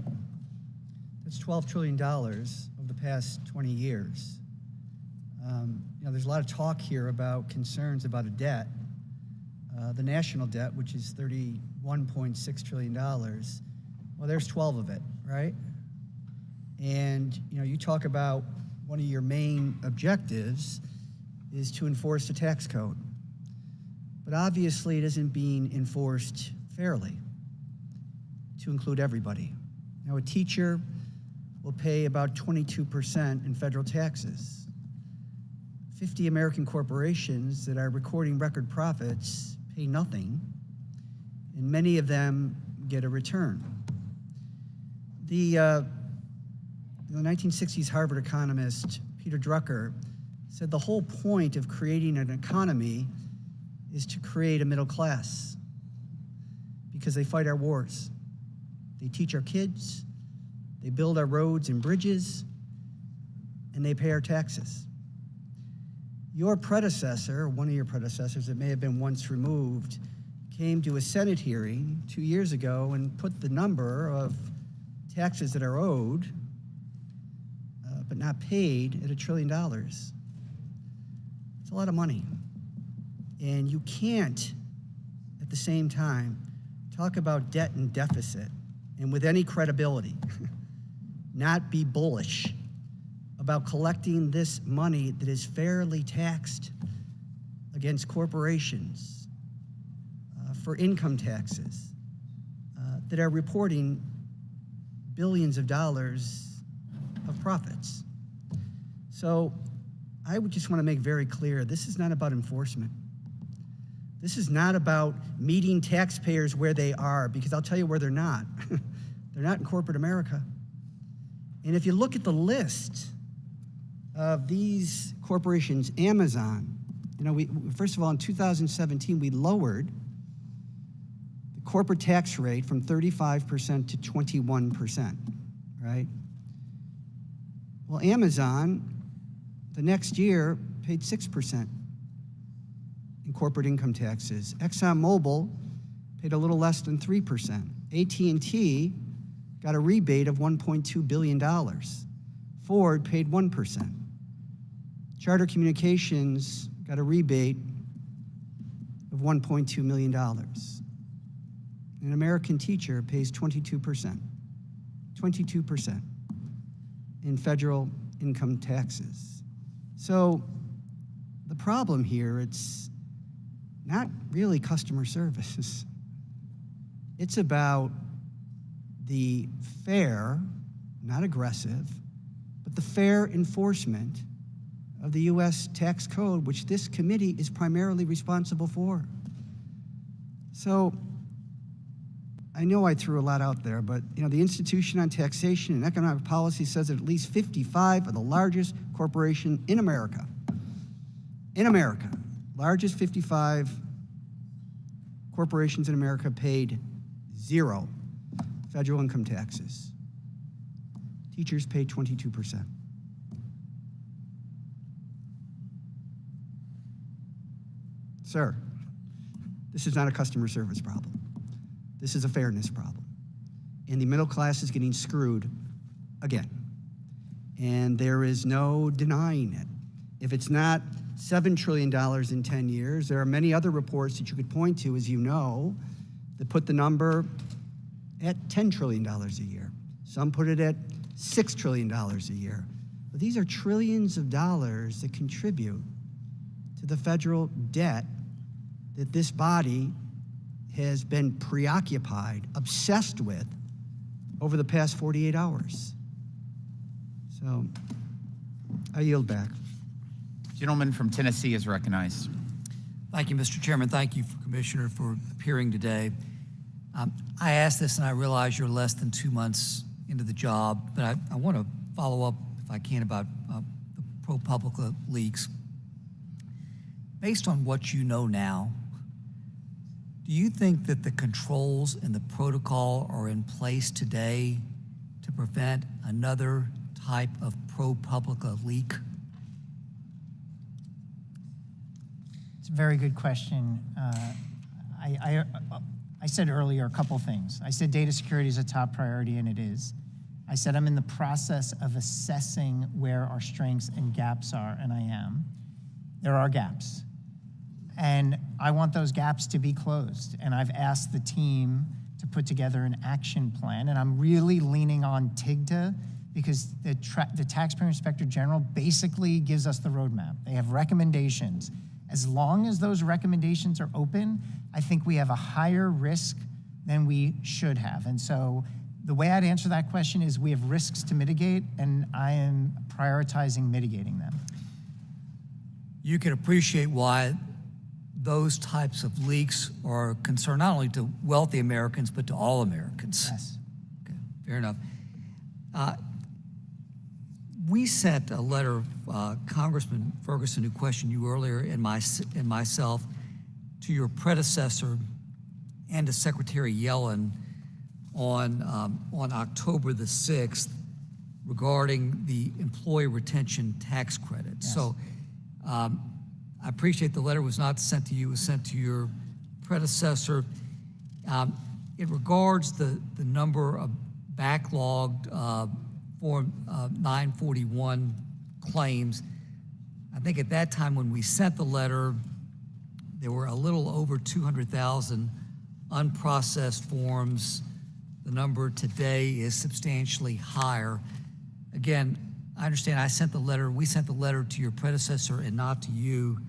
trillion over the past 20 years. There's a lot of talk here about concerns about a debt. The national debt, which is $31.6 trillion, well, there's 12 of it, right? And, you talk about one of your main objectives is to enforce the tax code. But obviously it isn't being enforced fairly to include everybody. Now, a teacher will pay about 22% in federal taxes. 50 American corporations that are recording record profits pay nothing, and many of them get a return. The 1960s Harvard economist Peter Drucker said the whole point of creating an economy is to create a middle class because they fight our wars. They teach our kids, they build our roads and bridges, and they pay our taxes. Your predecessor, one of your predecessors that may have been once removed, came to a Senate hearing 2 years ago and put the number of taxes that are owed but not paid at $1 trillion. It's a lot of money. And you can't, at the same time, talk about debt and deficit and with any credibility, not be bullish about collecting this money that is fairly taxed against corporations for income taxes that are reporting billions of dollars of profits. So I would just want to make very clear, this is not about enforcement. This is not about meeting taxpayers where they are, because I'll tell you where they're not. They're not in corporate America. And if you look at the list of these corporations, Amazon, first of all, in 2017, we lowered the corporate tax rate from 35% to 21%, right? Well, Amazon, the next year, paid 6% in corporate income taxes. ExxonMobil paid a little less than 3%. AT&T got a rebate of $1.2 billion. Ford paid 1%. Charter Communications got a rebate of $1.2 million. An American teacher pays 22%. 22% in federal income taxes. So the problem here, it's not really customer service. It's about the fair, not aggressive, but the fair enforcement of the U.S. tax code, which this committee is primarily responsible for. So I know I threw a lot out there, but the Institution on Taxation and Economic Policy says that at least 55 of the largest corporations in America, largest 55 corporations in America paid 0 federal income taxes. Teachers paid 22%. Sir, this is not a customer service problem. This is a fairness problem. And the middle class is getting screwed again. And there is no denying it. If it's not $7 trillion in 10 years. There are many other reports that you could point to, as you know, that put the number at $10 trillion a year. Some put it at $6 trillion a year. But these are trillions of dollars that contribute to the federal debt that this body has been preoccupied, obsessed with over the past 48 hours. So I yield back. Gentleman from Tennessee is recognized. Thank you, Mr. Chairman. Thank you, Commissioner, for appearing today. I asked this, and I realize you're less than 2 months into the job, but I want to follow up, if I can, about the ProPublica leaks. Based on what you know now, do you think that the controls and the protocol are in place today to prevent another type of ProPublica leak? It's a very good question. I said earlier a couple things. I said data security is a top priority, and it is. I said I'm in the process of assessing where our strengths and gaps are, and I am. There are gaps. And I want those gaps to be closed. And I've asked the team to put together an action plan, and I'm really leaning on TIGTA because the Taxpayer Inspector General basically gives us the roadmap. They have recommendations. As long as those recommendations are open, I think we have a higher risk than we should have. And so the way I'd answer that question is we have risks to mitigate, and I am prioritizing mitigating them. You can appreciate why those types of leaks are a concern not only to wealthy Americans, but to all Americans. Yes. Okay, fair enough. We sent a letter, Congressman Ferguson, who questioned you earlier, and myself, to your predecessor and to Secretary Yellen on October the 6th regarding the employee retention tax credit. Yes. So I appreciate the letter was not sent to you, it was sent to your predecessor. It regards the number of backlogged Form 941 claims. I think at that time when we sent the letter, there were a little over 200,000 unprocessed forms. The number today is substantially higher. Again, I understand we sent the letter to your predecessor and not to you.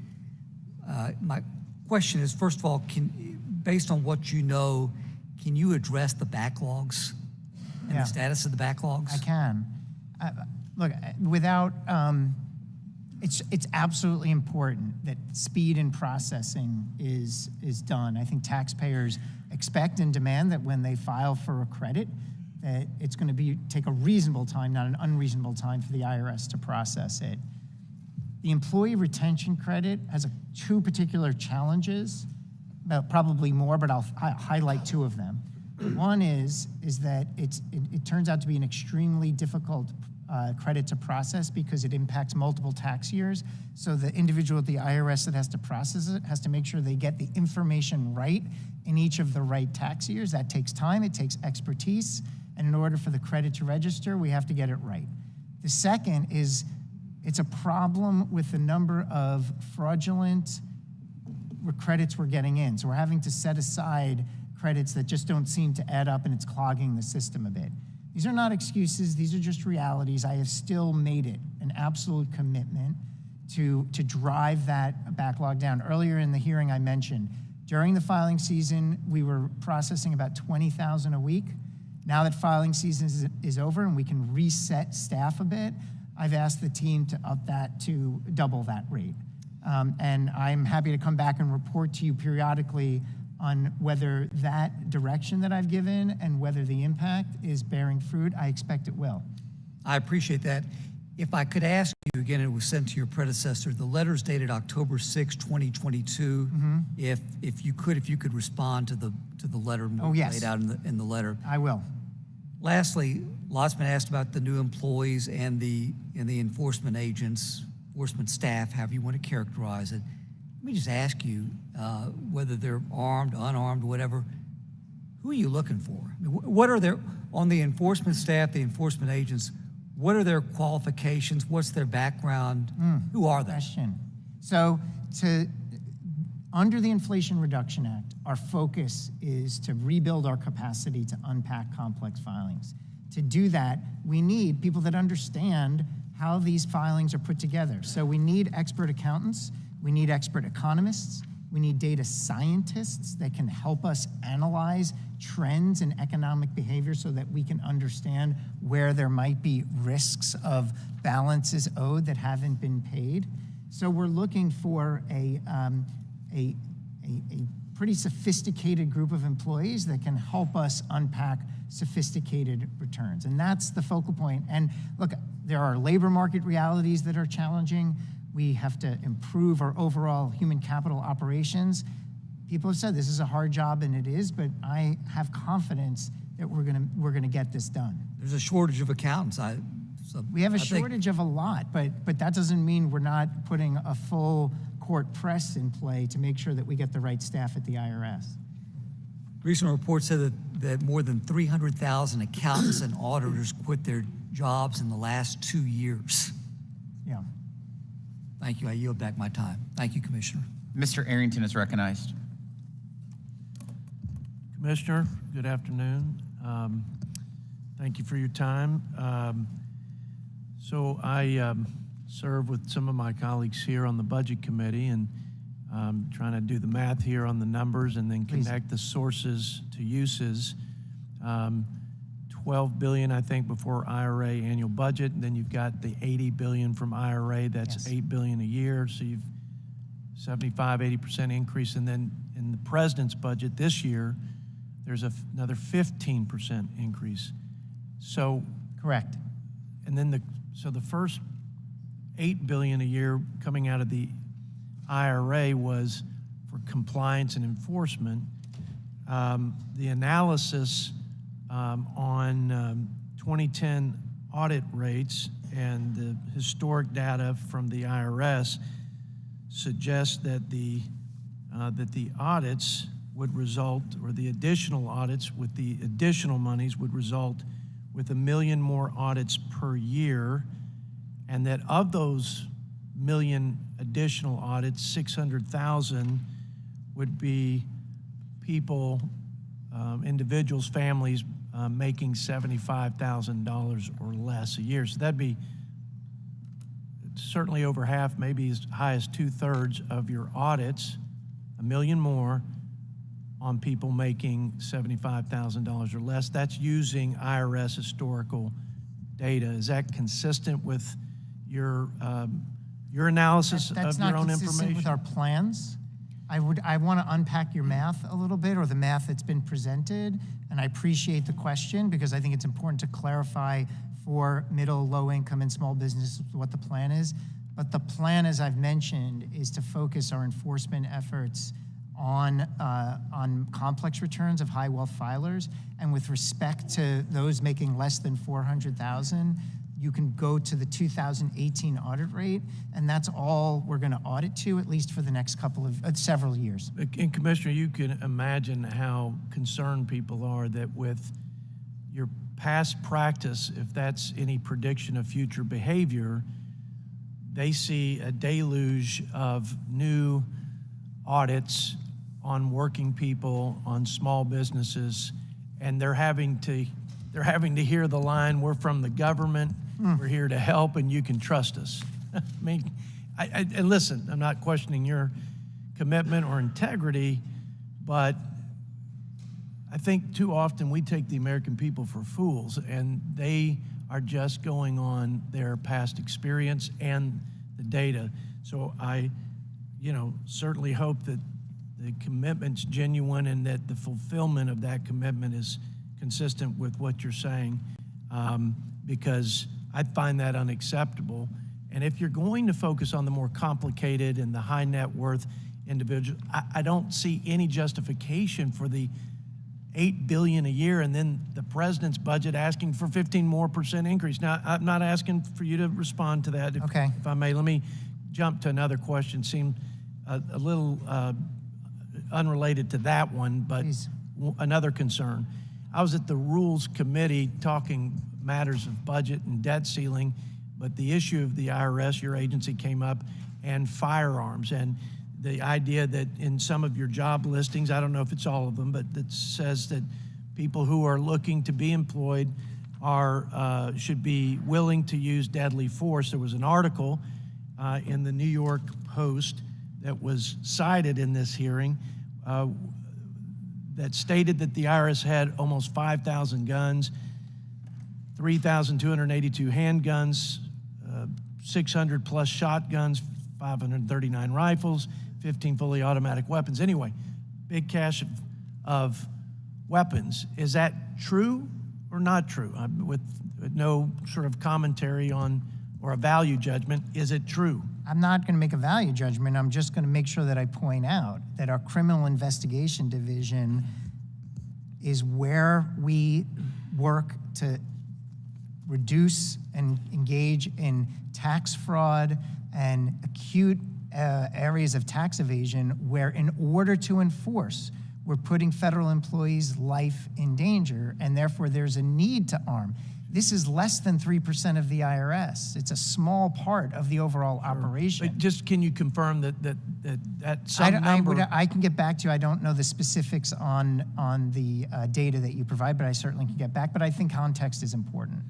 My question is, first of all, based on what you know, can you address the backlogs and the status of the backlogs? I can. Look, without, it's absolutely important that speed in processing is done. I think taxpayers expect and demand that when they file for a credit, that it's going to take a reasonable time, not an unreasonable time, for the IRS to process it. The employee retention credit has two particular challenges, probably more, but I'll highlight two of them. One is that it turns out to be an extremely difficult credit to process because it impacts multiple tax years. So the individual at the IRS that has to process it has to make sure they get the information right in each of the right tax years. That takes time, it takes expertise, and in order for the credit to register, we have to get it right. The second is it's a problem with the number of fraudulent credits we're getting in. So we're having to set aside credits that just don't seem to add up, and it's clogging the system a bit. These are not excuses, these are just realities. I have still made it an absolute commitment to drive that backlog down. Earlier in the hearing I mentioned, during the filing season, we were processing about 20,000 a week. Now that filing season is over and we can reset staff a bit, I've asked the team to up that to double that rate. And I'm happy to come back and report to you periodically on whether that direction that I've given and whether the impact is bearing fruit. I expect it will. I appreciate that. If I could ask you again, it was sent to your predecessor. The letter's dated October 6, 2022. Mm-hmm. If you could respond to the letter laid out in the letter. I will. Lastly, lots been asked about the new employees and the enforcement agents, enforcement staff, however you want to characterize it. Let me just ask you, whether they're armed, unarmed, whatever, who are you looking for? I mean, what are their, on the enforcement staff, the enforcement agents, what are their qualifications? What's their background? Who are they? Question. So under the Inflation Reduction Act, our focus is to rebuild our capacity to unpack complex filings. To do that, we need people that understand how these filings are put together. So we need expert accountants, we need expert economists, we need data scientists that can help us analyze trends in economic behavior so that we can understand where there might be risks of balances owed that haven't been paid. So we're looking for a pretty sophisticated group of employees that can help us unpack sophisticated returns. And that's the focal point. And look, there are labor market realities that are challenging. We have to improve our overall human capital operations. People have said this is a hard job, and it is, but I have confidence that we're gonna get this done. There's a shortage of accountants. We have a shortage of a lot, but that doesn't mean we're not putting a full court press in play to make sure that we get the right staff at the IRS. Recent report said that more than 300,000 accountants and auditors quit their jobs in the last 2 years. Yeah. Thank you. I yield back my time. Thank you, Commissioner. Mr. Arrington is recognized. Commissioner, good afternoon. Thank you for your time. So I serve with some of my colleagues here on the Budget Committee, and trying to do the math here on the numbers and then connect the sources to uses. $12 billion, I think, before IRA annual budget, and then you've got the $80 billion from IRA, that's $8 billion a year, so you've 75–80% increase, and then in the president's budget this year, there's another 15% increase. So correct. And then the first $8 billion a year coming out of the IRA was for compliance and enforcement. The analysis on 2010 audit rates and the historic data from the IRS suggests that the audits would result, or the additional audits with the additional monies would result with 1 million more audits per year, and that of those 1 million additional audits, 600,000 would be people, individuals, families making $75,000 or less a year. So that'd be certainly over half, maybe as high as 2/3 of your audits, 1 million more on people making $75,000 or less. That's using IRS historical data. Is that consistent with your analysis of your own That's not consistent information? with our plans. I want to unpack your math a little bit, or the math that's been presented, and I appreciate the question because I think it's important to clarify for middle, low income, and small business what the plan is. But the plan, as I've mentioned, is to focus our enforcement efforts on complex returns of high wealth filers. And with respect to those making less than $400,000, you can go to the 2018 audit rate, and that's all we're going to audit to, at least for the next several years. And Commissioner, you can imagine how concerned people are that with your past practice, if that's any prediction of future behavior, they see a deluge of new audits on working people, on small businesses, and they're having to hear the line, "We're from the government, we're here to help, and you can trust us." I mean, and listen, I'm not questioning your commitment or integrity, but I think too often we take the American people for fools, and they are just going on their past experience and the data. So I, certainly hope that the commitment's genuine and that the fulfillment of that commitment is consistent with what you're saying, because I find that unacceptable. And if you're going to focus on the more complicated and the high net worth individuals, I don't see any justification for the $8 billion a year and then the president's budget asking for 15% more increase. Now, I'm not asking for you to respond to that. If I may, let me jump to another question. Seemed a little unrelated to that one, but another concern. I was at the Rules Committee talking matters of budget and debt ceiling, but the issue of the IRS, your agency, came up, and firearms. And the idea that in some of your job listings, I don't know if it's all of them, but that says that people who are looking to be employed should be willing to use deadly force. There was an article in the New York Post that was cited in this hearing that stated that the IRS had almost 5,000 guns, 3,282 handguns, 600 plus shotguns, 539 rifles, 15 fully automatic weapons. Anyway, big cache of weapons. Is that true or not true? With no sort of commentary on or a value judgment, is it true? I'm not going to make a value judgment. I'm just going to make sure that I point out that our criminal investigation division is where we work to reduce and engage in tax fraud and acute areas of tax evasion where, in order to enforce, we're putting federal employees' life in danger, and therefore there's a need to arm. This is less than 3% of the IRS. It's a small part of the overall operation. But just can you confirm that some number? I can get back to you. I don't know the specifics on the data that you provide, but I certainly can get back. But I think context is important.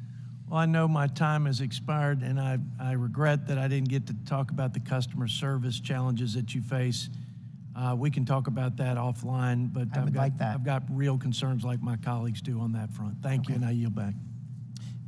Well, I know my time has expired, and I regret that I didn't get to talk about the customer service challenges that you face. We can talk about that offline, but I've got real concerns like my colleagues do on that front. Thank you, and I yield back.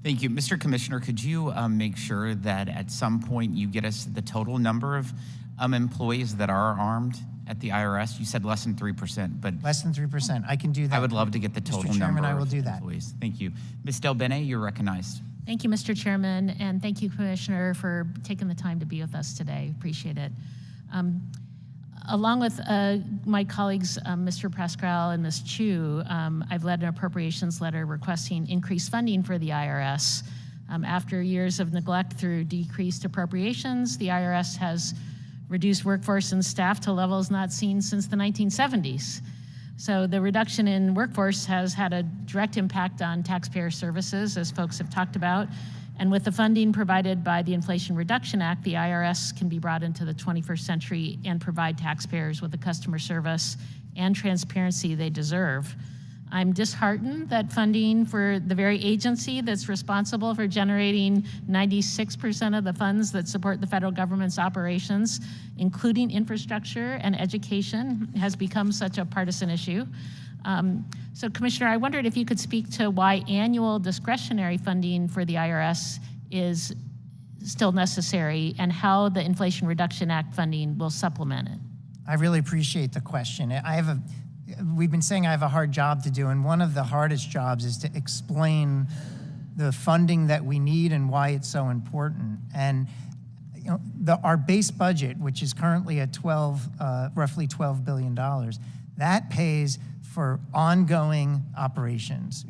Thank you. Mr. Commissioner, could you make sure that at some point you get us the total number of employees that are armed at the IRS? You said less than 3%, but... Less than 3%. I can do that. I would love to get the total Mr. Chairman, number I will of do that. employees. Thank you. Ms. Del Bene, you're recognized. Thank you, Mr. Chairman, and thank you, Commissioner, for taking the time to be with us today. Appreciate it. Along with my colleagues, Mr. Pascal and Ms. Chu, I've led an appropriations letter requesting increased funding for the IRS. After years of neglect through decreased appropriations, the IRS has reduced workforce and staff to levels not seen since the 1970s. So the reduction in workforce has had a direct impact on taxpayer services, as folks have talked about. And with the funding provided by the Inflation Reduction Act, the IRS can be brought into the 21st century and provide taxpayers with the customer service and transparency they deserve. I'm disheartened that funding for the very agency that's responsible for generating 96% of the funds that support the federal government's operations, including infrastructure and education, has become such a partisan issue. So, Commissioner, I wondered if you could speak to why annual discretionary funding for the IRS is still necessary and how the Inflation Reduction Act funding will supplement it. I really appreciate the question. We've been saying I have a hard job to do, and one of the hardest jobs is to explain the funding that we need and why it's so important. And our base budget, which is currently at roughly $12 billion, that pays for ongoing operations,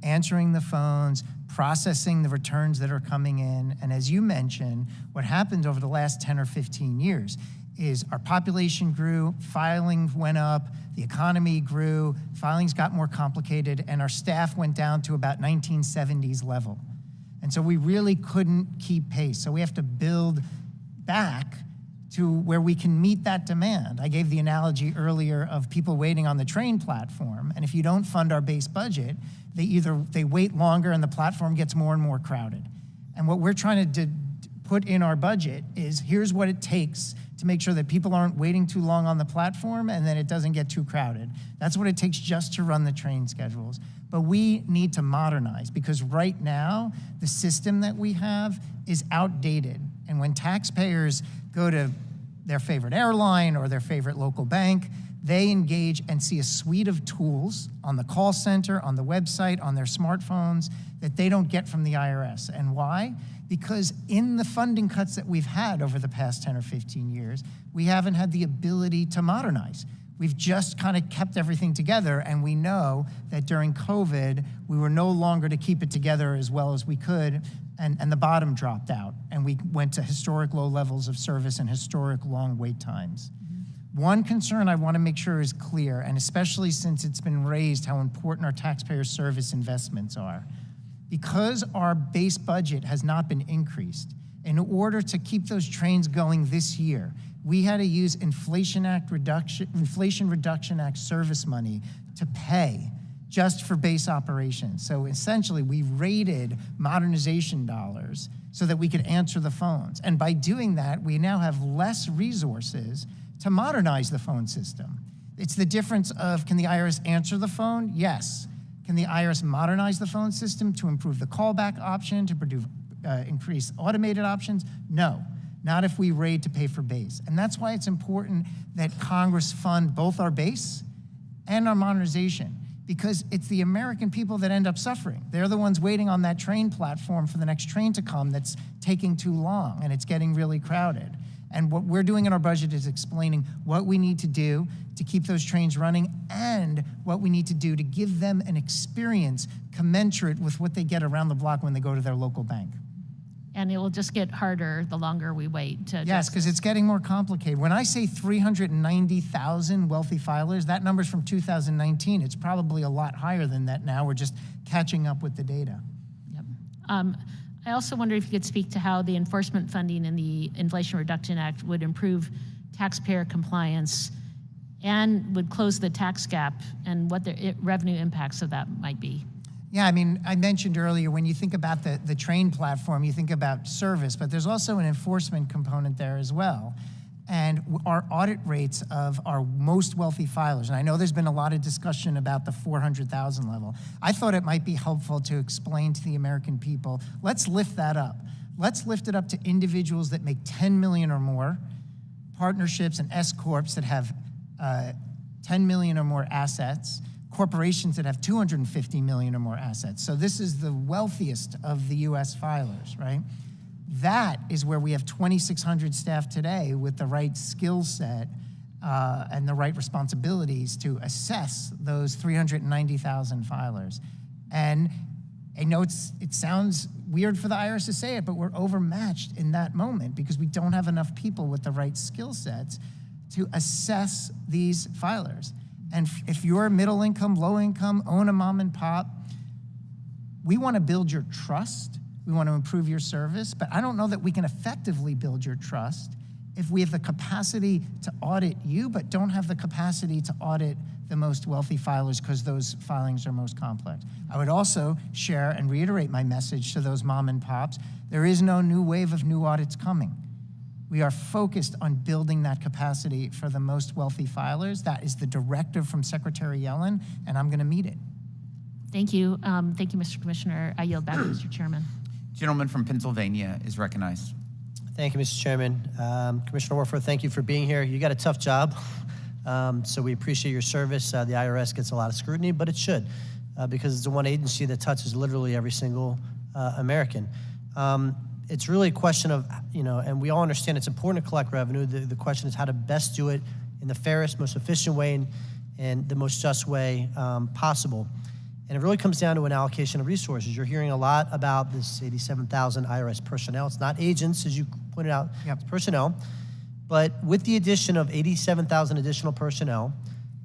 answering the phones, processing the returns that are coming in. And as you mentioned, what happened over the last 10 or 15 years is our population grew, filing went up, the economy grew, filings got more complicated, and our staff went down to about 1970s level. And so we really couldn't keep pace. So we have to build back to where we can meet that demand. I gave the analogy earlier of people waiting on the train platform, and if you don't fund our base budget, they wait longer and the platform gets more and more crowded. And what we're trying to put in our budget is here's what it takes to make sure that people aren't waiting too long on the platform and then it doesn't get too crowded. That's what it takes just to run the train schedules. But we need to modernize because right now, the system that we have is outdated. And when taxpayers go to their favorite airline or their favorite local bank, they engage and see a suite of tools on the call center, on the website, on their smartphones that they don't get from the IRS. And why? Because in the funding cuts that we've had over the past 10 or 15 years, we haven't had the ability to modernize. We've just kind of kept everything together, and we know that during COVID, we were no longer to keep it together as well as we could, and the bottom dropped out, and we went to historic low levels of service and historic long wait times. One concern I want to make sure is clear, and especially since it's been raised how important our taxpayer service investments are. Because our base budget has not been increased, In order to keep those trains going this year, we had to use Inflation Reduction Act service money to pay just for base operations. So essentially, we raided modernization dollars so that we could answer the phones. And by doing that, we now have less resources to modernize the phone system. It's the difference of, can the IRS answer the phone? Yes. Can the IRS modernize the phone system to improve the callback option, to increase automated options? No, not if we raid to pay for base. And that's why it's important that Congress fund both our base and our modernization, because it's the American people that end up suffering. They're the ones waiting on that train platform for the next train to come that's taking too long and it's getting really crowded. And what we're doing in our budget is explaining what we need to do to keep those trains running and what we need to do to give them an experience commensurate with what they get around the block when they go to their local bank. And it will just get harder the longer we wait to Yes, because it's getting more complicated. When I say 390,000 wealthy filers, that number's from 2019. It's probably a lot higher than that now. We're just catching up with the data. I also wonder if you could speak to how the enforcement funding in the Inflation Reduction Act would improve taxpayer compliance and would close the tax gap, and what the revenue impacts of that might be. Yeah, I mean, I mentioned earlier, when you think about the train platform, you think about service, but there's also an enforcement component there as well. And our audit rates of our most wealthy filers, and I know there's been a lot of discussion about the 400,000 level. I thought it might be helpful to explain to the American people, let's lift that up. Let's lift it up to individuals that make 10 million or more, partnerships and S-corps that have 10 million or more assets, corporations that have 250 million or more assets. So this is the wealthiest of the US filers, right? That is where we have 2,600 staff today with the right skill set and the right responsibilities to assess those 390,000 filers. And I know it sounds weird for the IRS to say it, but we're overmatched in that moment because we don't have enough people with the right skill sets to assess these filers. And if you're middle income, low income, own a mom and pop, we want to build your trust. We want to improve your service, but I don't know that we can effectively build your trust if we have the capacity to audit you, but don't have the capacity to audit the most wealthy filers because those filings are most complex. I would also share and reiterate my message to those mom and pops. There is no new wave of new audits coming. We are focused on building that capacity for the most wealthy filers. That is the directive from Secretary Yellen, and I'm going to meet it. Thank you. Thank you, Mr. Commissioner. I yield back to Mr. Chairman. Gentleman from Pennsylvania is recognized. Thank you, Mr. Chairman. Commissioner Warford, thank you for being here. You got a tough job, so we appreciate your service. The IRS gets a lot of scrutiny, but it should, because it's the one agency that touches literally every single American. It's really a question of, and we all understand it's important to collect revenue. The question is how to best do it in the fairest, most efficient way and the most just way possible. And it really comes down to an allocation of resources. You're hearing a lot about this 87,000 IRS personnel. It's not agents, as you pointed out, it's personnel. But with the addition of 87,000 additional personnel,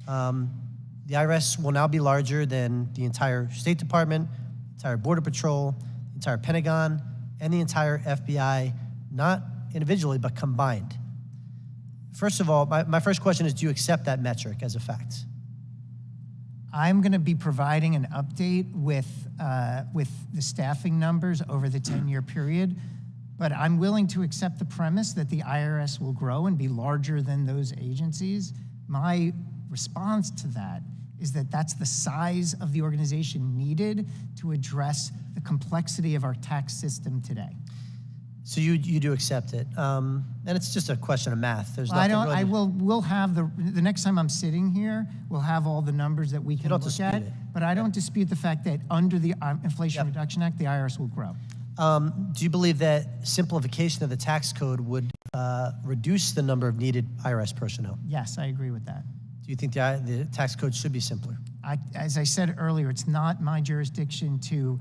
the IRS will now be larger than the entire State Department, entire Border Patrol, entire Pentagon, and the entire FBI, not individually, but combined. First of all, my first question is, do you accept that metric as a fact? I'm going to be providing an update with the staffing numbers over the 10-year period, but I'm willing to accept the premise that the IRS will grow and be larger than those agencies. My response to that is that that's the size of the organization needed to address the complexity of our tax system today. So you do accept it, and it's just a question of math. There's nothing really. We'll have the next time I'm sitting here, we'll have all the numbers that we can look at. But I don't dispute the fact that under the Inflation Reduction Act, the IRS will grow. Do you believe that simplification of the tax code would reduce the number of needed IRS personnel? Yes, I agree with that. Do you think the tax code should be simpler? As I said earlier, it's not my jurisdiction to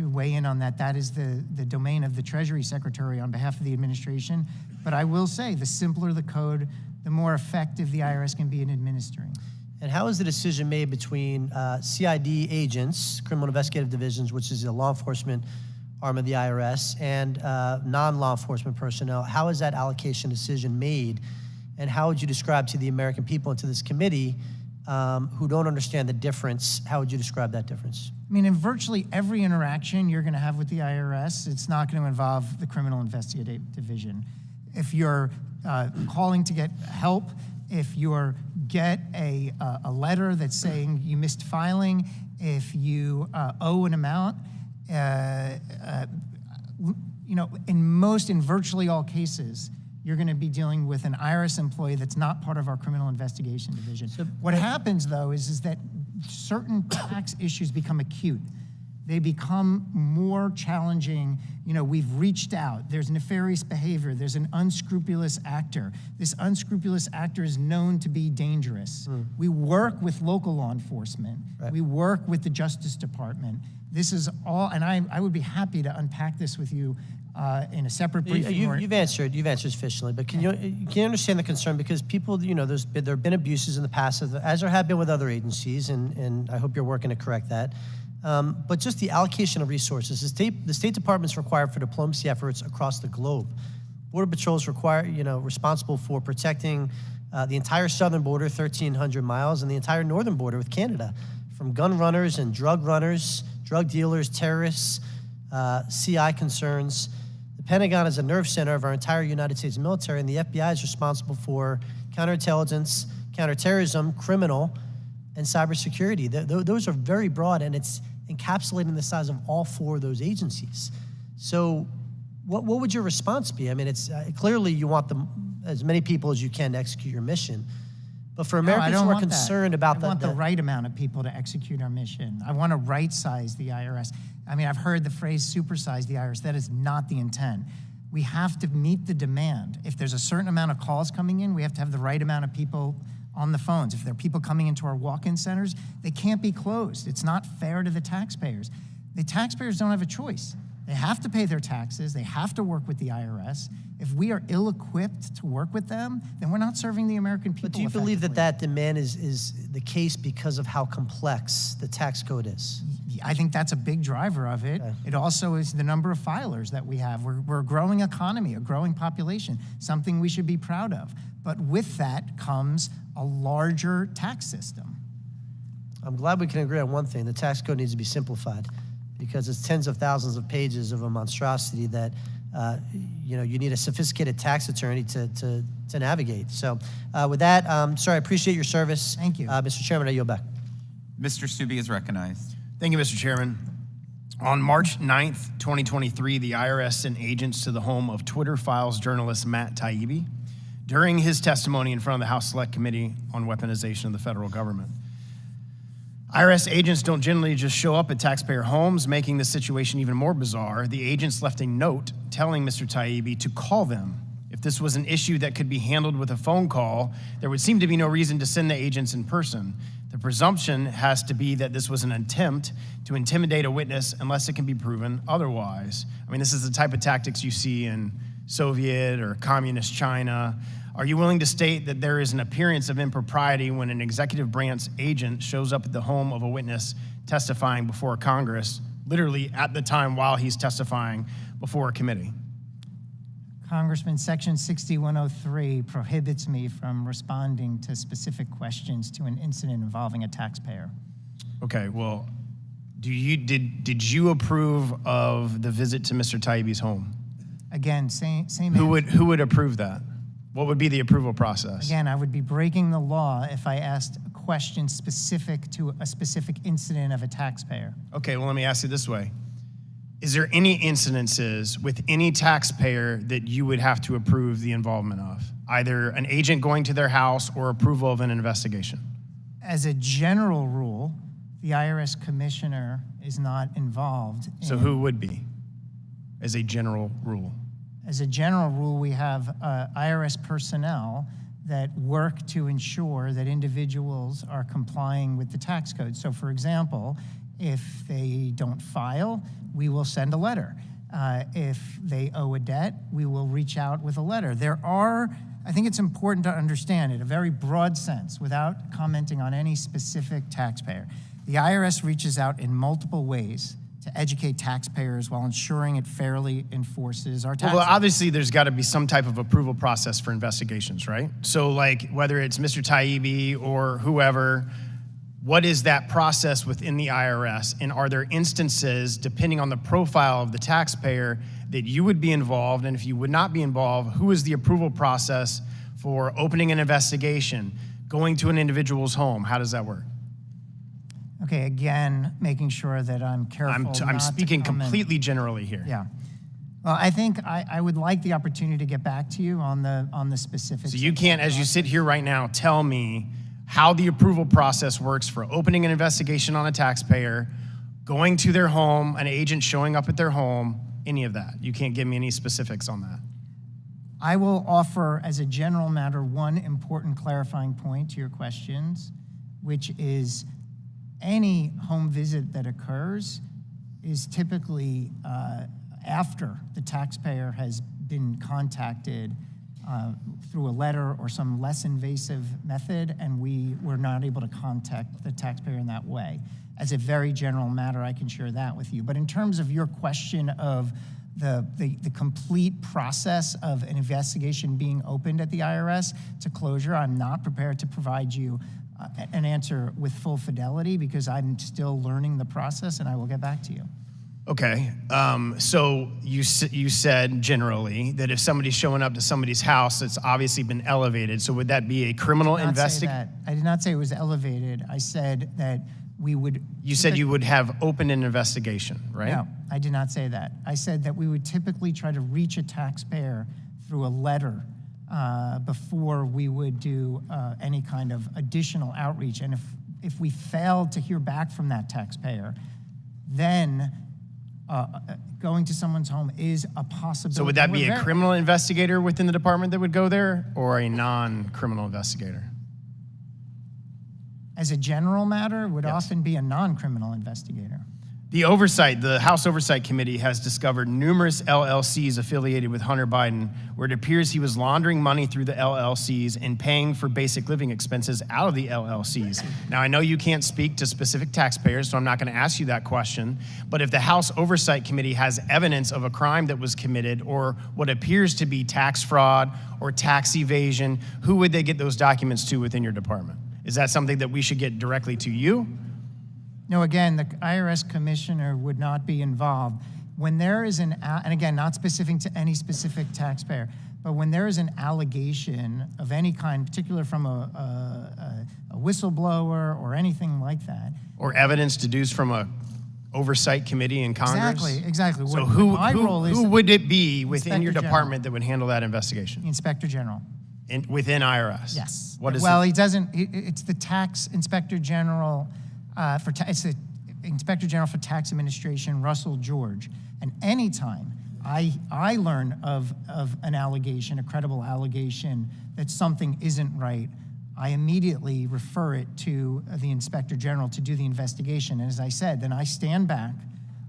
weigh in on that. That is the domain of the Treasury Secretary on behalf of the administration. But I will say, the simpler the code, the more effective the IRS can be in administering. And how is the decision made between CID agents, criminal investigative divisions, which is the law enforcement arm of the IRS and non-law enforcement personnel. How is that allocation decision made? And how would you describe to the American people and to this committee who don't understand the difference, how would you describe that difference? I mean, in virtually every interaction you're going to have with the IRS, it's not going to involve the Criminal Investigative Division. If you're calling to get help, if you get a letter that's saying you missed filing, if you owe an amount, in virtually all cases, you're going to be dealing with an IRS employee that's not part of our Criminal Investigation Division. What happens, though, is that certain tax issues become acute. They become more challenging. We've reached out. There's nefarious behavior. There's an unscrupulous actor. This unscrupulous actor is known to be dangerous. We work with local law enforcement. Right. We work with the Justice Department. This is all, and I would be happy to unpack this with you in a separate briefing. You've answered sufficiently, but can you understand the concern? Because people, there have been abuses in the past, as there have been with other agencies, and I hope you're working to correct that. But just the allocation of resources, the State Department's required for diplomacy efforts across the globe. Border Patrol is responsible for protecting the entire southern border, 1,300 miles, and the entire northern border with Canada, from gun runners and drug runners, drug dealers, terrorists, CI concerns. The Pentagon is a nerve center of our entire United States military, and the FBI is responsible for counterintelligence, counterterrorism, criminal, and cybersecurity. Those are very broad, and it's encapsulating the size of all four of those agencies. So what would your response be? I mean, it's clearly you want as many people as you can to execute your mission. But for Americans who are concerned about I want the right amount of people to execute our mission. I want to right-size the IRS. I mean, I've heard the phrase supersize the IRS. That is not the intent. We have to meet the demand. If there's a certain amount of calls coming in, we have to have the right amount of people on the phones. If there are people coming into our walk-in centers, they can't be closed. It's not fair to the taxpayers. The taxpayers don't have a choice. They have to pay their taxes. They have to work with the IRS. If we are ill-equipped to work with them, then we're not serving the American people. But do you believe that demand is the case because of how complex the tax code is? I think that's a big driver of it. Okay. It also is the number of filers that we have. We're a growing economy, a growing population, something we should be proud of. But with that comes a larger tax system. I'm glad we can agree on one thing. The tax code needs to be simplified because it's tens of thousands of pages of a monstrosity that you need a sophisticated tax attorney to navigate. So with that, I appreciate your service. Thank you. Mr. Chairman, I yield back. Mr. Stubbe is recognized. Thank you, Mr. Chairman. On March 9th, 2023, the IRS sent agents to the home of Twitter Files journalist Matt Taibbi during his testimony in front of the House Select Committee on Weaponization of the Federal Government. IRS agents don't generally just show up at taxpayer homes, making the situation even more bizarre. The agents left a note telling Mr. Taibbi to call them. If this was an issue that could be handled with a phone call, there would seem to be no reason to send the agents in person. The presumption has to be that this was an attempt to intimidate a witness unless it can be proven otherwise. I mean, this is the type of tactics you see in Soviet or communist China. Are you willing to state that there is an appearance of impropriety when an executive branch agent shows up at the home of a witness testifying before Congress, literally at the time while he's testifying before a committee? Congressman, Section 6103 prohibits me from responding to specific questions to an incident involving a taxpayer. Okay, well, did you approve of the visit to Mr. Taibbi's home? Again, same Who would approve that? What would be the approval process? Again, I would be breaking the law if I asked a question specific to a specific incident of a taxpayer. Okay, well, let me ask you this way. Is there any incidences with any taxpayer that you would have to approve the involvement of? Either an agent going to their house or approval of an investigation? As a general rule, the IRS commissioner is not involved. So who would be, as a general rule? As a general rule, we have IRS personnel that work to ensure that individuals are complying with the tax code. So for example, if they don't file, we will send a letter. If they owe a debt, we will reach out with a letter. I think it's important to understand in a very broad sense, without commenting on any specific taxpayer. The IRS reaches out in multiple ways to educate taxpayers while ensuring it fairly enforces our tax Well, laws. obviously, there's got to be some type of approval process for investigations, right? So, like, whether it's Mr. Taibbi or whoever, what is that process within the IRS? And are there instances, depending on the profile of the taxpayer, that you would be involved? And if you would not be involved, who is the approval process for opening an investigation, going to an individual's home? How does that work? Okay, again, making sure that I'm careful. I'm not to speaking comment. completely generally here. Yeah. Well, I think I would like the opportunity to get back to you on the specifics. So you of can't, that as you process. sit here right now, tell me how the approval process works for opening an investigation on a taxpayer, going to their home, an agent showing up at their home, any of that. You can't give me any specifics on that. I will offer, as a general matter, one important clarifying point to your questions, which is any home visit that occurs is typically after the taxpayer has been contacted through a letter or some less invasive method, and we were not able to contact the taxpayer in that way. As a very general matter, I can share that with you. But in terms of your question of the complete process of an investigation being opened at the IRS to closure, I'm not prepared to provide you an answer with full fidelity because I'm still learning the process, and I will get back to you. Okay, so you said generally that if somebody's showing up to somebody's house, it's obviously been elevated. So would that be a criminal investigation? I did not say it was elevated. I said that we would. You said you would have opened an investigation, right? No, I did not say that. I said that we would typically try to reach a taxpayer through a letter before we would do any kind of additional outreach. And if we failed to hear back from that taxpayer, then going to someone's home is a possibility. So would that be a criminal investigator within the department that would go there, or a non-criminal investigator? As a general matter, it would often be a non-criminal investigator. The House Oversight Committee has discovered numerous LLCs affiliated with Hunter Biden, where it appears he was laundering money through the LLCs and paying for basic living expenses out of the LLCs. Now, I know you can't speak to specific taxpayers, so I'm not going to ask you that question, but if the House Oversight Committee has evidence of a crime that was committed or what appears to be tax fraud or tax evasion, who would they get those documents to within your department? Is that something that we should get directly to you? No, again, the IRS commissioner would not be involved. When there is and again, not specific to any specific taxpayer, but when there is an allegation of any kind, particularly from a whistleblower or anything like that. Or evidence deduced from a oversight committee in Congress? Exactly. So Who would it be within your Inspector department that would handle that investigation? The Inspector General. Within IRS? Yes. What is well, he doesn't. It's the Tax Inspector General it's the Inspector General for Tax Administration, Russell George. And anytime I learn of an allegation, a credible allegation that something isn't right, I immediately refer it to the Inspector General to do the investigation. And as I said, then I stand back,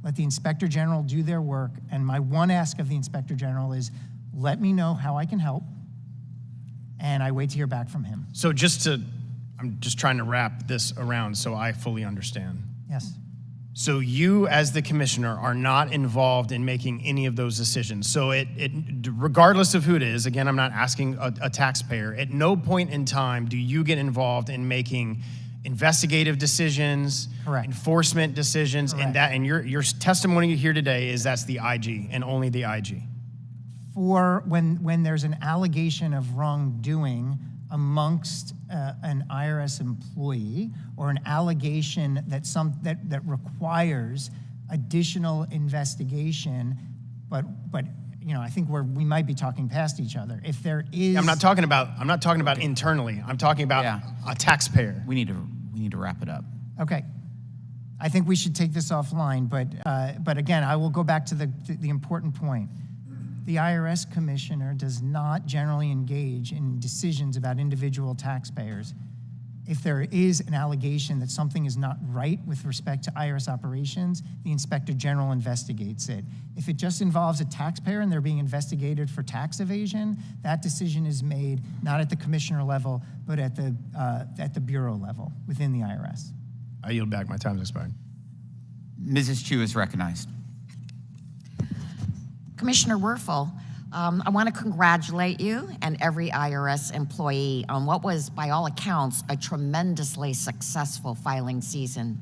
let the Inspector General do their work, and my one ask of the Inspector General is, let me know how I can help, and I wait to hear back from him. So I'm just trying to wrap this around so I fully understand. Yes. So you, as the commissioner, are not involved in making any of those decisions. So regardless of who it is, again, I'm not asking a taxpayer, at no point in time do you get involved in making investigative decisions, Correct. enforcement decisions, Correct. and your testimony here today is that's the IG and only the IG. For when there's an allegation of wrongdoing amongst an IRS employee, or an allegation that requires additional investigation, but I think we might be talking past each other. If there is, I'm not talking about internally. I'm talking about a taxpayer. We need to wrap it up. Okay. I think we should take this offline, but again, I will go back to the important point. The IRS commissioner does not generally engage in decisions about individual taxpayers. If there is an allegation that something is not right with respect to IRS operations, the Inspector General investigates it. If it just involves a taxpayer and they're being investigated for tax evasion, that decision is made not at the commissioner level, but at the bureau level within the IRS. I yield back. My time's expired. Mrs. Chu is recognized. Commissioner Werfel, I want to congratulate you and every IRS employee on what was, by all accounts, a tremendously successful filing season.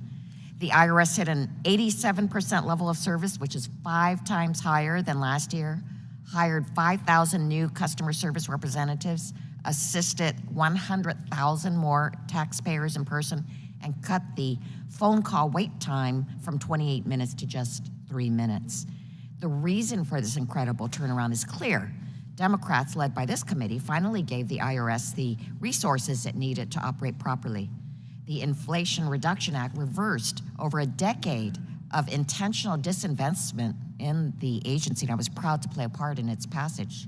The IRS hit an 87% level of service, which is 5 times higher than last year, hired 5,000 new customer service representatives, assisted 100,000 more taxpayers in person, and cut the phone call wait time from 28 minutes to just 3 minutes. The reason for this incredible turnaround is clear. Democrats, led by this committee, finally gave the IRS the resources it needed to operate properly. The Inflation Reduction Act reversed over a decade of intentional disinvestment in the agency, and I was proud to play a part in its passage.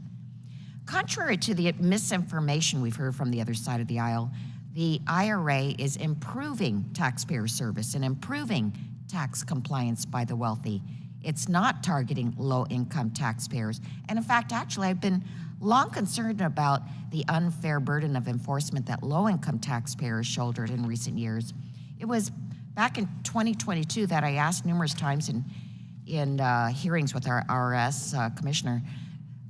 Contrary to the misinformation we've heard from the other side of the aisle, the IRA is improving taxpayer service and improving tax compliance by the wealthy. It's not targeting low-income taxpayers. And in fact, actually, I've been long concerned about the unfair burden of enforcement that low-income taxpayers shouldered in recent years. It was back in 2022 that I asked numerous times in hearings with our IRS commissioner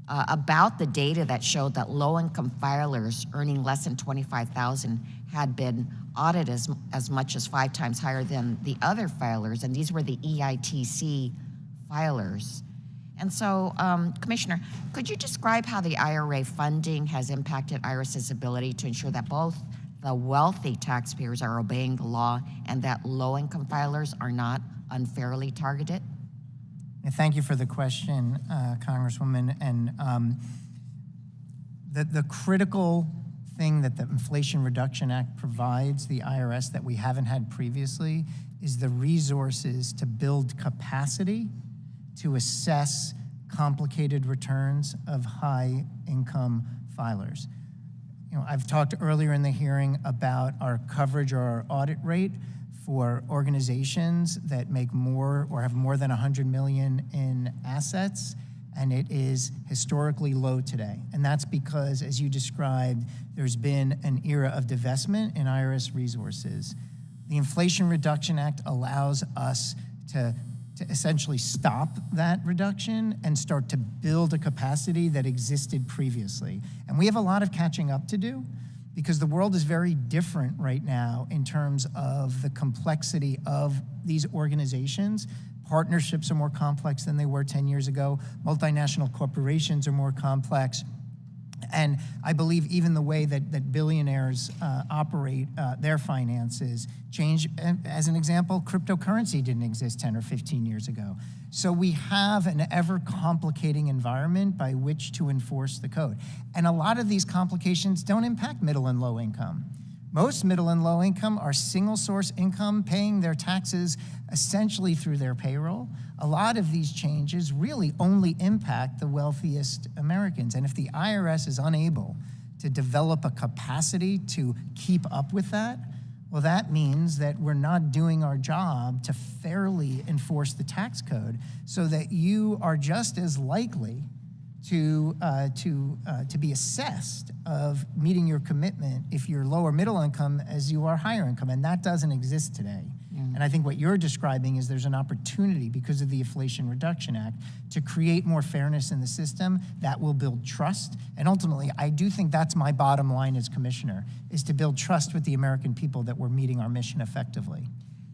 about the data that showed that low-income filers earning less than $25,000 had been audited as much as 5 times higher than the other filers, and these were the EITC filers. And so, Commissioner, could you describe how the IRA funding has impacted IRS's ability to ensure that both the wealthy taxpayers are obeying the law and that low-income filers are not unfairly targeted? Thank you for the question, Congresswoman. And the critical thing that the Inflation Reduction Act provides the IRS that we haven't had previously is the resources to build capacity to assess complicated returns of high-income filers. You know, I've talked earlier in the hearing about our coverage or our audit rate for organizations that make more or have more than 100 million in assets, and it is historically low today. And that's because, as you described, there's been an era of divestment in IRS resources. The Inflation Reduction Act allows us to essentially stop that reduction and start to build a capacity that existed previously. And we have a lot of catching up to do because the world is very different right now in terms of the complexity of these organizations. Partnerships are more complex than they were 10 years ago. Multinational corporations are more complex. And I believe even the way that billionaires operate their finances change. As an example, cryptocurrency didn't exist 10 or 15 years ago. So we have an ever-complicating environment by which to enforce the code. And a lot of these complications don't impact middle and low income. Most middle and low income are single source income, paying their taxes essentially through their payroll. A lot of these changes really only impact the wealthiest Americans. And if the IRS is unable to develop a capacity to keep up with that, well, that means that we're not doing our job to fairly enforce the tax code so that you are just as likely to be assessed of meeting your commitment if you're lower middle income as you are higher income, and that doesn't exist today. And I think what you're describing is there's an opportunity because of the Inflation Reduction Act to create more fairness in the system that will build trust. And ultimately, I do think that's my bottom line as commissioner, is to build trust with the American people that we're meeting our mission effectively.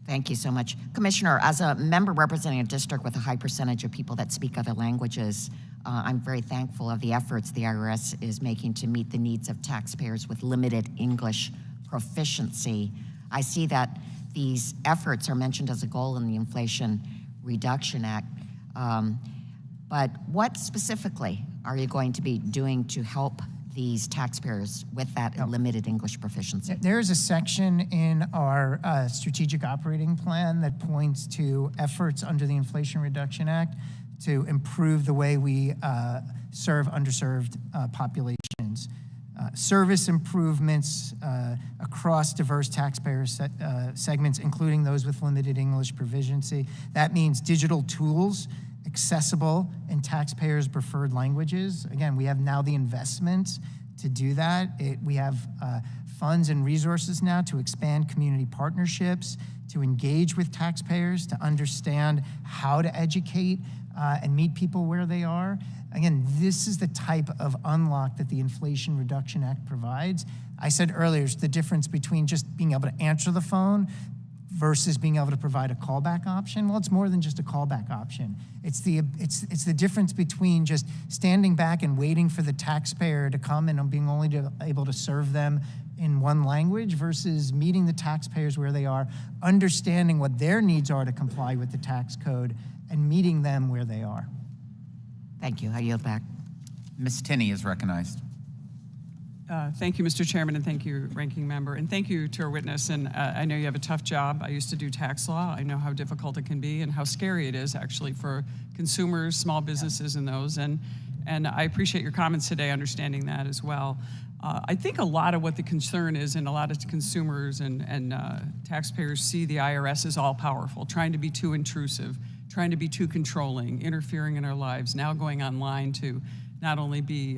Thank you so much. Commissioner, as a member representing a district with a high percentage of people that speak other languages, I'm very thankful of the efforts the IRS is making to meet the needs of taxpayers with limited English proficiency. I see that these efforts are mentioned as a goal in the Inflation Reduction Act. But what specifically are you going to be doing to help these taxpayers with that limited English proficiency? There's a section in our strategic operating plan that points to efforts under the Inflation Reduction Act to improve the way we serve underserved populations. Service improvements across diverse taxpayer segments, including those with limited English proficiency. That means digital tools accessible in taxpayers' preferred languages. Again, we have now the investments to do that. We have funds and resources now to expand community partnerships, to engage with taxpayers, to understand how to educate and meet people where they are. Again, this is the type of unlock that the Inflation Reduction Act provides. I said earlier, it's the difference between just being able to answer the phone versus being able to provide a callback option. Well, it's more than just a callback option. It's the difference between just standing back and waiting for the taxpayer to come and being able to serve them in one language versus meeting the taxpayers where they are, understanding what their needs are to comply with the tax code, and meeting them where they are. Thank you. I yield back. Ms. Tinney is recognized. Thank you, Mr. Chairman, and thank you, Ranking Member. And thank you to our witness. And I know you have a tough job. I used to do tax law. I know how difficult it can be and how scary it is actually for consumers, small businesses, and those. And I appreciate your comments today, understanding that as well. I think a lot of what the concern is, and a lot of consumers and taxpayers see the IRS as all powerful, trying to be too intrusive, trying to be too controlling, interfering in our lives, now going online to not only be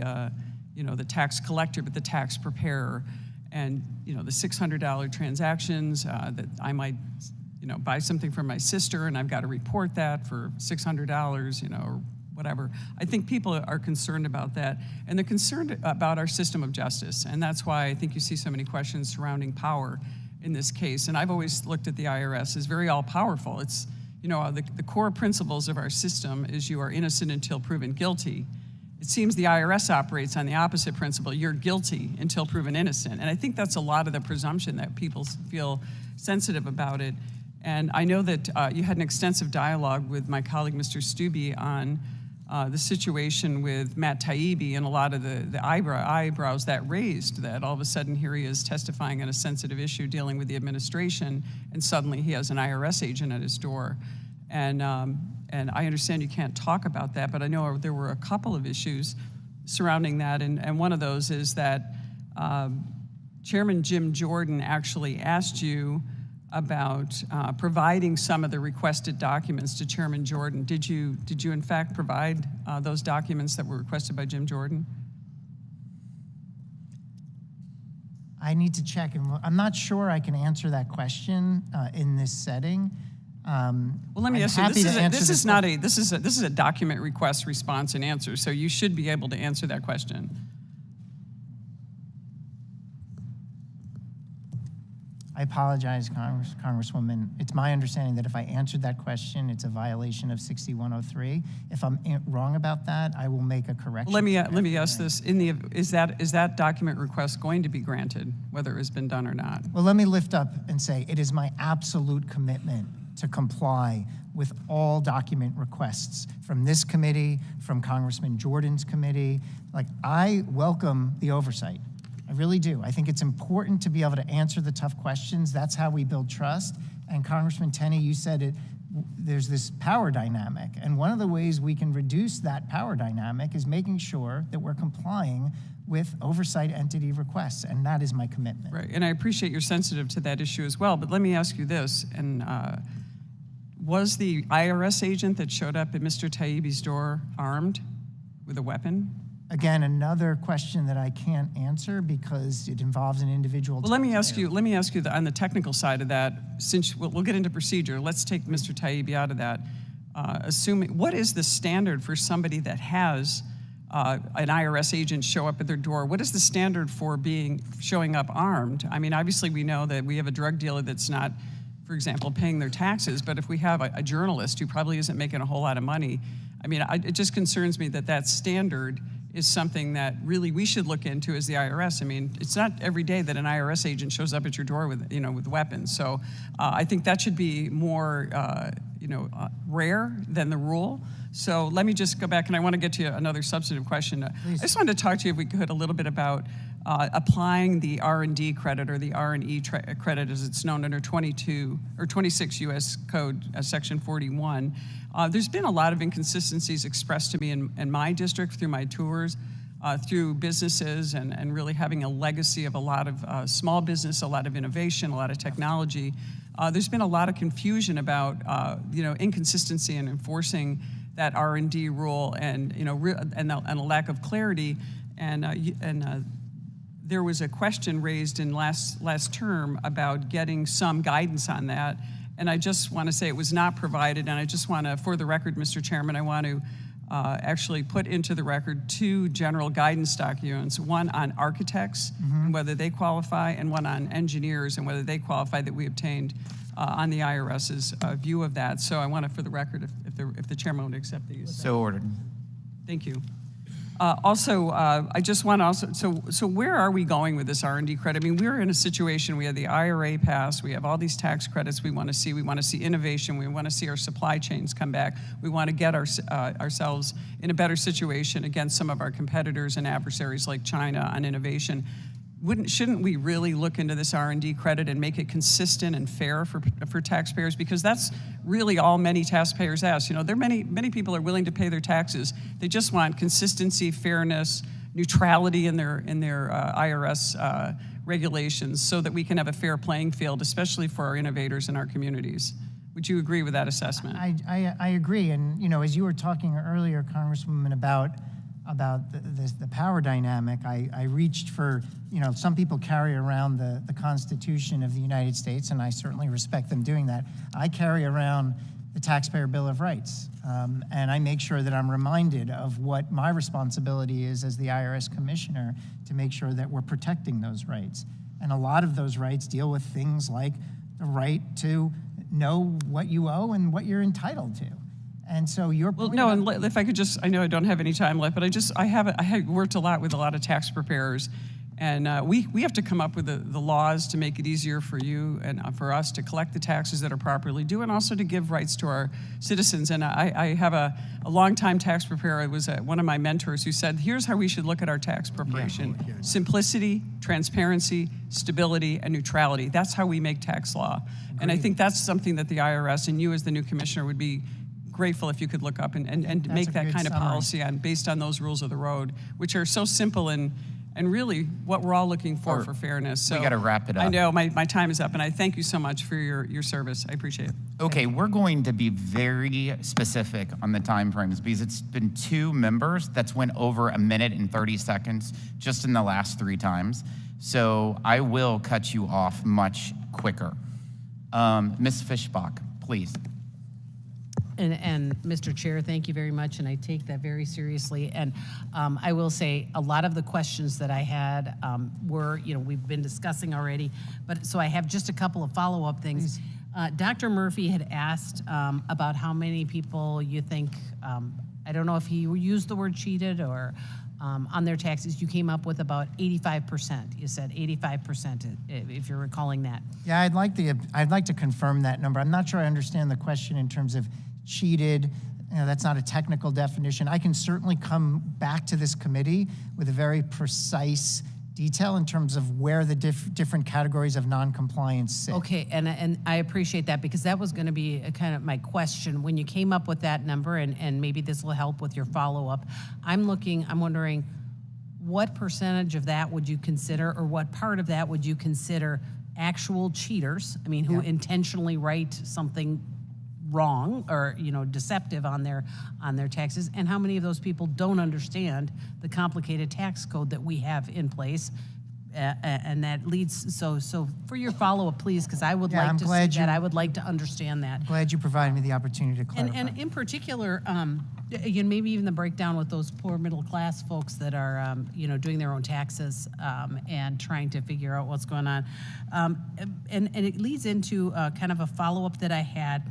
the tax collector, but the tax preparer. And, the $600 transactions that I might, buy something from my sister and I've got to report that for $600, or whatever. I think people are concerned about that. And they're concerned about our system of justice. And that's why I think you see so many questions surrounding power in this case. And I've always looked at the IRS as very all-powerful. It's, the core principles of our system is you are innocent until proven guilty. It seems the IRS operates on the opposite principle. You're guilty until proven innocent. And I think that's a lot of the presumption that people feel sensitive about it. And I know that you had an extensive dialogue with my colleague, Mr. Stubbe, on the situation with Matt Taibbi and a lot of the eyebrows that raised, that all of a sudden here he is testifying on a sensitive issue dealing with the administration, and suddenly he has an IRS agent at his door. And I understand you can't talk about that, but I know there were a couple of issues surrounding that, and one of those is that Chairman Jim Jordan actually asked you about providing some of the requested documents to Chairman Jordan. Did you in fact provide those documents that were requested by Jim Jordan? I need to check, and I'm not sure I can answer that question in this setting. Well, let me ask you. This is a document request, response, and answer. So you should be able to answer that question. I apologize, Congresswoman. It's my understanding that if I answered that question, it's a violation of 6103. If I'm wrong about that, I will make a correction. Let me ask this: is that document request going to be granted, whether it has been done or not? Well, let me lift up and say it is my absolute commitment to comply with all document requests from this committee, from Congressman Jordan's committee. I welcome the oversight. I really do. I think it's important to be able to answer the tough questions. That's how we build trust. And Congressman Tenney, you said it, there's this power dynamic. And one of the ways we can reduce that power dynamic is making sure that we're complying with oversight entity requests, and that is my commitment. Right, and I appreciate you're sensitive to that issue as well, but let me ask you this, and was the IRS agent that showed up at Mr. Taibbi's door armed with a weapon? Again, another question that I can't answer because it involves an individual. Well, let me ask you on the technical side of that, since we'll get into procedure, let's take Mr. Taibbi out of that. Assuming, what is the standard for somebody that has an IRS agent show up at their door? What is the standard for showing up armed? I mean, obviously we know that we have a drug dealer that's not, for example, paying their taxes, but if we have a journalist who probably isn't making a whole lot of money, I mean, it just concerns me that standard is something that really we should look into as the IRS. I mean, it's not every day that an IRS agent shows up at your door with weapons. So I think that should be more rare than the rule. So let me just go back, and I want to get to another substantive question. I just wanted to talk to you, if we could, a little bit about applying the R&D credit, or the R&E credit as it's known under 26 U.S. Code, Section 41. There's been a lot of inconsistencies expressed to me in my district through my tours, through businesses, and really having a legacy of a lot of small business, a lot of innovation, a lot of technology. There's been a lot of confusion about inconsistency in enforcing that R&D rule, and a lack of clarity, and there was a question raised in last term about getting some guidance on that. And I just want to say it was not provided. And I just want to, for the record, Mr. Chairman, I want to actually put into the record 2 general guidance documents, one on architects and whether they qualify, and one on engineers and whether they qualify, that we obtained on the IRS's view of that. So I want to, for the record, if the chairman would accept these. So ordered. Thank you. I just want to also, so where are we going with this R&D credit? I mean, we're in a situation, we have the IRA pass, we have all these tax credits we want to see innovation, we want to see our supply chains come back, we want to get ourselves in a better situation against some of our competitors and adversaries like China on innovation. Shouldn't we really look into this R&D credit and make it consistent and fair for taxpayers? Because that's really all many taxpayers ask. You know, many people are willing to pay their taxes. They just want consistency, fairness, neutrality in their IRS regulations, so that we can have a fair playing field, especially for our innovators in our communities. Would you agree with that assessment? I agree. And, you know, as you were talking earlier, Congresswoman, about the power dynamic, I reached for, you know, some people carry around the Constitution of the United States, and I certainly respect them doing that. I carry around the Taxpayer Bill of Rights, and I make sure that I'm reminded of what my responsibility is as the IRS commissioner to make sure that we're protecting those rights. And a lot of those rights deal with things like the right to know what you owe and what you're entitled to. And so your point. Well, no, and if I could just, I know I don't have any time left, but I have worked a lot with a lot of tax preparers, and we have to come up with the laws to make it easier for you and for us to collect the taxes that are properly due, and also to give rights to our citizens. And I have a longtime tax preparer. It was one of my mentors who said, here's how we should look at our tax preparation: simplicity, transparency, stability, and neutrality. That's how we make tax law. Agreed. And I think that's something that the IRS and you as the new commissioner would be grateful if you could look up and make that kind of policy based on those rules of the road, which are so simple and really what we're all looking for fairness. So we got to wrap it up. I know my time is up, and I thank you so much for your service. I appreciate it. Okay, we're going to be very specific on the time frames, because it's been 2 members that's went over 1 minute and 30 seconds just in the last 3 times. So I will cut you off much quicker. Ms. Fischbach, please. And Mr. Chair, thank you very much, and I take that very seriously. And I will say a lot of the questions that I had were, you know, we've been discussing already, but so I have just a couple of follow-up things. Dr. Murphy had asked about how many people you think, I don't know if he used the word cheated or on their taxes. You came up with about 85%. You said 85%, if you're recalling that. Yeah, I'd like to confirm that number. I'm not sure I understand the question in terms of cheated. You know, that's not a technical definition. I can certainly come back to this committee with a very precise detail in terms of where the different categories of non-compliance sit. Okay, and I appreciate that, because that was going to be a kind of my question. When you came up with that number, and maybe this will help with your follow-up, I'm wondering what percentage of that would you consider, or what part of that would you consider actual cheaters? I mean, who intentionally write something wrong or, you know, deceptive on their taxes, and how many of those people don't understand the complicated tax code that we have in place, and that leads. So for your follow-up, please, because I would like to see that. I would like to understand that. I'm glad you provided me the opportunity to clarify. And in particular, again, maybe even the breakdown with those poor middle-class folks that are, you know, doing their own taxes and trying to figure out what's going on, and it leads into kind of a follow-up that I had.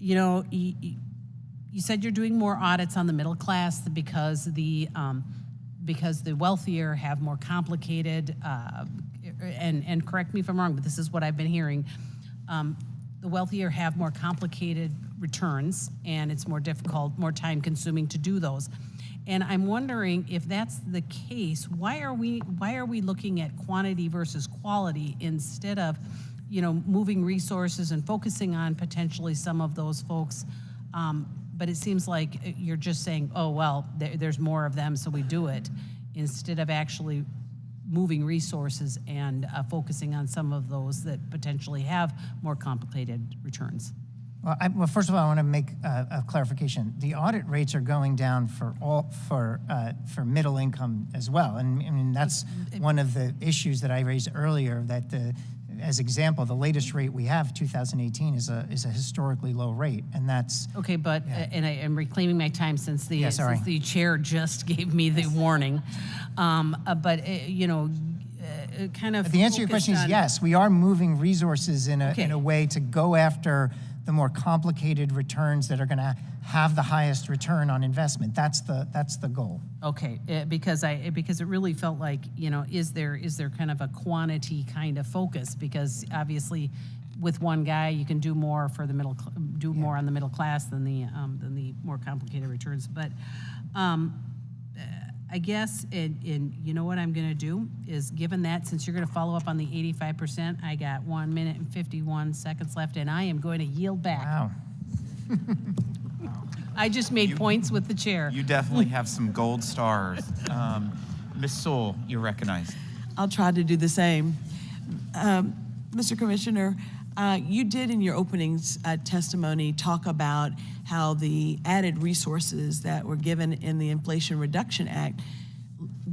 You know, you said you're doing more audits on the middle class because the wealthier have more complicated, and correct me if I'm wrong, but this is what I've been hearing. The wealthier have more complicated returns, and it's more difficult, more time consuming to do those. And I'm wondering, if that's the case, why are we looking at quantity versus quality instead of, you know, moving resources and focusing on potentially some of those folks? But it seems like you're just saying, oh, well, there's more of them, so we do it, instead of actually moving resources and focusing on some of those that potentially have more complicated returns. Well, first of all, I want to make a clarification. The audit rates are going down for middle income as well, and I mean that's one of the issues that I raised earlier. That as example, the latest rate we have, 2018, is a historically low rate, and that's Okay, but, and I am reclaiming my time since the, Yeah, sorry. since the chair just gave me the warning. But, kind of. But the answer to your question is yes. We are moving resources in a way to go after the more complicated returns that are going to have the highest return on investment. That's the goal. Okay, because it really felt like, is there kind of a quantity kind of focus? Because obviously, with one guy, you can do more for the more on the middle class than the more complicated returns. But I guess, and you know what I'm going to do is, given that, since you're going to follow up on the 85%, I got 1 minute and 51 seconds left, and I am going to yield back. Wow. I just made points with the chair. You definitely have some gold stars. Ms. Sewell, you're recognized. I'll try to do the same. Mr. Commissioner, you did in your opening testimony talk about how the added resources that were given in the Inflation Reduction Act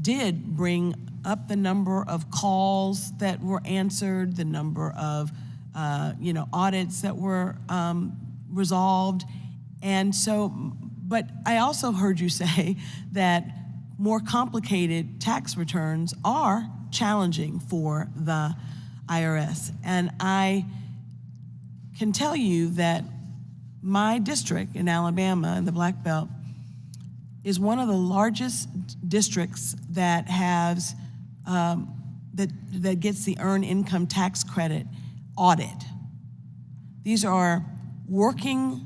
did bring up the number of calls that were answered, the number of audits that were resolved. And so, but I also heard you say that more complicated tax returns are challenging for the IRS. And I can tell you that my district in Alabama, in the Black Belt, is one of the largest districts that has that gets the Earned Income Tax Credit audit. These are working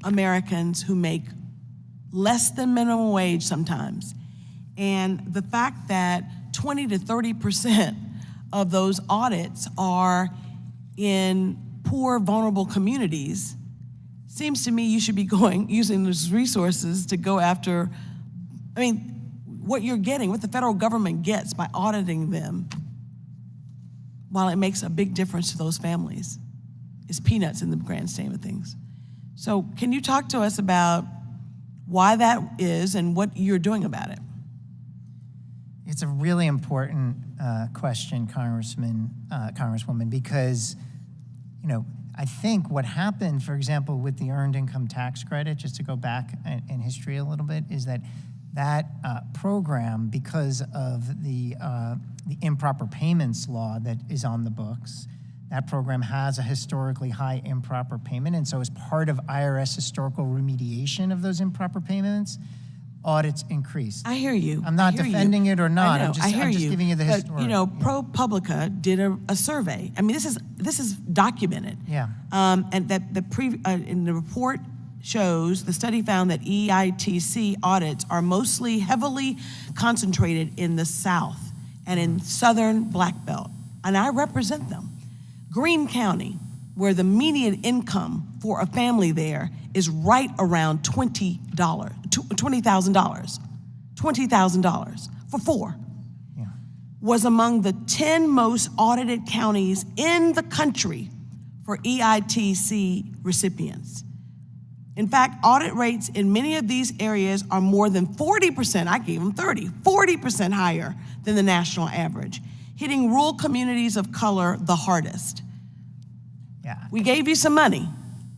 Americans who make less than minimum wage sometimes. And the fact that 20 to 30% of those audits are in poor, vulnerable communities, seems to me you should be using those resources to go after, what you're getting, what the federal government gets by auditing them, while it makes a big difference to those families, is peanuts in the grand scheme of things. So can you talk to us about why that is and what you're doing about it? It's a really important question, Congresswoman, because I think what happened, for example, with the Earned Income Tax Credit, just to go back in history a little bit, is that program, because of the improper payments law that is on the books, that program has a historically high improper payment. And so as part of IRS historical remediation of those improper payments, audits increased. I hear you. I'm not defending it or not. I know, I'm just giving you the history. ProPublica did a survey. This is documented. Yeah. And that in the report shows, the study found that EITC audits are mostly heavily concentrated in the South and in Southern Black Belt. And I represent them. Greene County, where the median income for a family there is right around $20,000, $20,000 for four, was among the 10 most audited counties in the country for EITC recipients. In fact, audit rates in many of these areas are more than 40%, I gave them 40% higher than the national average, hitting rural communities of color the hardest. Yeah. We gave you some money,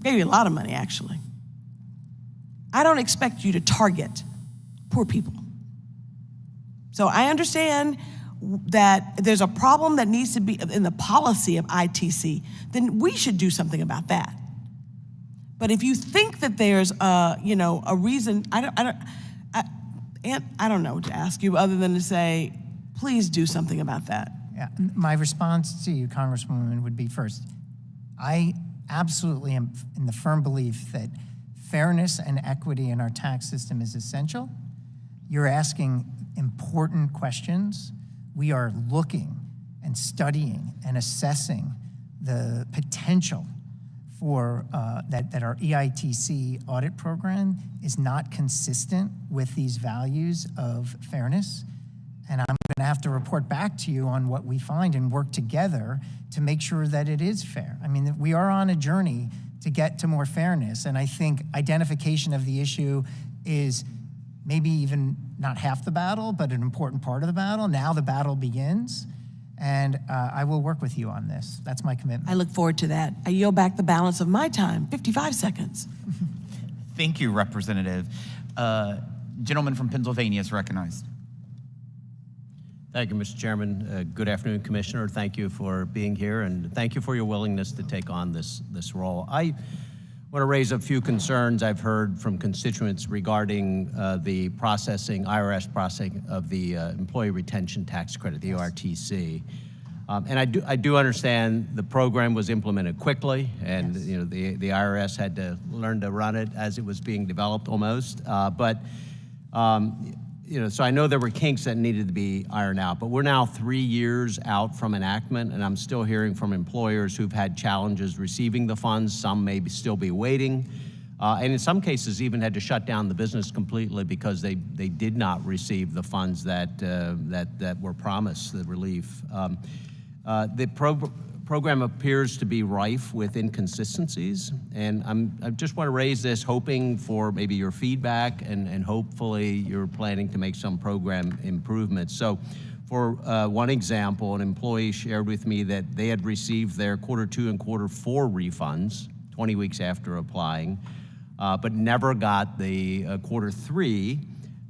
gave you a lot of money actually. I don't expect you to target poor people. So I understand that there's a problem that needs to be in the policy of ITC, then we should do something about that. But if you think that there's a reason, I don't know what to ask you other than to say, please do something about that. Yeah. My response to you, Congresswoman, would be first, I absolutely am in the firm belief that fairness and equity in our tax system is essential. You're asking important questions. We are looking and studying and assessing the potential for that our EITC audit program is not consistent with these values of fairness. And I'm going to have to report back to you on what we find and work together to make sure that it is fair. We are on a journey to get to more fairness. And I think identification of the issue is maybe even not half the battle, but an important part of the battle. Now the battle begins, and I will work with you on this. That's my commitment. I look forward to that. I yield back the balance of my time, 55 seconds. Thank you, Representative. Gentleman from Pennsylvania is recognized. Thank you, Mr. Chairman. Good afternoon, Commissioner. Thank you for being here, and thank you for your willingness to take on this role. I want to raise a few concerns I've heard from constituents regarding the IRS processing of the Employee Retention Tax Credit, the ERTC. And I do understand the program was implemented quickly, and the IRS had to learn to run it as it was being developed almost. So I know there were kinks that needed to be ironed out, but we're now 3 years out from enactment, and I'm still hearing from employers who've had challenges receiving the funds. Some may still be waiting, and in some cases even had to shut down the business completely because they did not receive the funds that were promised, the relief. The program appears to be rife with inconsistencies, and I just want to raise this hoping for maybe your feedback, and hopefully you're planning to make some program improvements. So for one example, an employee shared with me that they had received their Q2 and Q4 refunds 20 weeks after applying, but never got the Q3.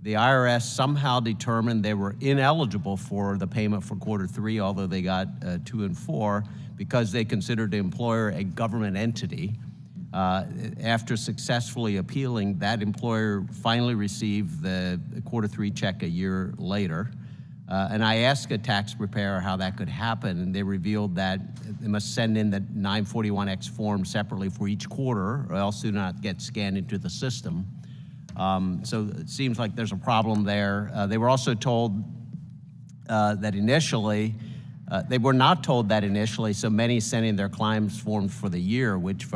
The IRS somehow determined they were ineligible for the payment for Q3, although they got 2 and 4, because they considered the employer a government entity. After successfully appealing, that employer finally received the Q3 check a year later. And I asked a tax preparer how that could happen, and they revealed that they must send in the 941X form separately for each quarter, or else do not get scanned into the system. So it seems like there's a problem there. They were also told that initially, they were not told that initially, so many sent in their claims forms for the year, which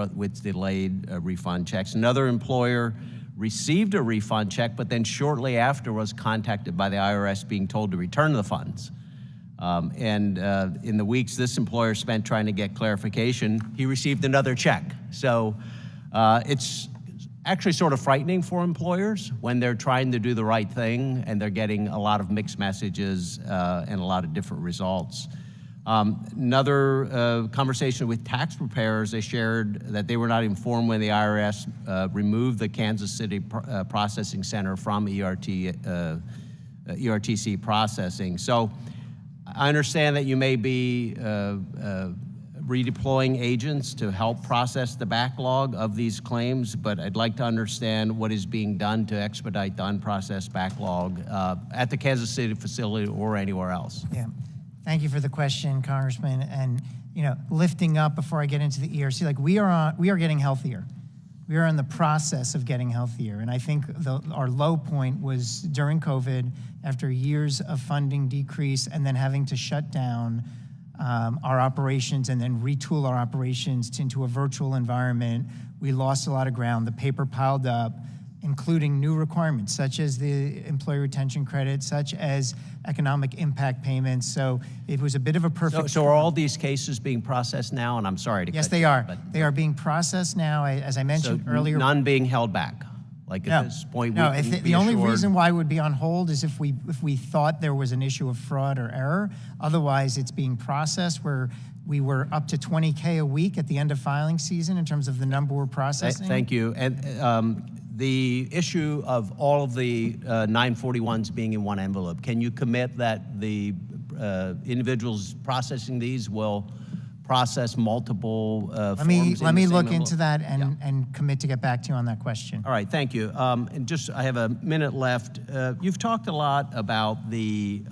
delayed refund checks. Another employer received a refund check, but then shortly after was contacted by the IRS being told to return the funds. In the weeks this employer spent trying to get clarification, he received another check. So it's actually sort of frightening for employers when they're trying to do the right thing and they're getting a lot of mixed messages and a lot of different results. Another conversation with tax preparers, they shared that they were not informed when the IRS removed the Kansas City Processing Center from ERTC processing. So I understand that you may be redeploying agents to help process the backlog of these claims, but I'd like to understand what is being done to expedite the unprocessed backlog at the Kansas City facility or anywhere else. Yeah. Thank you for the question, Congressman. And lifting up before I get into the ERC, like we are getting healthier. We are in the process of getting healthier. And I think our low point was during COVID, after years of funding decrease and then having to shut down our operations and then retool our operations into a virtual environment. We lost a lot of ground. The paper piled up, including new requirements, such as the employee retention credit, such as economic impact payments. So it was a bit of a perfect. So are all these cases being processed now? And I'm sorry to Yes, cut they you, are. but- They are being processed now, as I mentioned earlier. None being held back? Like No. at this point, No, we if can the be only assured- reason why it would be on hold is if we thought there was an issue of fraud or error. Otherwise, it's being processed where we were up to 20K a week at the end of filing season in terms of the number we're processing. Thank you. And the issue of all of the 941s being in one envelope, can you commit that the individuals processing these will process multiple forms in the Let me same look envelope? into that and commit to get back to you on that question. All right, thank you. And just, I have a minute left. You've talked a lot about the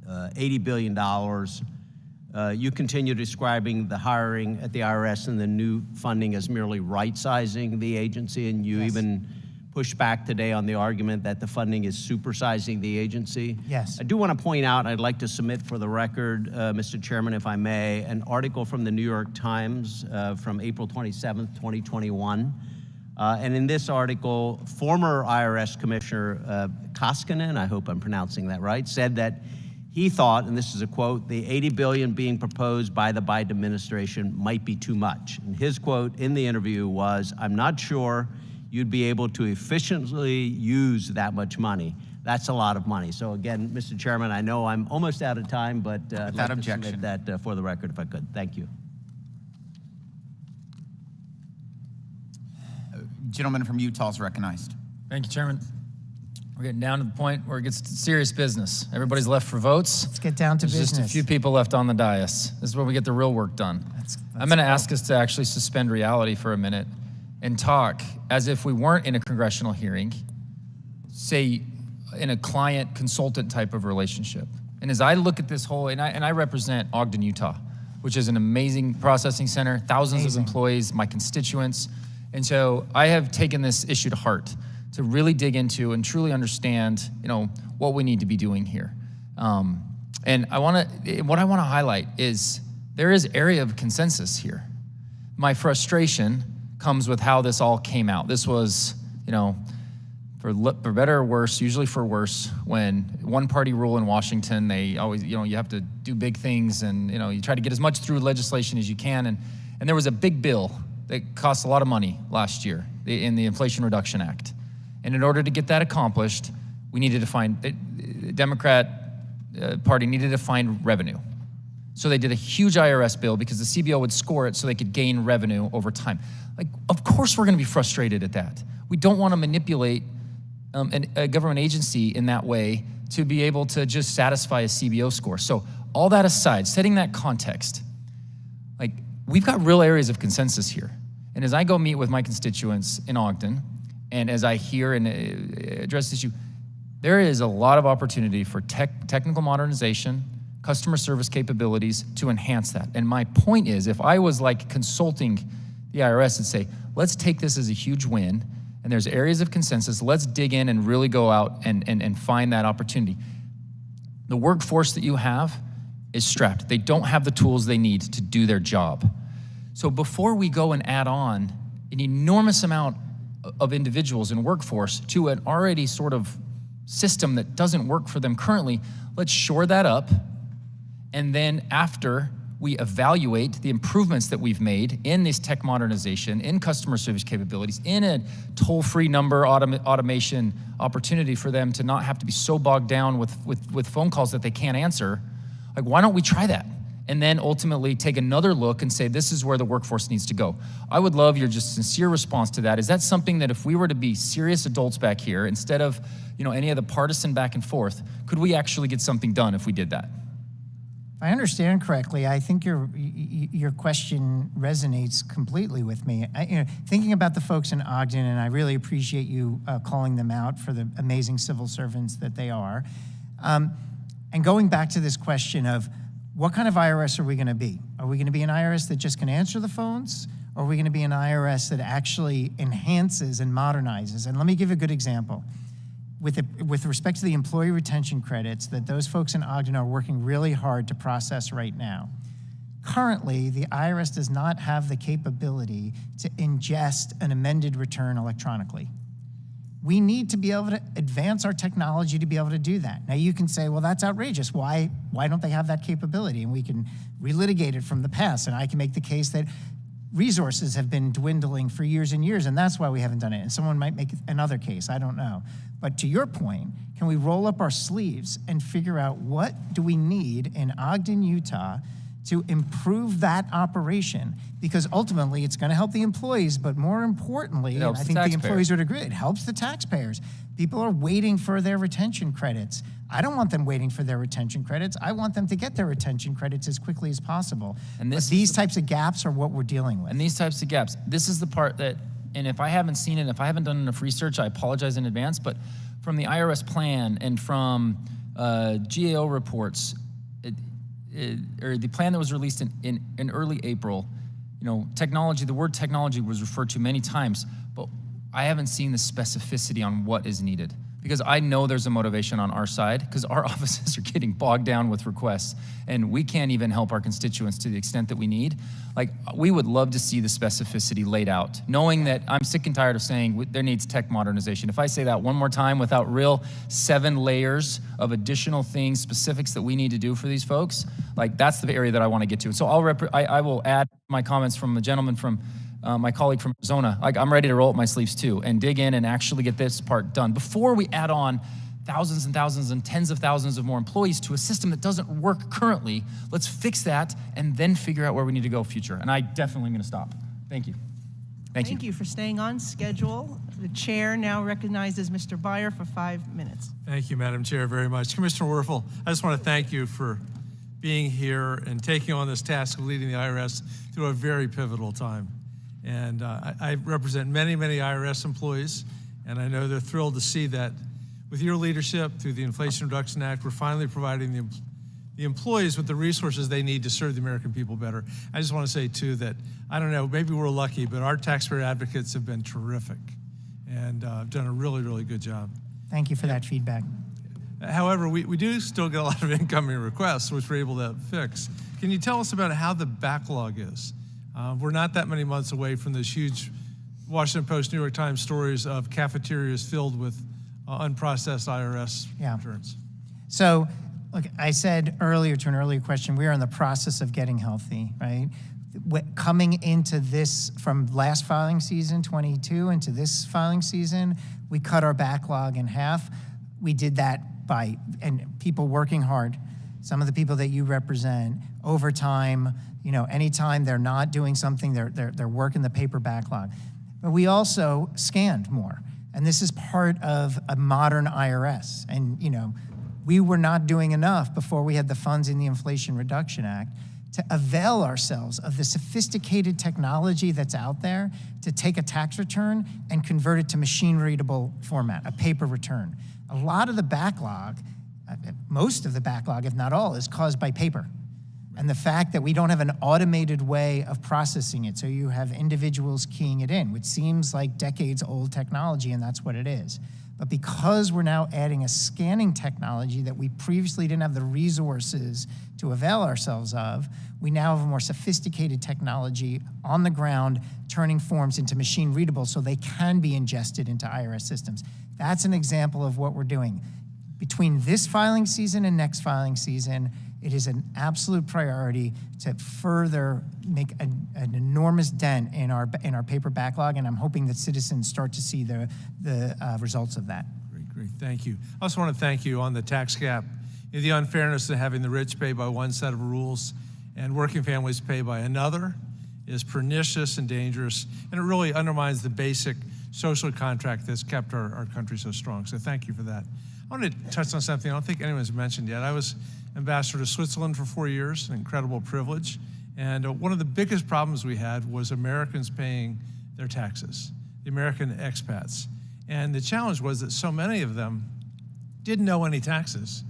$80 billion. You continue describing the hiring at the IRS and the new funding as merely right-sizing the agency, and you even pushed back today on the argument that the funding is supersizing the agency. Yes. I do want to point out, I'd like to submit for the record, Mr. Chairman, if I may, an article from the New York Times from April 27th, 2021. And in this article, former IRS Commissioner Koskinen, I hope I'm pronouncing that right, said that He thought, and this is a quote, the $80 billion being proposed by the Biden administration might be too much. And his quote in the interview was, "I'm not sure you'd be able to efficiently use that much money. That's a lot of money." So again, Mr. Chairman, I know I'm almost out of time, but I'd like to submit that for the record if I could. Thank you. Gentleman from Utah is recognized. Thank you, Chairman. We're getting down to the point where it gets to serious business. Everybody's left for votes. Let's get down to There's business. just a few people left on the dais. This is where we get the real work done. I'm going to ask us to actually suspend reality for a minute and talk as if we weren't in a congressional hearing, say in a client-consultant type of relationship. And as I look at this whole, and I represent Ogden, Utah, which is an amazing processing center, thousands of employees, my constituents. And so I have taken this issue to heart to really dig into and truly understand, what we need to be doing here. And what I want to highlight is there is area of consensus here. My frustration comes with how this all came out. This was, for better or worse, usually for worse, when one-party rule in Washington, they always, you have to do big things and, you try to get as much through legislation as you can. And there was a big bill that cost a lot of money last year in the Inflation Reduction Act. And in order to get that accomplished, we needed to find, the Democrat Party needed to find revenue. So they did a huge IRS bill because the CBO would score it so they could gain revenue over time. Of course we're gonna be frustrated at that. We don't wanna manipulate a government agency in that way to be able to just satisfy a CBO score. So all that aside, setting that context, we've got real areas of consensus here. And as I go meet with my constituents in Ogden, and as I hear and address this issue, there is a lot of opportunity for technical modernization, customer service capabilities to enhance that. And my point is, if I was consulting the IRS and say, let's take this as a huge win, and there's areas of consensus, let's dig in and really go out and find that opportunity. The workforce that you have is strapped. They don't have the tools they need to do their job. So before we go and add on an enormous amount of individuals in workforce to an already sort of system that doesn't work for them currently, let's shore that up. And then after we evaluate the improvements that we've made in this tech modernization, in customer service capabilities, in a toll-free number automation opportunity for them to not have to be so bogged down with phone calls that they can't answer, why don't we try that? And then ultimately take another look and say, this is where the workforce needs to go. I would love your just sincere response to that. Is that something that if we were to be serious adults back here, instead of any of the partisan back and forth, could we actually get something done if we did that? If I understand correctly, I think your question resonates completely with me. Thinking about the folks in Ogden, and I really appreciate you calling them out for the amazing civil servants that they are. And going back to this question of what kind of IRS are we going to be? Are we going to be an IRS that just can answer the phones? Or are we going to be an IRS that actually enhances and modernizes? And let me give a good example. With respect to the employee retention credits that those folks in Ogden are working really hard to process right now, currently the IRS does not have the capability to ingest an amended return electronically. We need to be able to advance our technology to be able to do that. Now you can say, well, that's outrageous. Why don't they have that capability? And we can relitigate it from the past. And I can make the case that resources have been dwindling for years and years, and that's why we haven't done it. And someone might make another case, I don't know. But to your point, can we roll up our sleeves and figure out what do we need in Ogden, Utah to improve that operation? Because ultimately it's going to help the employees, but more importantly, and I think the employees would agree, it helps the taxpayers. People are waiting for their retention credits. I don't want them waiting for their retention credits. I want them to get their retention credits as quickly as possible. And these types of gaps are what we're dealing with. And these types of gaps, this is the part that, and if I haven't seen it, if I haven't done enough research, I apologize in advance, but from the IRS plan and from GAO reports, or the plan that was released in early April, technology, the word technology was referred to many times, but I haven't seen the specificity on what is needed. because I know there's a motivation on our side because our offices are getting bogged down with requests and we can't even help our constituents to the extent that we need. Like, we would love to see the specificity laid out, knowing that I'm sick and tired of saying there needs tech modernization. If I say that one more time without real 7 layers of additional things, specifics that we need to do for these folks, like that's the area that I want to get to. So I will add my comments from the gentleman from my colleague from Arizona. Like, I'm ready to roll up my sleeves too and dig in and actually get this part done before we add on thousands and thousands and tens of thousands of more employees to a system that doesn't work currently. Let's fix that and then figure out where we need to go future. And I definitely am going to stop. Thank you. Thank you for staying on schedule. The chair now recognizes Mr. Byer for 5 minutes. Thank you, Madam Chair, very much. Commissioner Werfel, I just want to thank you for being here and taking on this task of leading the IRS through a very pivotal time. And I represent many, many IRS employees, and I know they're thrilled to see that with your leadership through the Inflation Reduction Act, we're finally providing the employees with the resources they need to serve the American people better. I just want to say, too, that, I don't know, maybe we're lucky, but our taxpayer advocates have been terrific and done a really, really good job. Thank you for that feedback. However, we do still get a lot of incoming requests, which we're able to fix. Can you tell us about how the backlog is? We're not that many months away from this huge Washington Post, New York Times stories of cafeterias filled with unprocessed IRS returns. So, look, I said earlier to an earlier question, we are in the process of getting healthy, right? Coming into this, from last filing season, 22, into this filing season, we cut our backlog in half. We did that and people working hard. Some of the people that you represent, overtime, anytime they're not doing something, they're working the paper backlog. But we also scanned more. And this is part of a modern IRS. And, we were not doing enough before we had the funds in the Inflation Reduction Act to avail ourselves of the sophisticated technology that's out there to take a tax return and convert it to machine-readable format, a paper return. A lot of the backlog, most of the backlog, if not all, is caused by paper. And the fact that we don't have an automated way of processing it, so you have individuals keying it in, which seems like decades-old technology, and that's what it is. But because we're now adding a scanning technology that we previously didn't have the resources to avail ourselves of, we now have a more sophisticated technology on the ground, turning forms into machine readable so they can be ingested into IRS systems. That's an example of what we're doing. Between this filing season and next filing season, it is an absolute priority to further make an enormous dent in our paper backlog, and I'm hoping that citizens start to see the results of that. Great, thank you. I also want to thank you on the tax gap. The unfairness of having the rich pay by one set of rules and working families pay by another is pernicious and dangerous, and it really undermines the basic social contract that's kept our country so strong. So thank you for that. I want to touch on something I don't think anyone's mentioned yet. I was ambassador to Switzerland for 4 years, an incredible privilege. And one of the biggest problems we had was Americans paying their taxes, the American expats. And the challenge was that so many of them didn't owe any taxes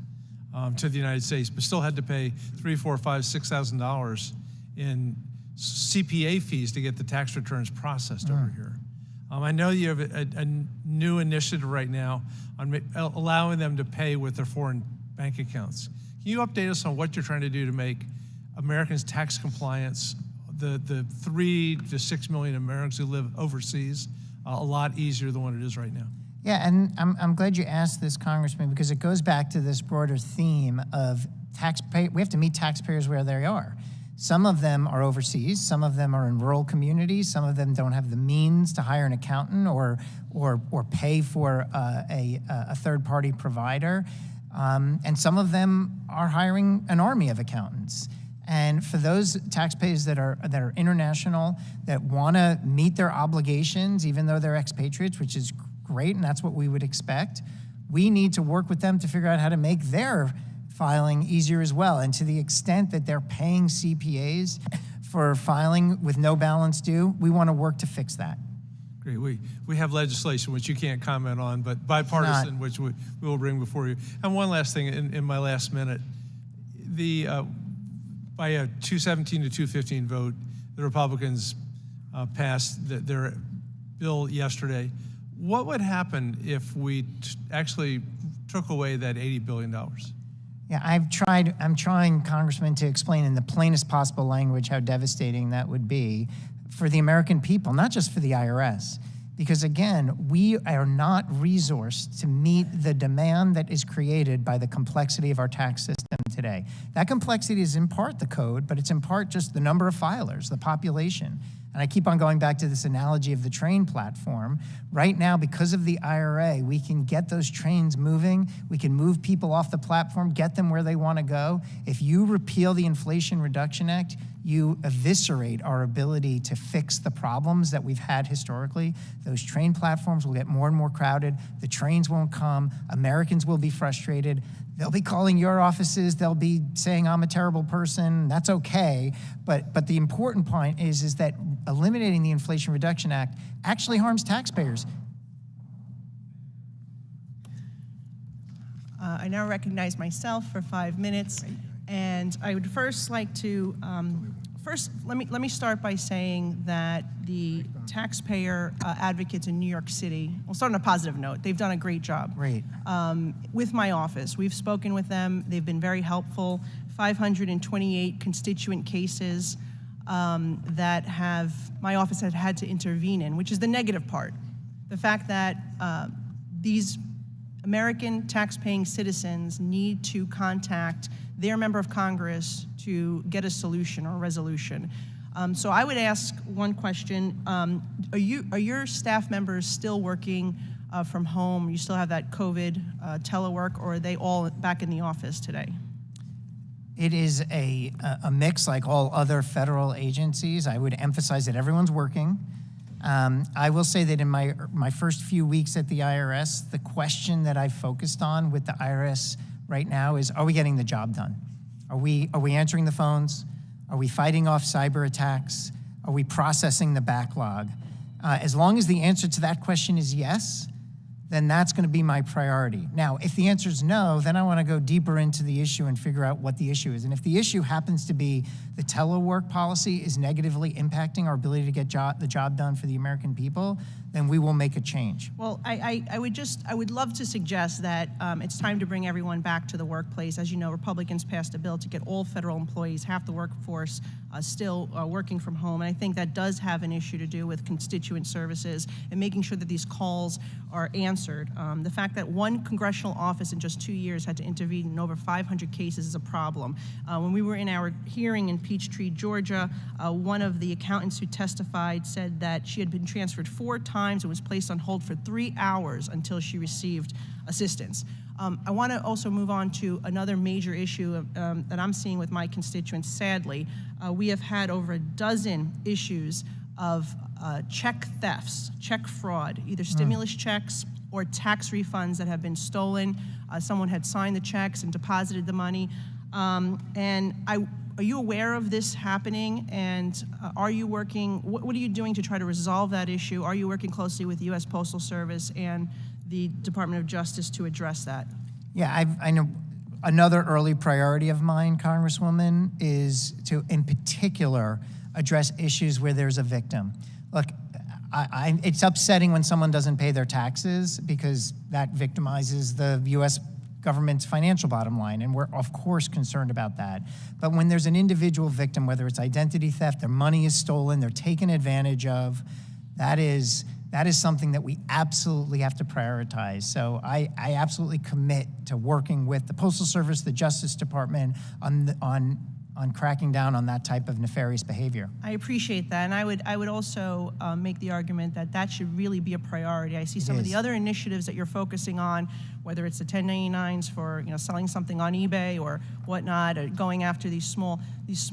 to the United States, but still had to pay $3,000, $4,000, $5,000, $6,000 in CPA fees to get the tax returns processed over here. I know you have a new initiative right now on allowing them to pay with their foreign bank accounts. Can you update us on what you're trying to do to make Americans' tax compliance, the 3 to 6 million Americans who live overseas, a lot easier than what it is right now? Yeah, and I'm glad you asked this, Congressman, because it goes back to this broader theme of we have to meet taxpayers where they are. Some of them are overseas, some of them are in rural communities, some of them don't have the means to hire an accountant or pay for a third-party provider. And some of them are hiring an army of accountants. And for those taxpayers that are international, that want to meet their obligations, even though they're expatriates, which is great, and that's what we would expect, we need to work with them to figure out how to make their filing easier as well. And to the extent that they're paying CPAs for filing with no balance due, we want to work to fix that. Great. We have legislation which you can't comment on, but bipartisan, which we will bring before you. And one last thing in my last minute. By a 217 to 215 vote, the Republicans passed their bill yesterday. What would happen if we actually took away that $80 billion? Yeah, I'm trying, Congressman, to explain in the plainest possible language how devastating that would be for the American people, not just for the IRS. Because again, we are not resourced to meet the demand that is created by the complexity of our tax system today. That complexity is in part the code, but it's in part just the number of filers, the population. And I keep on going back to this analogy of the train platform. Right now, because of the IRA, we can get those trains moving. We can move people off the platform, get them where they want to go. If you repeal the Inflation Reduction Act, you eviscerate our ability to fix the problems that we've had historically. Those train platforms will get more and more crowded. The trains won't come. Americans will be frustrated. They'll be calling your offices. They'll be saying, I'm a terrible person. That's okay. But the important point is that eliminating the Inflation Reduction Act actually harms taxpayers. I now recognize myself for 5 minutes. And I would first like to, let me start by saying that the taxpayer advocates in New York City, we'll start on a positive note, they've done a great job. Great. With my office, we've spoken with them, they've been very helpful. 528 constituent cases that my office had had to intervene in, which is the negative part. The fact that these American tax-paying citizens need to contact their member of Congress to get a solution or a resolution. So I would ask one question. Are your staff members still working from home? You still have that COVID telework, or are they all back in the office today? It is a mix like all other federal agencies. I would emphasize that everyone's working. I will say that in my first few weeks at the IRS, the question that I've focused on with the IRS right now is, are we getting the job done? Are we answering the phones? Are we fighting off cyber attacks? Are we processing the backlog? As long as the answer to that question is yes, then that's going to be my priority. Now, if the answer is no, then I want to go deeper into the issue and figure out what the issue is. And if the issue happens to be the telework policy is negatively impacting our ability to get the job done for the American people, then we will make a change. Well, I would love to suggest that it's time to bring everyone back to the workplace. As you know, Republicans passed a bill to get all federal employees, half the workforce, still working from home. And I think that does have an issue to do with constituent services and making sure that these calls are answered. The fact that one congressional office in just 2 years had to intervene in over 500 cases is a problem. When we were in our hearing in Peachtree, Georgia, one of the accountants who testified said that she had been transferred 4 times and was placed on hold for 3 hours until she received assistance. I want to also move on to another major issue that I'm seeing with my constituents. Sadly, we have had over a dozen issues of check thefts, check fraud, either stimulus checks or tax refunds that have been stolen. Someone had signed the checks and deposited the money. Are you aware of this happening? And are you working, what are you doing to try to resolve that issue? Are you working closely with the U.S. Postal Service and the Department of Justice to address that? Yeah, I know another early priority of mine, Congresswoman, is to, in particular, address issues where there's a victim. Look, it's upsetting when someone doesn't pay their taxes because that victimizes the U.S. government's financial bottom line, and we're of course concerned about that. But when there's an individual victim, whether it's identity theft, their money is stolen, they're taken advantage of, that is something that we absolutely have to prioritize. So I absolutely commit to working with the Postal Service, the Justice Department on cracking down on that type of nefarious behavior. I appreciate that, and I would also make the argument that that should really be a priority. I see some of the other initiatives that you're focusing on, whether it's the 1099s for selling something on eBay or whatnot, or going after these small just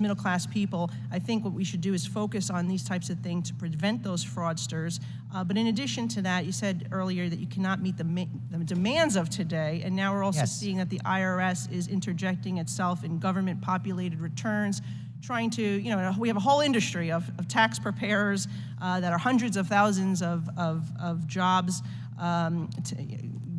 middle class people. I think what we should do is focus on these types of things to prevent those fraudsters. But in addition to that, you said earlier that you cannot meet the demands of today, and now we're also seeing that the IRS is interjecting itself in government-populated returns, trying to, we have a whole industry of tax preparers that are hundreds of thousands of jobs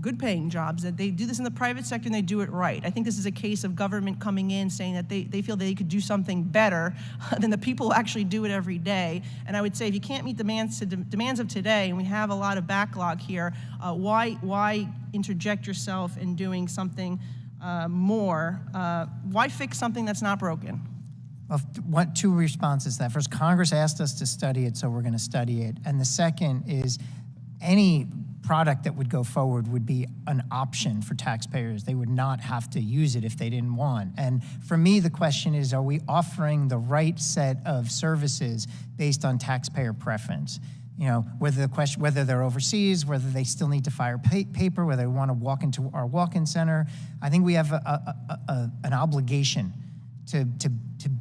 good paying jobs, that they do this in the private sector and they do it right. I think this is a case of government coming in saying that they feel they could do something better than the people who actually do it every day. And I would say if you can't meet demands of today, and we have a lot of backlog here, why interject yourself in doing something more? Why fix something that's not broken? Well, two responses to that. First, Congress asked us to study it, so we're going to study it. And the second is any product that would go forward would be an option for taxpayers. They would not have to use it if they didn't want. And for me, the question is, are we offering the right set of services based on taxpayer preference? You know, whether they're overseas, whether they still need to file paper, whether they want to walk into our walk-in center. I think we have an obligation to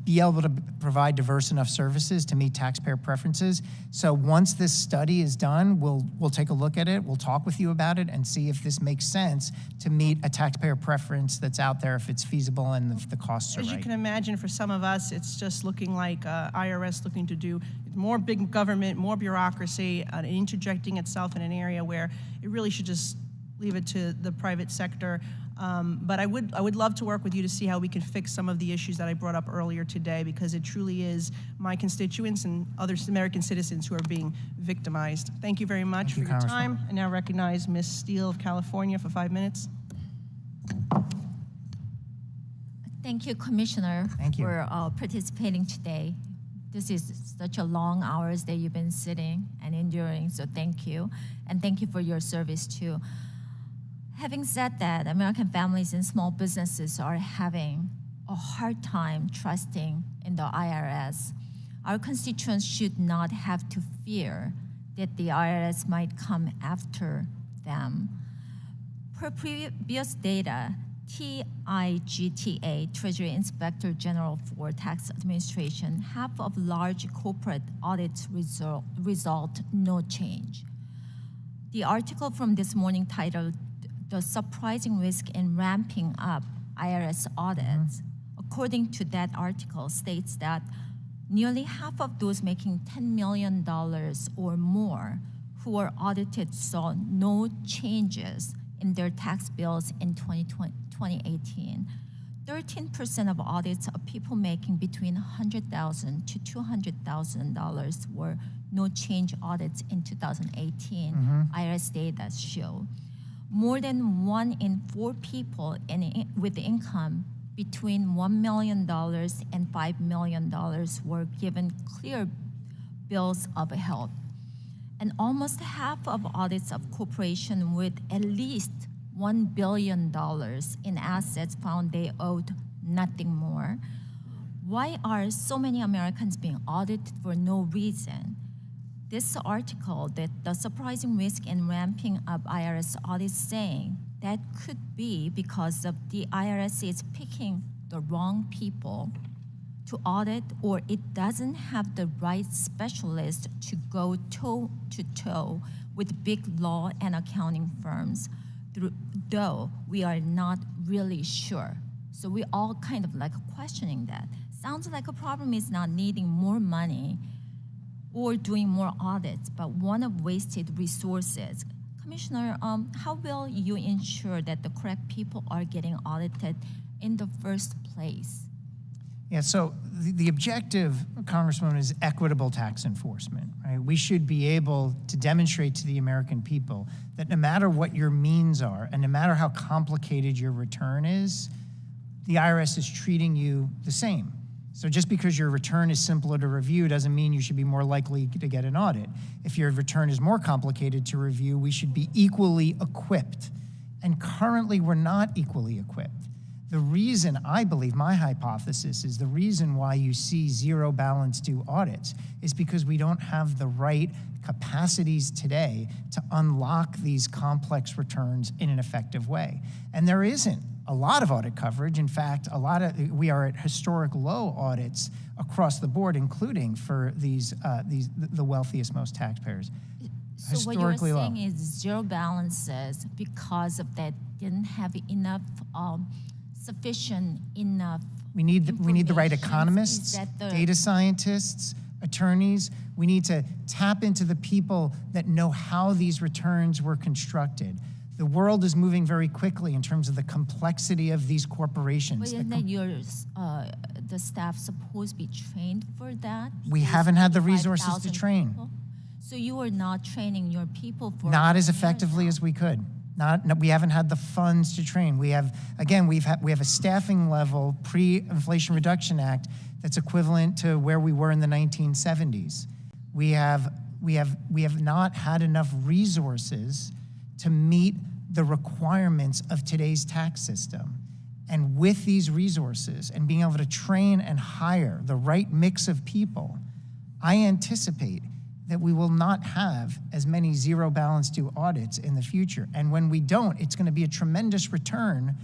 be able to provide diverse enough services to meet taxpayer preferences. So once this study is done, we'll take a look at it, we'll talk with you about it and see if this makes sense to meet a taxpayer preference that's out there, if it's feasible and if the costs are right. As you can imagine, for some of us, it's just looking like IRS looking to do more big government, more bureaucracy, and interjecting itself in an area where it really should just leave it to the private sector. But I would love to work with you to see how we can fix some of the issues that I brought up earlier today, because it truly is my constituents and other American citizens who are being victimized. Thank you very much for your time. I now recognize Ms. Steele of California for 5 minutes. Thank you, Commissioner, for participating today. This is such a long hours that you've been sitting and enduring, so thank you. And thank you for your service too. Having said that, American families and small businesses are having a hard time trusting in the IRS. Our constituents should not have to fear that the IRS might come after them. Per previous data, TIGTA, Treasury Inspector General for Tax Administration, half of large corporate audits result no change. The article from this morning titled "The Surprising Risk in Ramping Up IRS Audits," according to that article, states that nearly half of those making $10 million or more who were audited saw no changes in their tax bills in 2018. 13% of audits of people making between $100,000 to $200,000 were no change audits in 2018, IRS data show. More than 1 in 4 people with income between $1 million and $5 million were given clear bills of health. And almost half of audits of corporations with at least $1 billion in assets found they owed nothing more. Why are so many Americans being audited for no reason? This article, that the surprising risk in ramping up IRS audits, saying that could be because of the IRS is picking the wrong people to audit, or it doesn't have the right specialist to go toe-to-toe with big law and accounting firms, though we are not really sure. So we all kind of like questioning that. Sounds like a problem is not needing more money or doing more audits, but one of wasted resources. Commissioner, how will you ensure that the correct people are getting audited in the first place? Yeah, so the objective, Congresswoman, is equitable tax enforcement, right? We should be able to demonstrate to the American people that no matter what your means are and no matter how complicated your return is, the IRS is treating you the same. So just because your return is simpler to review doesn't mean you should be more likely to get an audit. If your return is more complicated to review, we should be equally equipped. And currently, we're not equally equipped. The reason, I believe, my hypothesis is the reason why you see zero balance due audits is because we don't have the right capacities today to unlock these complex returns in an effective way. And there isn't a lot of audit coverage. In fact, we are at historic low audits across the board, including for the wealthiest, most taxpayers. So what you're saying is zero balances because of that didn't have enough, sufficient enough. We need the right economists, data scientists, attorneys. We need to tap into the people that know how these returns were constructed. The world is moving very quickly in terms of the complexity of these corporations. But isn't that the staff supposed to be trained for that? We Those haven't had the resources to 85,000 train. people? So you are not training your people for Not as years effectively now. as we could. We haven't had the funds to train. We have a staffing level pre-Inflation Reduction Act that's equivalent to where we were in the 1970s. We have not had enough resources to meet the requirements of today's tax system. And with these resources and being able to train and hire the right mix of people, I anticipate that we will not have as many zero balance due audits in the future. And when we don't, it's going to be a tremendous return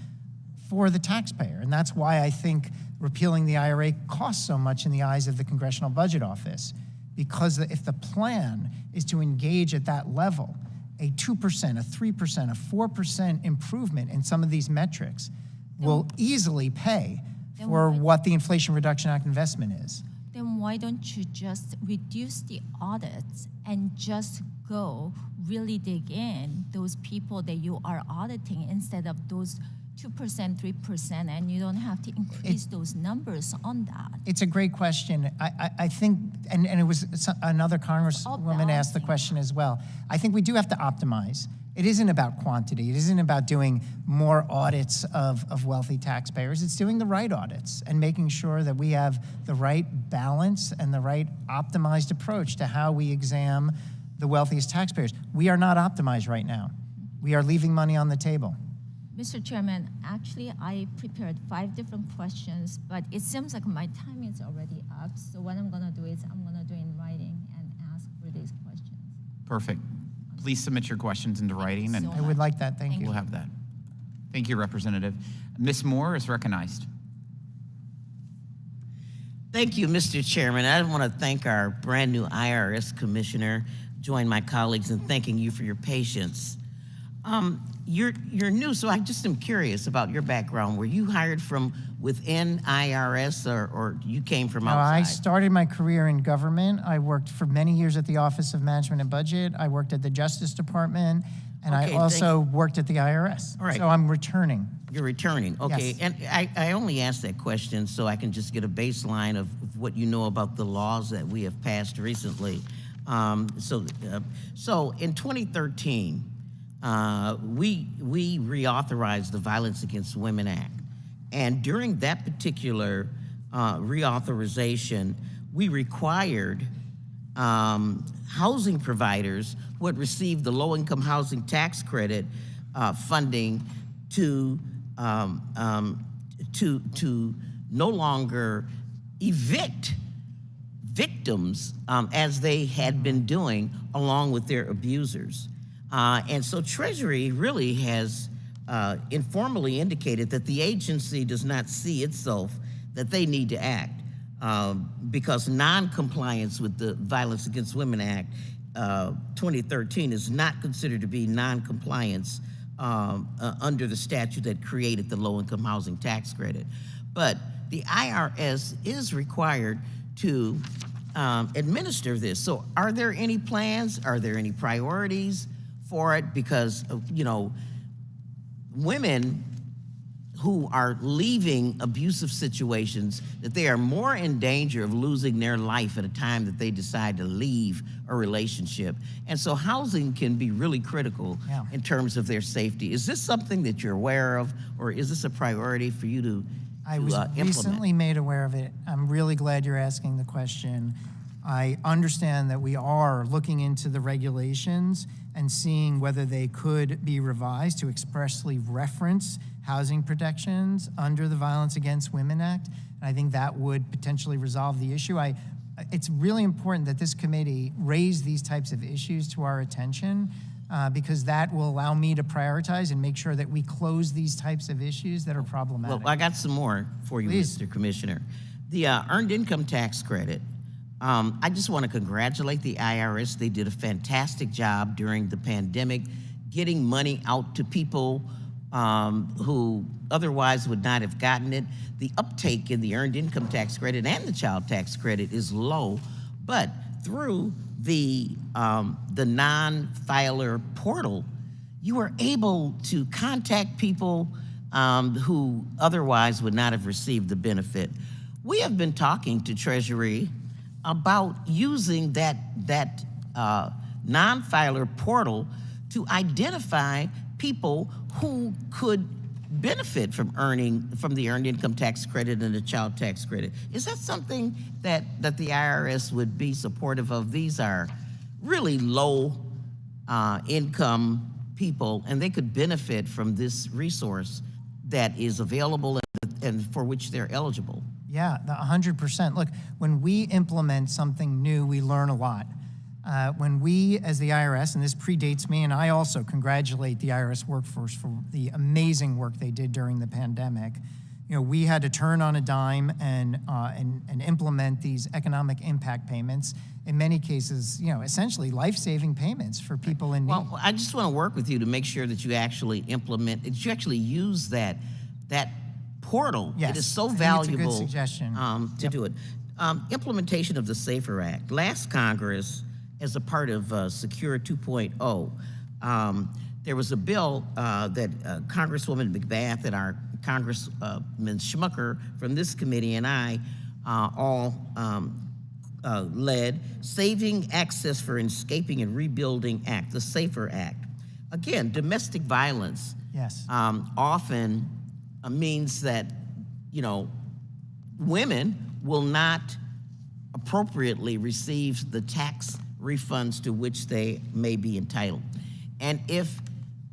for the taxpayer. And that's why I think repealing the IRA costs so much in the eyes of the Congressional Budget Office. Because if the plan is to engage at that level, a 2%, a 3%, a 4% improvement in some of these metrics will easily pay for what the Inflation Reduction Act investment is. Then why don't you just reduce the audits and just go really dig in those people that you are auditing instead of those 2%, 3%, and you don't have to increase those numbers on that? It's a great question. I think, and it was another Congresswoman asked the question as well. I think we do have to optimize. It isn't about quantity. It isn't about doing more audits of wealthy taxpayers. It's doing the right audits and making sure that we have the right balance and the right optimized approach to how we examine the wealthiest taxpayers. We are not optimized right now. We are leaving money on the table. Mr. Chairman, actually, I prepared 5 different questions, but it seems like my time is already up. So what I'm going to do is I'm going to do in writing and ask for these questions. Perfect. Please submit your questions into writing, and I would like that. Thank you. we'll have that. Thank you, Representative. Ms. Moore is recognized. Thank you, Mr. Chairman. I want to thank our brand new IRS Commissioner, join my colleagues in thanking you for your patience. You're new, so I just am curious about your background. Were you hired from within IRS or you came from No, outside? I started my career in government. I worked for many years at the Office of Management and Budget. I worked at the Justice Department, and Okay, I also worked at the IRS. All right. So I'm returning. You're returning, okay. Yes. And I only asked that question so I can just get a baseline of what you know about the laws that we have passed recently. So in 2013, we reauthorized the Violence Against Women Act. And during that particular reauthorization, we required housing providers who had received the low-income housing tax credit funding to no longer evict victims as they had been doing along with their abusers. And so Treasury really has informally indicated that the agency does not see itself that they need to act because non-compliance with the Violence Against Women Act 2013 is not considered to be non-compliance under the statute that created the low-income housing tax credit. But the IRS is required to administer this. So are there any plans? Are there any priorities for it? Because, women who are leaving abusive situations, that they are more in danger of losing their life at a time that they decide to leave a relationship. And so housing can be really critical in terms of their safety. Is this something that you're aware of, or is this a priority for you to I was implement? recently made aware of it. I'm really glad you're asking the question. I understand that we are looking into the regulations and seeing whether they could be revised to expressly reference housing protections under the Violence Against Women Act. And I think that would potentially resolve the issue. It's really important that this committee raise these types of issues to our attention because that will allow me to prioritize and make sure that we close these types of issues that are problematic. Well, I got some more for you, Please. Mr. Commissioner. The Earned Income Tax Credit. I just want to congratulate the IRS. They did a fantastic job during the pandemic, getting money out to people who otherwise would not have gotten it. The uptake in the Earned Income Tax Credit and the Child Tax Credit is low, but through the non-filer portal, you were able to contact people who otherwise would not have received the benefit. We have been talking to Treasury about using that non-filer portal to identify people who could benefit from the earned income tax credit and the child tax credit. Is that something that the IRS would be supportive of? These are really low income people, and they could benefit from this resource that is available and for which they're eligible. Yeah, 100%. Look, when we implement something new, we learn a lot. When we, as the IRS, and this predates me, and I also congratulate the IRS workforce for the amazing work they did during the pandemic. You know, we had to turn on a dime and implement these economic impact payments. In many cases, you know, essentially life-saving payments for people in need. Well, I just want to work with you to make sure that you actually implement, that you actually use that portal. Yes, it is so I think valuable it's a good suggestion. to do it. Implementation of the SAFER Act. Last Congress, as a part of Secure 2.0, there was a bill that Congresswoman McBath and our Congressman Schmucker from this committee and I all led, Saving Access for Escaping and Rebuilding Act, the SAFER Act. Again, domestic violence Yes. Often means that, you know, women will not appropriately receive the tax refunds to which they may be entitled. And if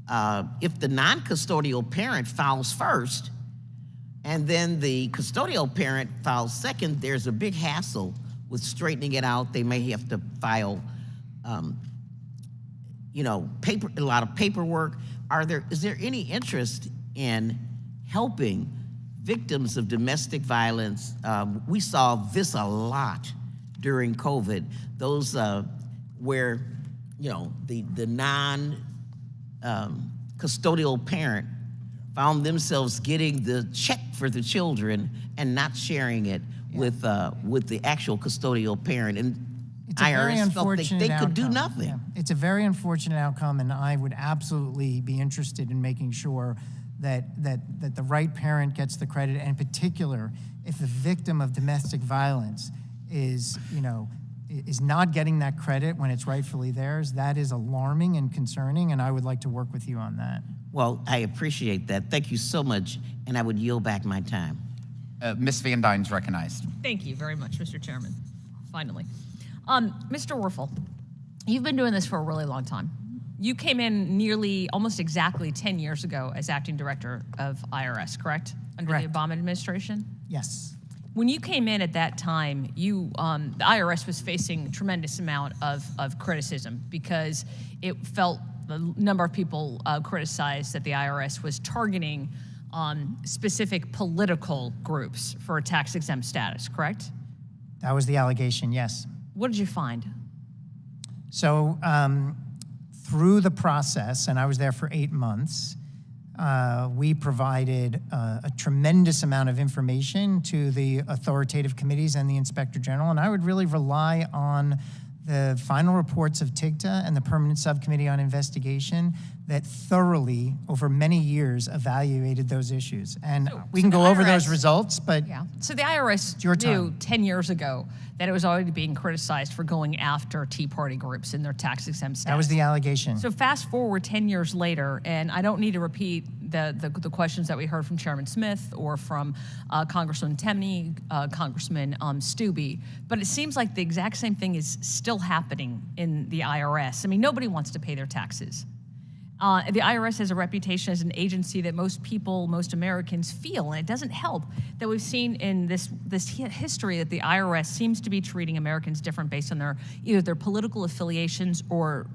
the non-custodial parent files first, and then the custodial parent files second, there's a big hassle with straightening it out. They may have to file, you know, a lot of paperwork. Is there any interest in helping victims of domestic violence? We saw this a lot during COVID. Those where, you know, the non-custodial parent found themselves getting the check for the children and not sharing it with the actual custodial parent. And It's a very IRS felt unfortunate they could do outcome. nothing. Yeah. It's a very unfortunate outcome, and I would absolutely be interested in making sure that the right parent gets the credit, and in particular, if the victim of domestic violence is not getting that credit when it's rightfully theirs, that is alarming and concerning, and I would like to work with you on that. Well, I appreciate that. Thank you so much, and I would yield back my time. Ms. Van Dyne's recognized. Thank you very much, Mr. Chairman. Finally. Mr. Werfel, you've been doing this for a really long time. You came in almost exactly 10 years ago as acting director of IRS, correct? Under the Obama administration? Yes. When you came in at that time, the IRS was facing a tremendous amount of criticism because it felt a number of people criticized that the IRS was targeting specific political groups for a tax-exempt status, correct? That was the allegation, yes. What did you find? So through the process, and I was there for 8 months, we provided a tremendous amount of information to the authoritative committees and the Inspector General, and I would really rely on the final reports of TIGTA and the Permanent Subcommittee on Investigation that thoroughly, over many years, evaluated those issues. And we can go over those results, but yeah. So the IRS knew 10 years ago that it was already being criticized for going after Tea Party groups in their tax-exempt status. that was the allegation. So fast forward 10 years later, and I don't need to repeat the questions that we heard from Chairman Smith or from Congressman Temney, Congressman Stubbe, but it seems like the exact same thing is still happening in the IRS. I mean, nobody wants to pay their taxes. The IRS has a reputation as an agency that most people, most Americans feel, and it doesn't help that we've seen in this history that the IRS seems to be treating Americans different based on either their political affiliations or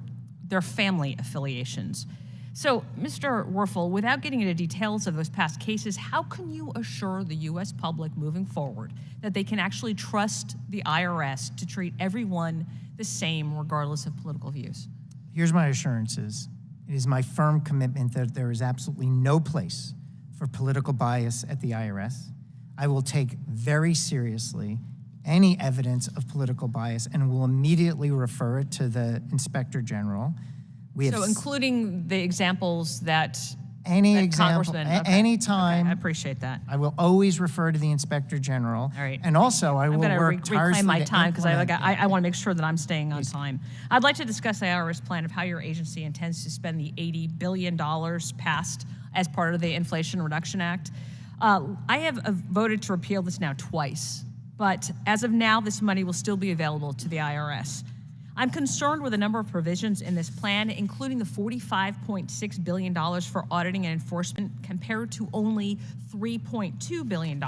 their family affiliations. So, Mr. Werfel, without getting into details of those past cases, how can you assure the U.S. public moving forward that they can actually trust the IRS to treat everyone the same regardless of political views? Here's my assurances. It is my firm commitment that there is absolutely no place for political bias at the IRS. I will take very seriously any evidence of political bias and will immediately refer it to the Inspector General. We have So including the examples that any that example, Congressman, anytime. Okay, I appreciate that. I will always refer to the Inspector General. All right. And also, I I'm will going work to reclaim my tirelessly to time because implement- I want to make sure that I'm staying on time. I'd like to discuss the IRS plan of how your agency intends to spend the $80 billion passed as part of the Inflation Reduction Act. I have voted to repeal this now twice, but as of now, this money will still be available to the IRS. I'm concerned with a number of provisions in this plan, including the $45.6 billion for auditing and enforcement compared to only $3.2 billion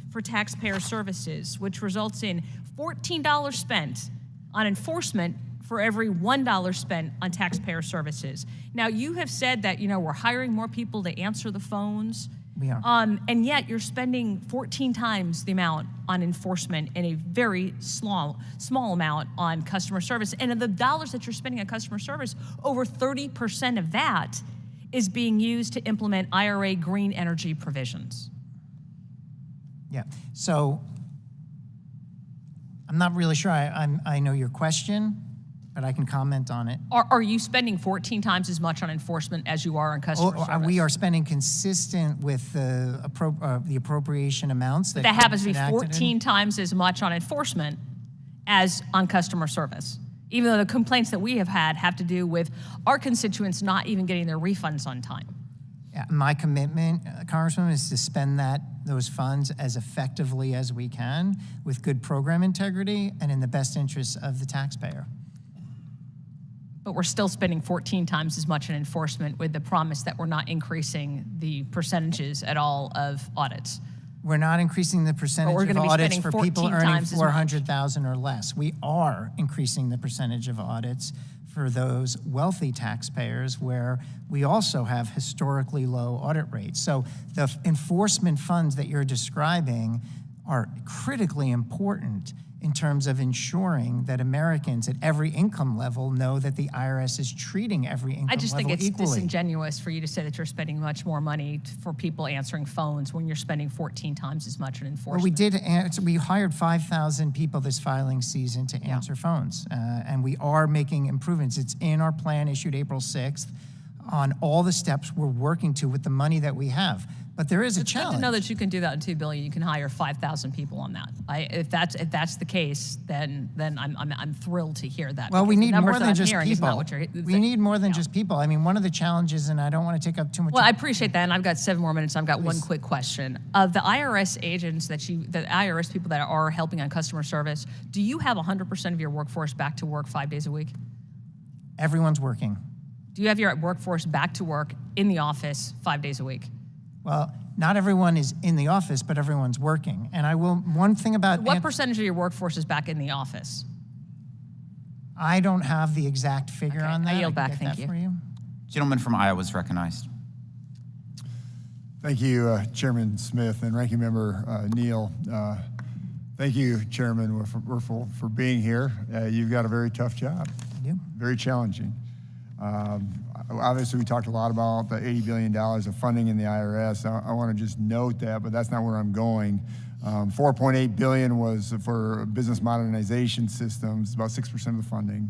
for taxpayer services, which results in $14 spent on enforcement for every $1 spent on taxpayer services. Now, you have said that, we're hiring more people to answer the phones. We are. And yet you're spending 14 times the amount on enforcement and a very small amount on customer service. And of the dollars that you're spending on customer service, over 30% of that is being used to implement IRA green energy provisions. Yeah. So I'm not really sure I know your question, but I can comment on it. Are you spending 14 times as much on enforcement as you are on customer service? We are spending consistent with the appropriation amounts. That happens to be Congress enacted 14 times as much on enforcement as on customer service, even though the complaints that we have had have to do with our constituents not even getting their refunds on time. Yeah, my commitment, Congressman, is to spend those funds as effectively as we can with good program integrity and in the best interests of the taxpayer. But we're still spending 14 times as much in enforcement with the promise that we're not increasing the percentages at all of audits. We're not increasing the percentage we're of gonna be audits spending for people 14 earning times as much. $400,000 or less. We are increasing the percentage of audits for those wealthy taxpayers where we also have historically low audit rates. So the enforcement funds that you're describing are critically important in terms of ensuring that Americans at every income level know that the IRS is treating every income I just level think it's equally. disingenuous for you to say that you're spending much more money for people answering phones when you're spending 14 times as much on enforcement. Well, we did. We hired 5,000 people this filing season to answer phones, and we are making improvements. It's in our plan issued April 6th on all the steps we're working to with the money that we have. But there is a It's good challenge. to know that you can do that in $2 billion. You can hire 5,000 people on that. If that's the case, then I'm thrilled to hear that. Well, we because the need numbers more that than I'm just hearing is not people. what you're We need more than just people. I mean, one of the challenges, and I don't want to take up too much. Well, I appreciate that, and I've got 7 more minutes. I've got one quick question. Of the IRS agents the IRS people that are helping on customer service, do you have 100% of your workforce back to work 5 days a week? Everyone's working. Do you have your workforce back to work in the office 5 days a week? Well, not everyone is in the office, but everyone's working. And I will. One thing about What percentage of your workforce is back in the office? I don't have the exact figure on that. I yield can back. get Thank that you. for you. Gentleman from Iowa is recognized. Thank you, Chairman Smith and Ranking Member Neal. Thank you, Chairman Werfel, for being here. You've got a very tough job. You. Very challenging. Obviously, we talked a lot about the $80 billion of funding in the IRS. I want to just note that, but that's not where I'm going. $4.8 billion was for business modernization systems, about 6% of the funding.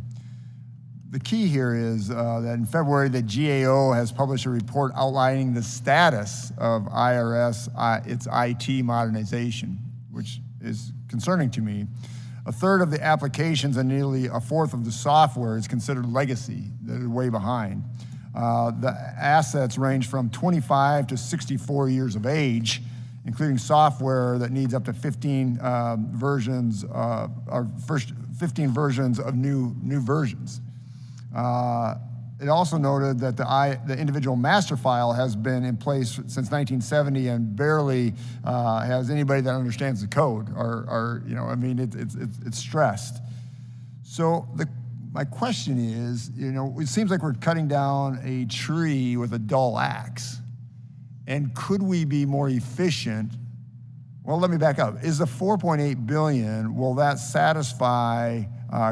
The key here is that in February, the GAO has published a report outlining the status of IRS, its IT modernization, which is concerning to me. A third of the applications and nearly a fourth of the software is considered legacy, that is way behind. The assets range from 25 to 64 years of age, including software that needs up to 15 versions, or first 15 versions of new versions. It also noted that the individual master file has been in place since 1970 and barely has anybody that understands the code, or it's stressed. So my question is, it seems like we're cutting down a tree with a dull axe. And could we be more efficient? Well, let me back up. Is the $4.8 billion, will that satisfy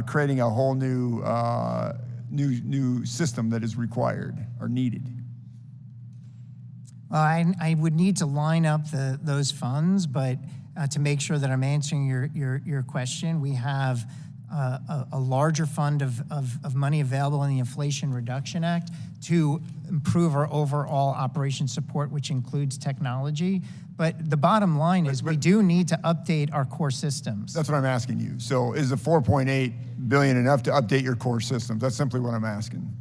creating a whole new system that is required or needed? Well, I would need to line up those funds, but to make sure that I'm answering your question, we have a larger fund of money available in the Inflation Reduction Act to improve our overall operation support, which includes technology. But the bottom line is we do need to update our core systems. That's what I'm asking you. So is the 4.8 billion enough to update your core systems? That's simply what I'm asking.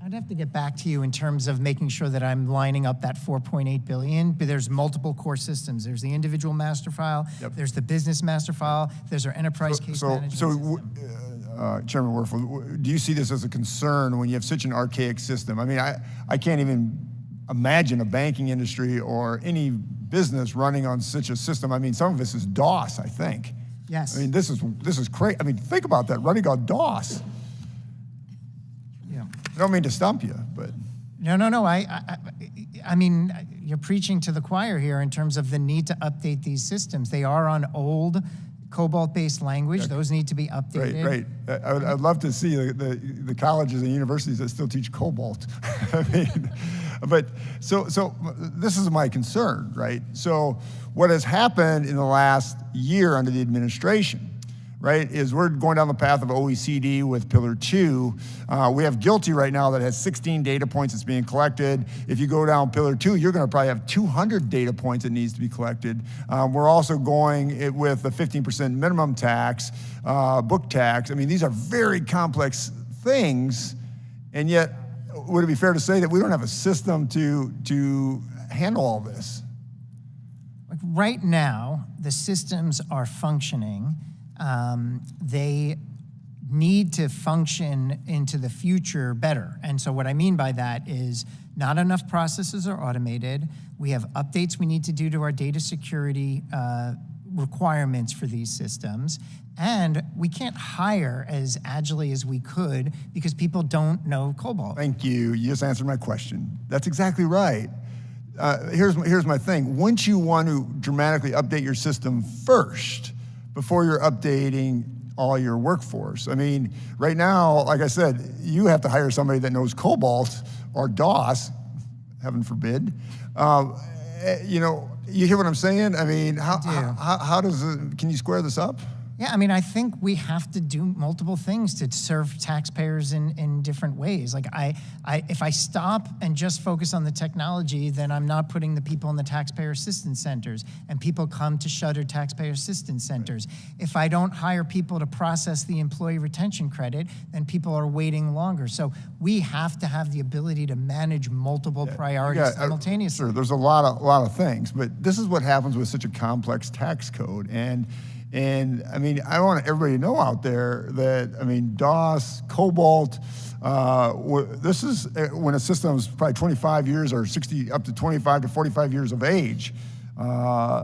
I'd have to get back to you in terms of making sure that I'm lining up that 4.8 billion, but there's multiple core systems. There's the individual master file, there's the business master file, there's our enterprise case management system. Chairman Werfel, do you see this as a concern when you have such an archaic system? I mean, I can't even imagine a banking industry or any business running on such a system. I mean, some of this is DOS, I think. Yes. I mean, this is crazy. I mean, think about that, running on DOS. Yeah. I don't mean to stump you, but. No. I mean, you're preaching to the choir here in terms of the need to update these systems. They are on old COBOL-based language. Those need to be updated. Right. I'd love to see the colleges and universities that still teach COBOL. I mean, but so this is my concern, right? So what has happened in the last year under the administration, right, is we're going down the path of OECD with Pillar 2. We have GILTI right now that has 16 data points that's being collected. If you go down Pillar 2, you're going to probably have 200 data points that needs to be collected. We're also going with the 15% minimum tax, book tax. I mean, these are very complex things, and yet, would it be fair to say that we don't have a system to handle all this? Like right now, the systems are functioning. They need to function into the future better. And so what I mean by that is not enough processes are automated. We have updates we need to do to our data security requirements for these systems. And we can't hire as agilely as we could because people don't know COBOL. Thank you. You just answered my question. That's exactly right. Here's my thing. Wouldn't you want to dramatically update your system first before you're updating all your workforce? I mean, right now, like I said, you have to hire somebody that knows COBOL or DOS, heaven forbid. You know, you hear what I'm saying? I mean, how does it, can you square this up? Yeah, I mean, I think we have to do multiple things to serve taxpayers in different ways. Like, if I stop and just focus on the technology, then I'm not putting the people in the taxpayer assistance centers, and people come to shuttered taxpayer assistance centers. If I don't hire people to process the employee retention credit, then people are waiting longer. So we have to have the ability to manage multiple priorities simultaneously. Sure, there's a lot of things, but this is what happens with such a complex tax code. And I mean, I want everybody to know out there that, I mean, DOS, COBOL, this is when a system is probably 25 years or 60, up to 25 to 45 years of age. The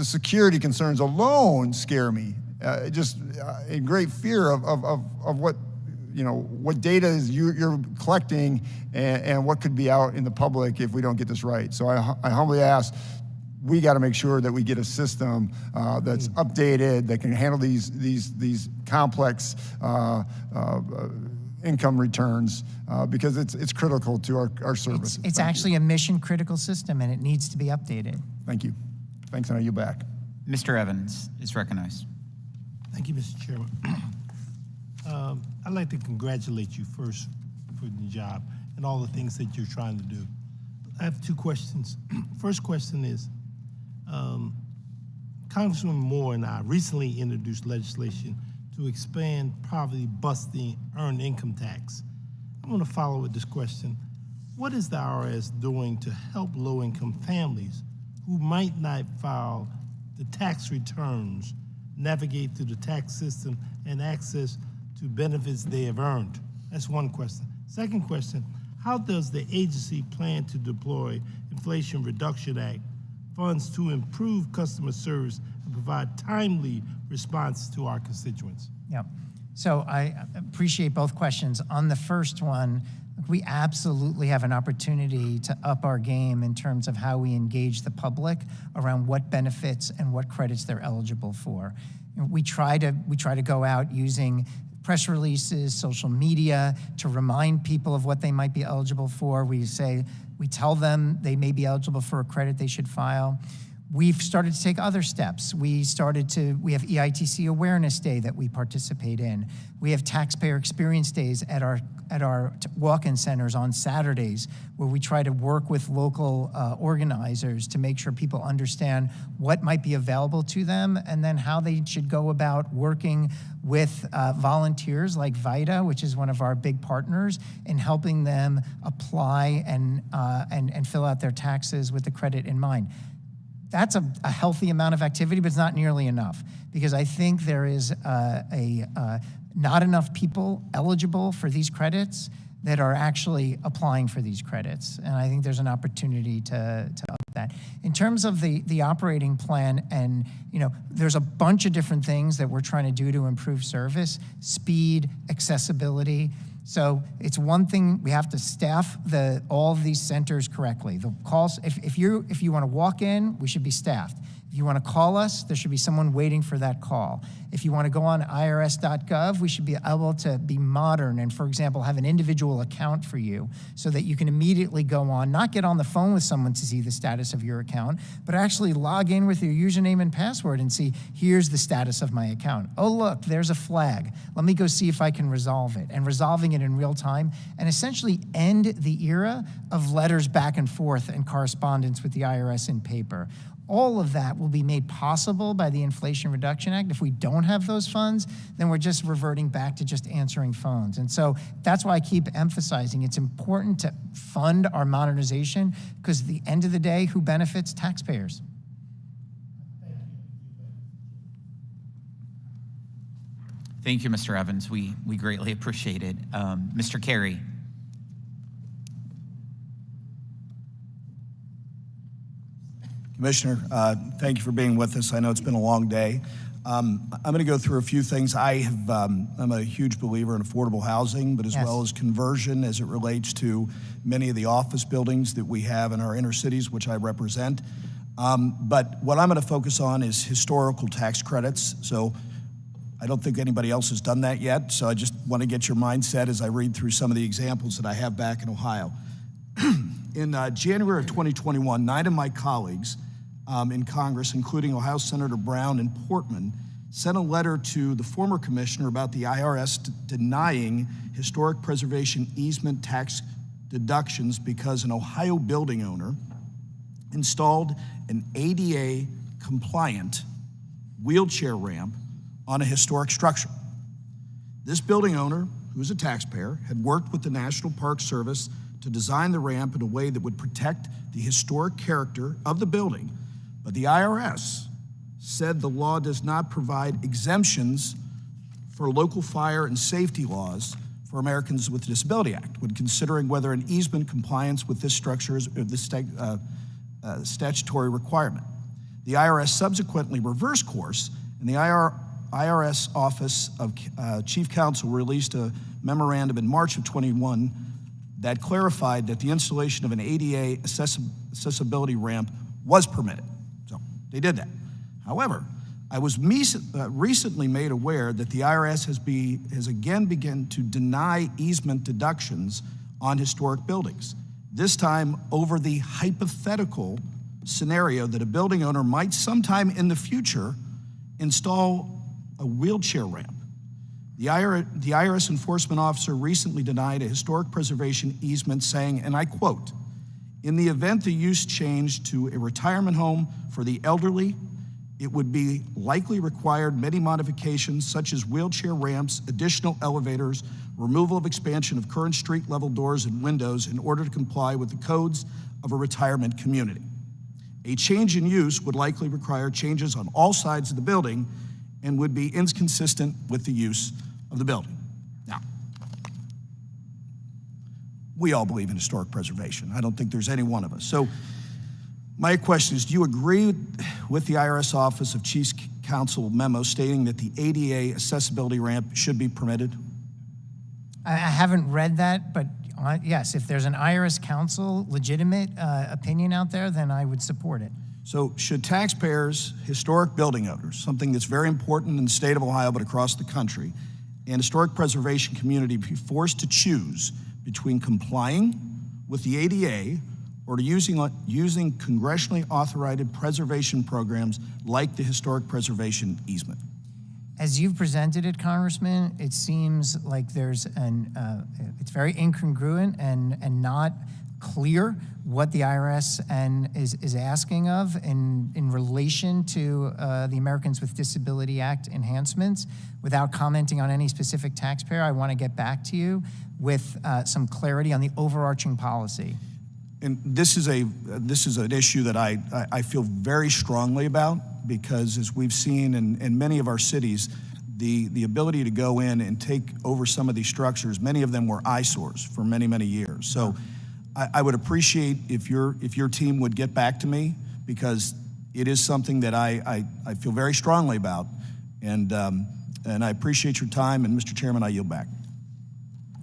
security concerns alone scare me, just in great fear of what, you know, what data is you're collecting and what could be out in the public if we don't get this right. So I humbly ask, we got to make sure that we get a system that's updated, that can handle these complex income returns, because it's critical to our services. It's actually a mission critical system, and it needs to be updated. Thank you. Thanks, and I yield back. Mr. Evans is recognized. Thank you, Mr. Chairman. I'd like to congratulate you first for the job and all the things that you're trying to do. I have two questions. First question is, Congressman Moore and I recently introduced legislation to expand poverty-busting earned income tax. I'm going to follow with this question. What is the IRS doing to help low-income families who might not file the tax returns navigate through the tax system and access to benefits they have earned? That's one question. Second question, how does the agency plan to deploy Inflation Reduction Act funds to improve customer service and provide timely response to our constituents? Yeah. So I appreciate both questions. On the first one, we absolutely have an opportunity to up our game in terms of how we engage the public around what benefits and what credits they're eligible for. We try to go out using press releases, social media to remind people of what they might be eligible for. We tell them they may be eligible for a credit they should file. We've started to take other steps. We have EITC Awareness Day that we participate in. We have taxpayer experience days at our walk-in centers on Saturdays, where we try to work with local organizers to make sure people understand what might be available to them, and then how they should go about working with volunteers like VITA, which is one of our big partners, in helping them apply and fill out their taxes with the credit in mind. That's a healthy amount of activity, but it's not nearly enough, because I think there is not enough people eligible for these credits that are actually applying for these credits. And I think there's an opportunity to up that. In terms of the operating plan, and there's a bunch of different things that we're trying to do to improve service, speed, accessibility. So it's one thing, we have to staff all of these centers correctly. The calls, if you want to walk in, we should be staffed. If you want to call us, there should be someone waiting for that call. If you want to go on irs.gov, we should be able to be modern and, for example, have an individual account for you so that you can immediately go on, not get on the phone with someone to see the status of your account, but actually log in with your username and password and see, here's the status of my account. Oh, look, there's a flag. Let me go see if I can resolve it. And resolving it in real time, and essentially end the era of letters back and forth and correspondence with the IRS in paper. All of that will be made possible by the Inflation Reduction Act. If we don't have those funds, then we're just reverting back to just answering phones. And so that's why I keep emphasizing it's important to fund our modernization, because at the end of the day, who benefits? Taxpayers. Thank you, Mr. Evans. We greatly appreciate it. Mr. Carey. Commissioner, thank you for being with us. I know it's been a long day. I'm going to go through a few things. I'm a huge believer in affordable housing, but as well as conversion as it relates to many of the office buildings that we have in our inner cities, which I represent. But what I'm going to focus on is historical tax credits. So I don't think anybody else has done that yet. So I just want to get your mindset as I read through some of the examples that I have back in Ohio. In January of 2021, 9 of my colleagues in Congress, including Ohio Senator Brown and Portman, sent a letter to the former commissioner about the IRS denying historic preservation easement tax deductions because an Ohio building owner installed an ADA-compliant wheelchair ramp on a historic structure. This building owner, who is a taxpayer, had worked with the National Park Service to design the ramp in a way that would protect the historic character of the building. But the IRS said the law does not provide exemptions for local fire and safety laws for Americans with Disability Act when considering whether an easement compliance with this structure is the statutory requirement. The IRS subsequently reversed course, and the IRS Office of Chief Counsel released a memorandum in March of 21 that clarified that the installation of an ADA accessibility ramp was permitted. So they did that. However, I was recently made aware that the IRS has again begun to deny easement deductions on historic buildings, this time over the hypothetical scenario that a building owner might sometime in the future install a wheelchair ramp. The IRS enforcement officer recently denied a historic preservation easement saying, and I quote, "In the event the use changed to a retirement home for the elderly, it would be likely required many modifications such as wheelchair ramps, additional elevators, removal of expansion of current street level doors and windows in order to comply with the codes of a retirement community. A change in use would likely require changes on all sides of the building and would be inconsistent with the use of the building." Now, we all believe in historic preservation. I don't think there's any one of us. So my question is, do you agree with the IRS Office of Chief Counsel memo stating that the ADA accessibility ramp should be permitted? I haven't read that, but yes, if there's an IRS counsel legitimate opinion out there, then I would support it. So should taxpayers, historic building owners, something that's very important in the state of Ohio but across the country, and historic preservation community be forced to choose between complying with the ADA or to using congressionally authorized preservation programs like the historic preservation easement? As you've presented it, Congressman, it seems like there's it's very incongruent and not clear what the IRS is asking of in relation to the Americans with Disability Act enhancements. Without commenting on any specific taxpayer, I want to get back to you with some clarity on the overarching policy. And this is an issue that I feel very strongly about, because as we've seen in many of our cities, the ability to go in and take over some of these structures, many of them were eyesores for many, many years. So I would appreciate if your team would get back to me, because it is something that I feel very strongly about. And I appreciate your time, and Mr. Chairman, I yield back.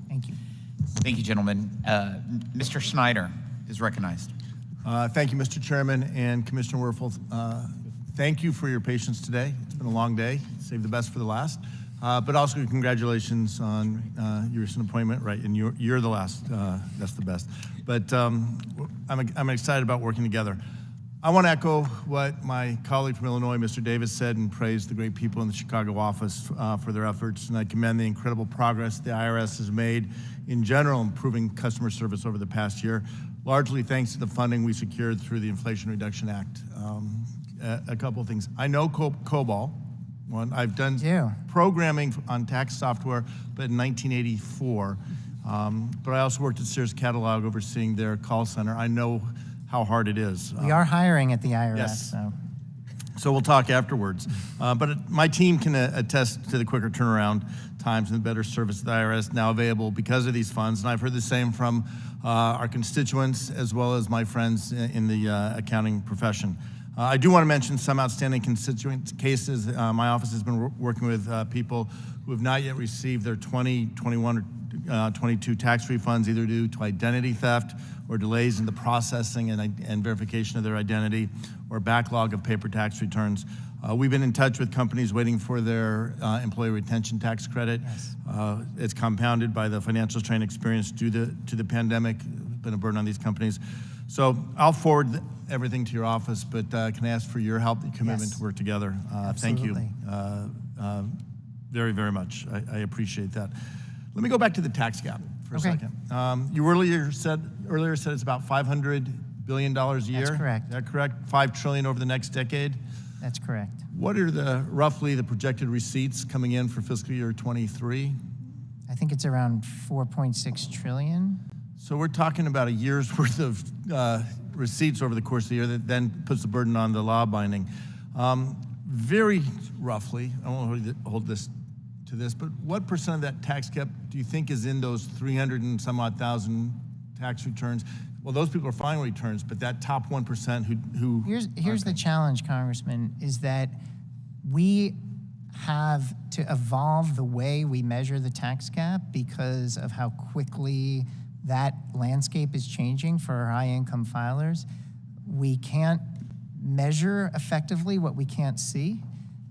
Thank you. Thank you, gentlemen. Mr. Snyder is recognized. Thank you, Mr. Chairman and Commissioner Werfel. Thank you for your patience today. It's been a long day. Save the best for the last. But also congratulations on your recent appointment, right? And you're the last. That's the best. But I'm excited about working together. I want to echo what my colleague from Illinois, Mr. Davis, said, and praise the great people in the Chicago office for their efforts. And I commend the incredible progress the IRS has made in general, improving customer service over the past year, largely thanks to the funding we secured through the Inflation Reduction Act. A couple of things. I know COBOL. One, I've done programming on tax software, but in 1984. But I also worked at Sears Catalog overseeing their call center. I know how hard it is. We are hiring at the IRS. Yes. So we'll talk afterwards. But my team can attest to the quicker turnaround times and the better service of the IRS now available because of these funds. And I've heard the same from our constituents as well as my friends in the accounting profession. I do want to mention some outstanding constituent cases. My office has been working with people who have not yet received their 2021 or 22 tax refunds, either due to identity theft or delays in the processing and verification of their identity, or backlog of paper tax returns. We've been in touch with companies waiting for their employee retention tax credit. Yes. It's compounded by the financial strain experienced due to the pandemic. It's been a burden on these companies. So I'll forward everything to your office, but can I ask for your help, your commitment to work together? Thank you very, very much. I appreciate that. Let me go back to the tax gap for a second. You earlier said it's about $500 billion a year. That's correct. Is that correct? $5 trillion over the next decade? That's correct. What are roughly the projected receipts coming in for fiscal year 23? I think it's around 4.6 trillion. So we're talking about a year's worth of receipts over the course of the year that then puts the burden on the law binding. Very roughly, I won't hold this to this, but what percent of that tax gap do you think is in those 300 and some odd thousand tax returns? Well, those people are filing returns, but that top 1% who Here's the challenge, Congressman, is that we have to evolve the way we measure the tax gap because of how quickly that landscape is changing for our high-income filers. We can't measure effectively what we can't see.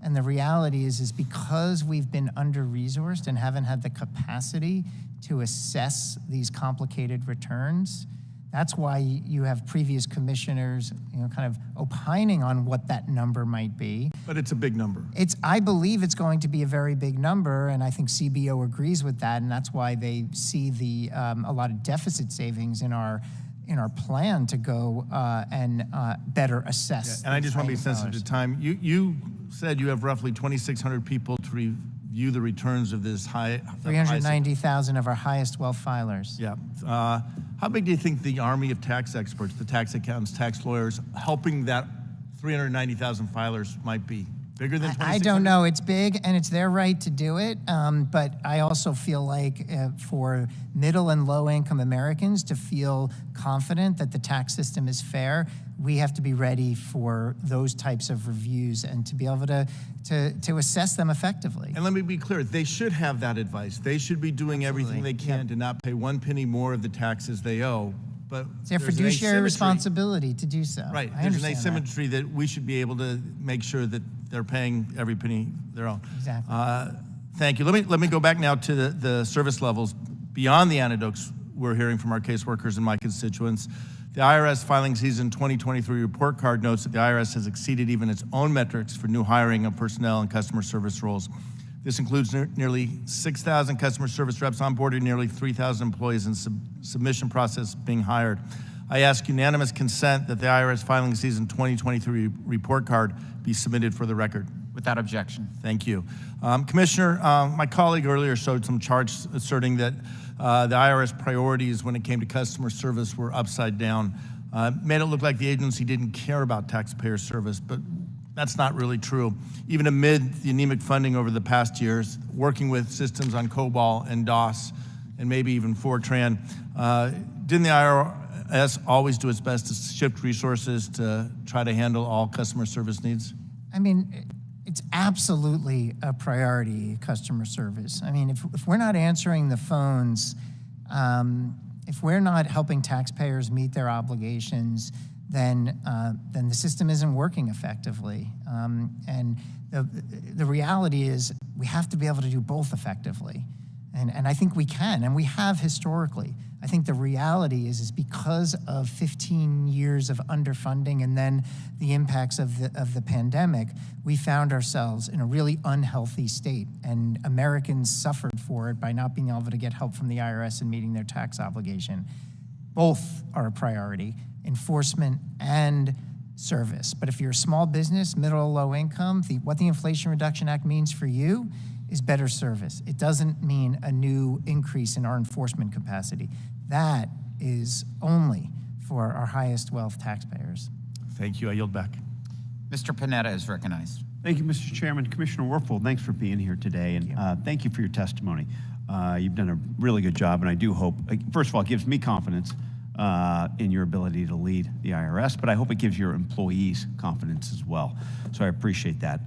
And the reality is because we've been under-resourced and haven't had the capacity to assess these complicated returns, that's why you have previous commissioners, kind of opining on what that number might be. But it's a big number. I believe it's going to be a very big number, and I think CBO agrees with that, and that's why they see a lot of deficit savings in our plan to go and better assess. Yeah, and I just want to be sensitive to time. You said you have roughly 2,600 people to review the returns of this 390,000 of our highest wealth filers. Yeah. How big do you think the army of tax experts, the tax accountants, tax lawyers, helping that 390,000 filers might be? Bigger than 2,600? I don't know. It's big, and it's their right to do it. But I also feel like for middle and low-income Americans to feel confident that the tax system is fair, we have to be ready for those types of reviews and to be able to assess them effectively. And let me be clear, they should have that advice. They should be doing everything they can to not pay one penny more of the taxes they owe. But it's their fiduciary responsibility to do so. Right. There's an asymmetry that we should be able to make sure that they're paying every penny their own. Exactly. Thank you. Let me go back now to the service levels beyond the anecdotes we're hearing from our caseworkers and my constituents. The IRS filing season 2023 report card notes that the IRS has exceeded even its own metrics for new hiring of personnel and customer service roles. This includes nearly 6,000 customer service reps onboarded, nearly 3,000 employees in submission process being hired. I ask unanimous consent that the IRS filing season 2023 report card be submitted for the record. Without objection. Thank you. Commissioner, my colleague earlier showed some charts asserting that the IRS priorities when it came to customer service were upside down. Made it look like the agency didn't care about taxpayer service, but that's not really true. Even amid the anemic funding over the past years, working with systems on COBOL and DOS, and maybe even Fortran, didn't the IRS always do its best to shift resources to try to handle all customer service needs? I mean, it's absolutely a priority, customer service. I mean, if we're not answering the phones, if we're not helping taxpayers meet their obligations, then the system isn't working effectively. And the reality is we have to be able to do both effectively. And I think we can, and we have historically. I think the reality is because of 15 years of underfunding and then the impacts of the pandemic, we found ourselves in a really unhealthy state, and Americans suffered for it by not being able to get help from the IRS and meeting their tax obligation. Both are a priority, enforcement and service. But if you're a small business, middle or low income, what the Inflation Reduction Act means for you is better service. It doesn't mean a new increase in our enforcement capacity. That is only for our highest wealth taxpayers. Thank you. I yield back. Mr. Panetta is recognized. Thank you, Mr. Chairman. Commissioner Werfel, thanks for being here today, and thank you for your testimony. You've done a really good job, and I do hope, first of all, it gives me confidence in your ability to lead the IRS, but I hope it gives your employees confidence as well. So I appreciate that.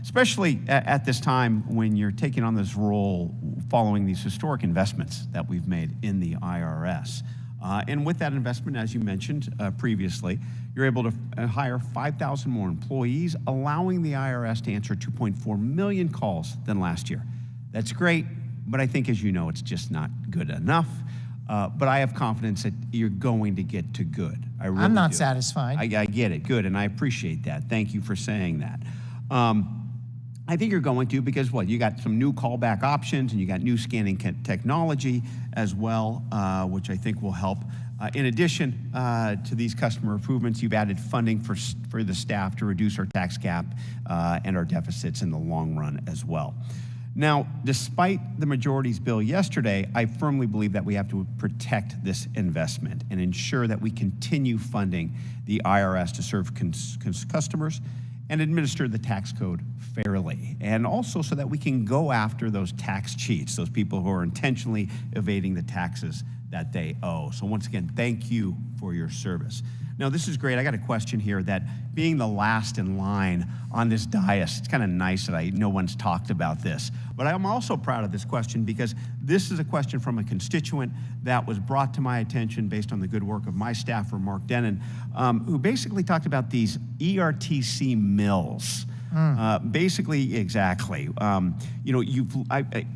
Especially at this time when you're taking on this role following these historic investments that we've made in the IRS. And with that investment, as you mentioned previously, you're able to hire 5,000 more employees, allowing the IRS to answer 2.4 million calls than last year. That's great, but I think, as you know, it's just not good enough. But I have confidence that you're going to get to good. I really I'm not do. satisfied. I get it, good, and I appreciate that. Thank you for saying that. I think you're going to because what? You got some new callback options and you got new scanning technology as well, which I think will help. In addition to these customer improvements, you've added funding for the staff to reduce our tax gap and our deficits in the long run as well. Now, despite the majority's bill yesterday, I firmly believe that we have to protect this investment and ensure that we continue funding the IRS to serve customers and administer the tax code fairly, and also so that we can go after those tax cheats, those people who are intentionally evading the taxes that they owe. So once again, thank you for your service. Now, this is great. I got a question here that being the last in line on this dais, it's kind of nice that no one's talked about this. But I'm also proud of this question because this is a question from a constituent that was brought to my attention based on the good work of my staffer, Mark Denon, who basically talked about these ERTC mills. Basically, exactly. You know,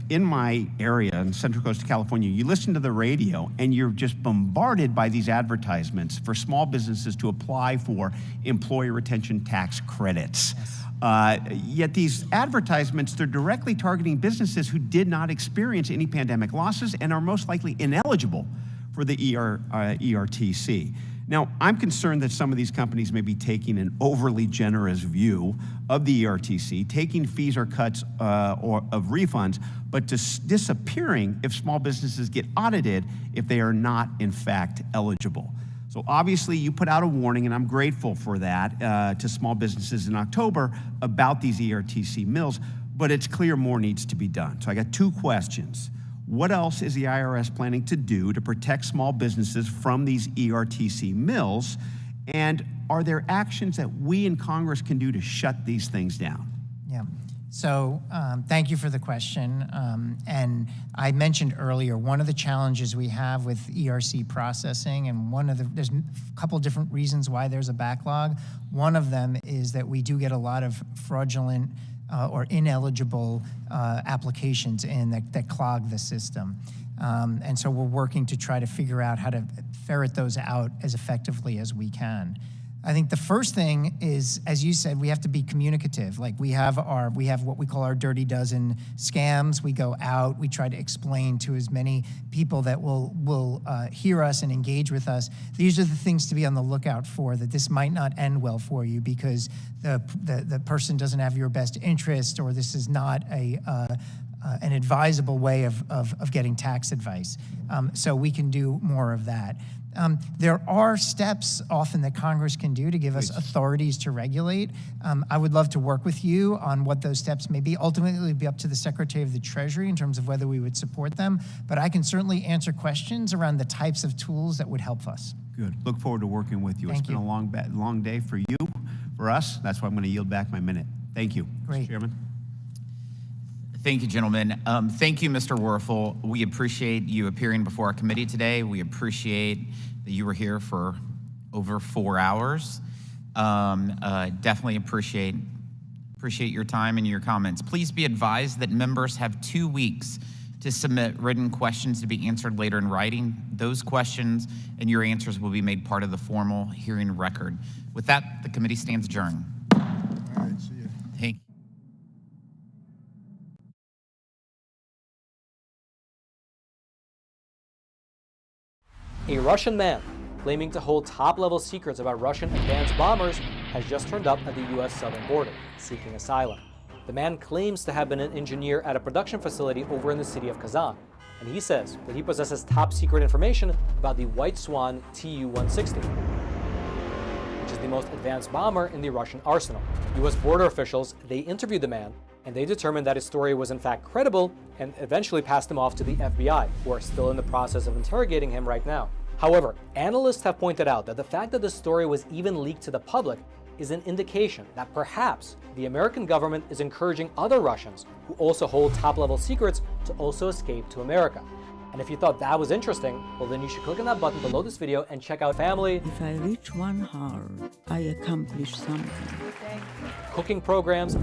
in my area in Central Coast of California, you listen to the radio and you're just bombarded by these advertisements for small businesses to apply for employee retention tax credits. Yet these advertisements, they're directly targeting businesses who did not experience any pandemic losses and are most likely ineligible for the ERTC. Now, I'm concerned that some of these companies may be taking an overly generous view of the ERTC, taking fees or cuts of refunds, but disappearing if small businesses get audited if they are not, in fact, eligible. So obviously, you put out a warning, and I'm grateful for that, to small businesses in October about these ERTC mills, but it's clear more needs to be done. So I got two questions. What else is the IRS planning to do to protect small businesses from these ERTC mills? And are there actions that we in Congress can do to shut these things down? Yeah. So thank you for the question. And I mentioned earlier, one of the challenges we have with ERC processing, and there's a couple different reasons why there's a backlog. One of them is that we do get a lot of fraudulent or ineligible applications in that clog the system. And so we're working to try to figure out how to ferret those out as effectively as we can. I think the first thing is, as you said, we have to be communicative. Like we have what we call our dirty dozen scams. We go out, we try to explain to as many people that will hear us and engage with us. These are the things to be on the lookout for, that this might not end well for you because the person doesn't have your best interest, or this is not an advisable way of getting tax advice. So we can do more of that. There are steps often that Congress can do to give us authorities to regulate. I would love to work with you on what those steps may be. Ultimately, it would be up to the Secretary of the Treasury in terms of whether we would support them, but I can certainly answer questions around the types of tools that would help us. Good. Look forward to working with you. It's been a long day for you, for us. That's why I'm going to yield back my minute. Thank you, Great. Mr. Chairman. Thank you, gentlemen. Thank you, Mr. Werfel. We appreciate you appearing before our committee today. We appreciate that you were here for over 4 hours. Definitely appreciate your time and your comments. Please be advised that members have 2 weeks to submit written questions to be answered later in writing. Those questions and your answers will be made part of the formal hearing record. With that, the committee stands adjourned. All right, see you. Thank you. A Russian man claiming to hold top-level secrets about Russian advanced bombers has just turned up at the U.S. southern border, seeking asylum. The man claims to have been an engineer at a production facility over in the city of Kazan, and he says that he possesses top-secret information about the White Swan Tu-160, which is the most advanced bomber in the Russian arsenal. U.S. border officials, they interviewed the man, and they determined that his story was in fact credible and eventually passed him off to the FBI, who are still in the process of interrogating him right now. However, analysts have pointed out that the fact that the story was even leaked to the public is an indication that perhaps the American government is encouraging other Russians who also hold top-level secrets to also escape to America. And if you thought that was interesting, well then you should click on that button below this video and check out family, If I reach 1 hour, I accomplish something. cooking programs,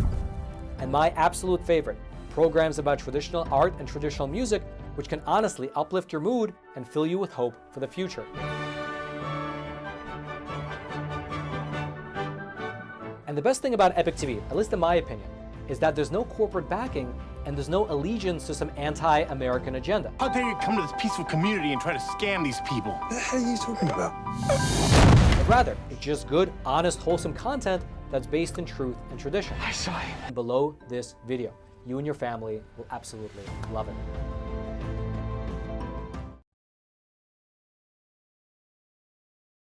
and my absolute favorite, programs about traditional art and traditional music, which can honestly uplift your mood and fill you with hope for the future. And the best thing about Epic TV, at least in my opinion, is that there's no corporate backing and there's no allegiance to some anti-American agenda. How dare you come to this peaceful community and try to scam these people? What the hell are you talking about? But rather, it's just good, honest, wholesome content that's based in truth and tradition. I saw it. Below this video, you and your family will absolutely love it.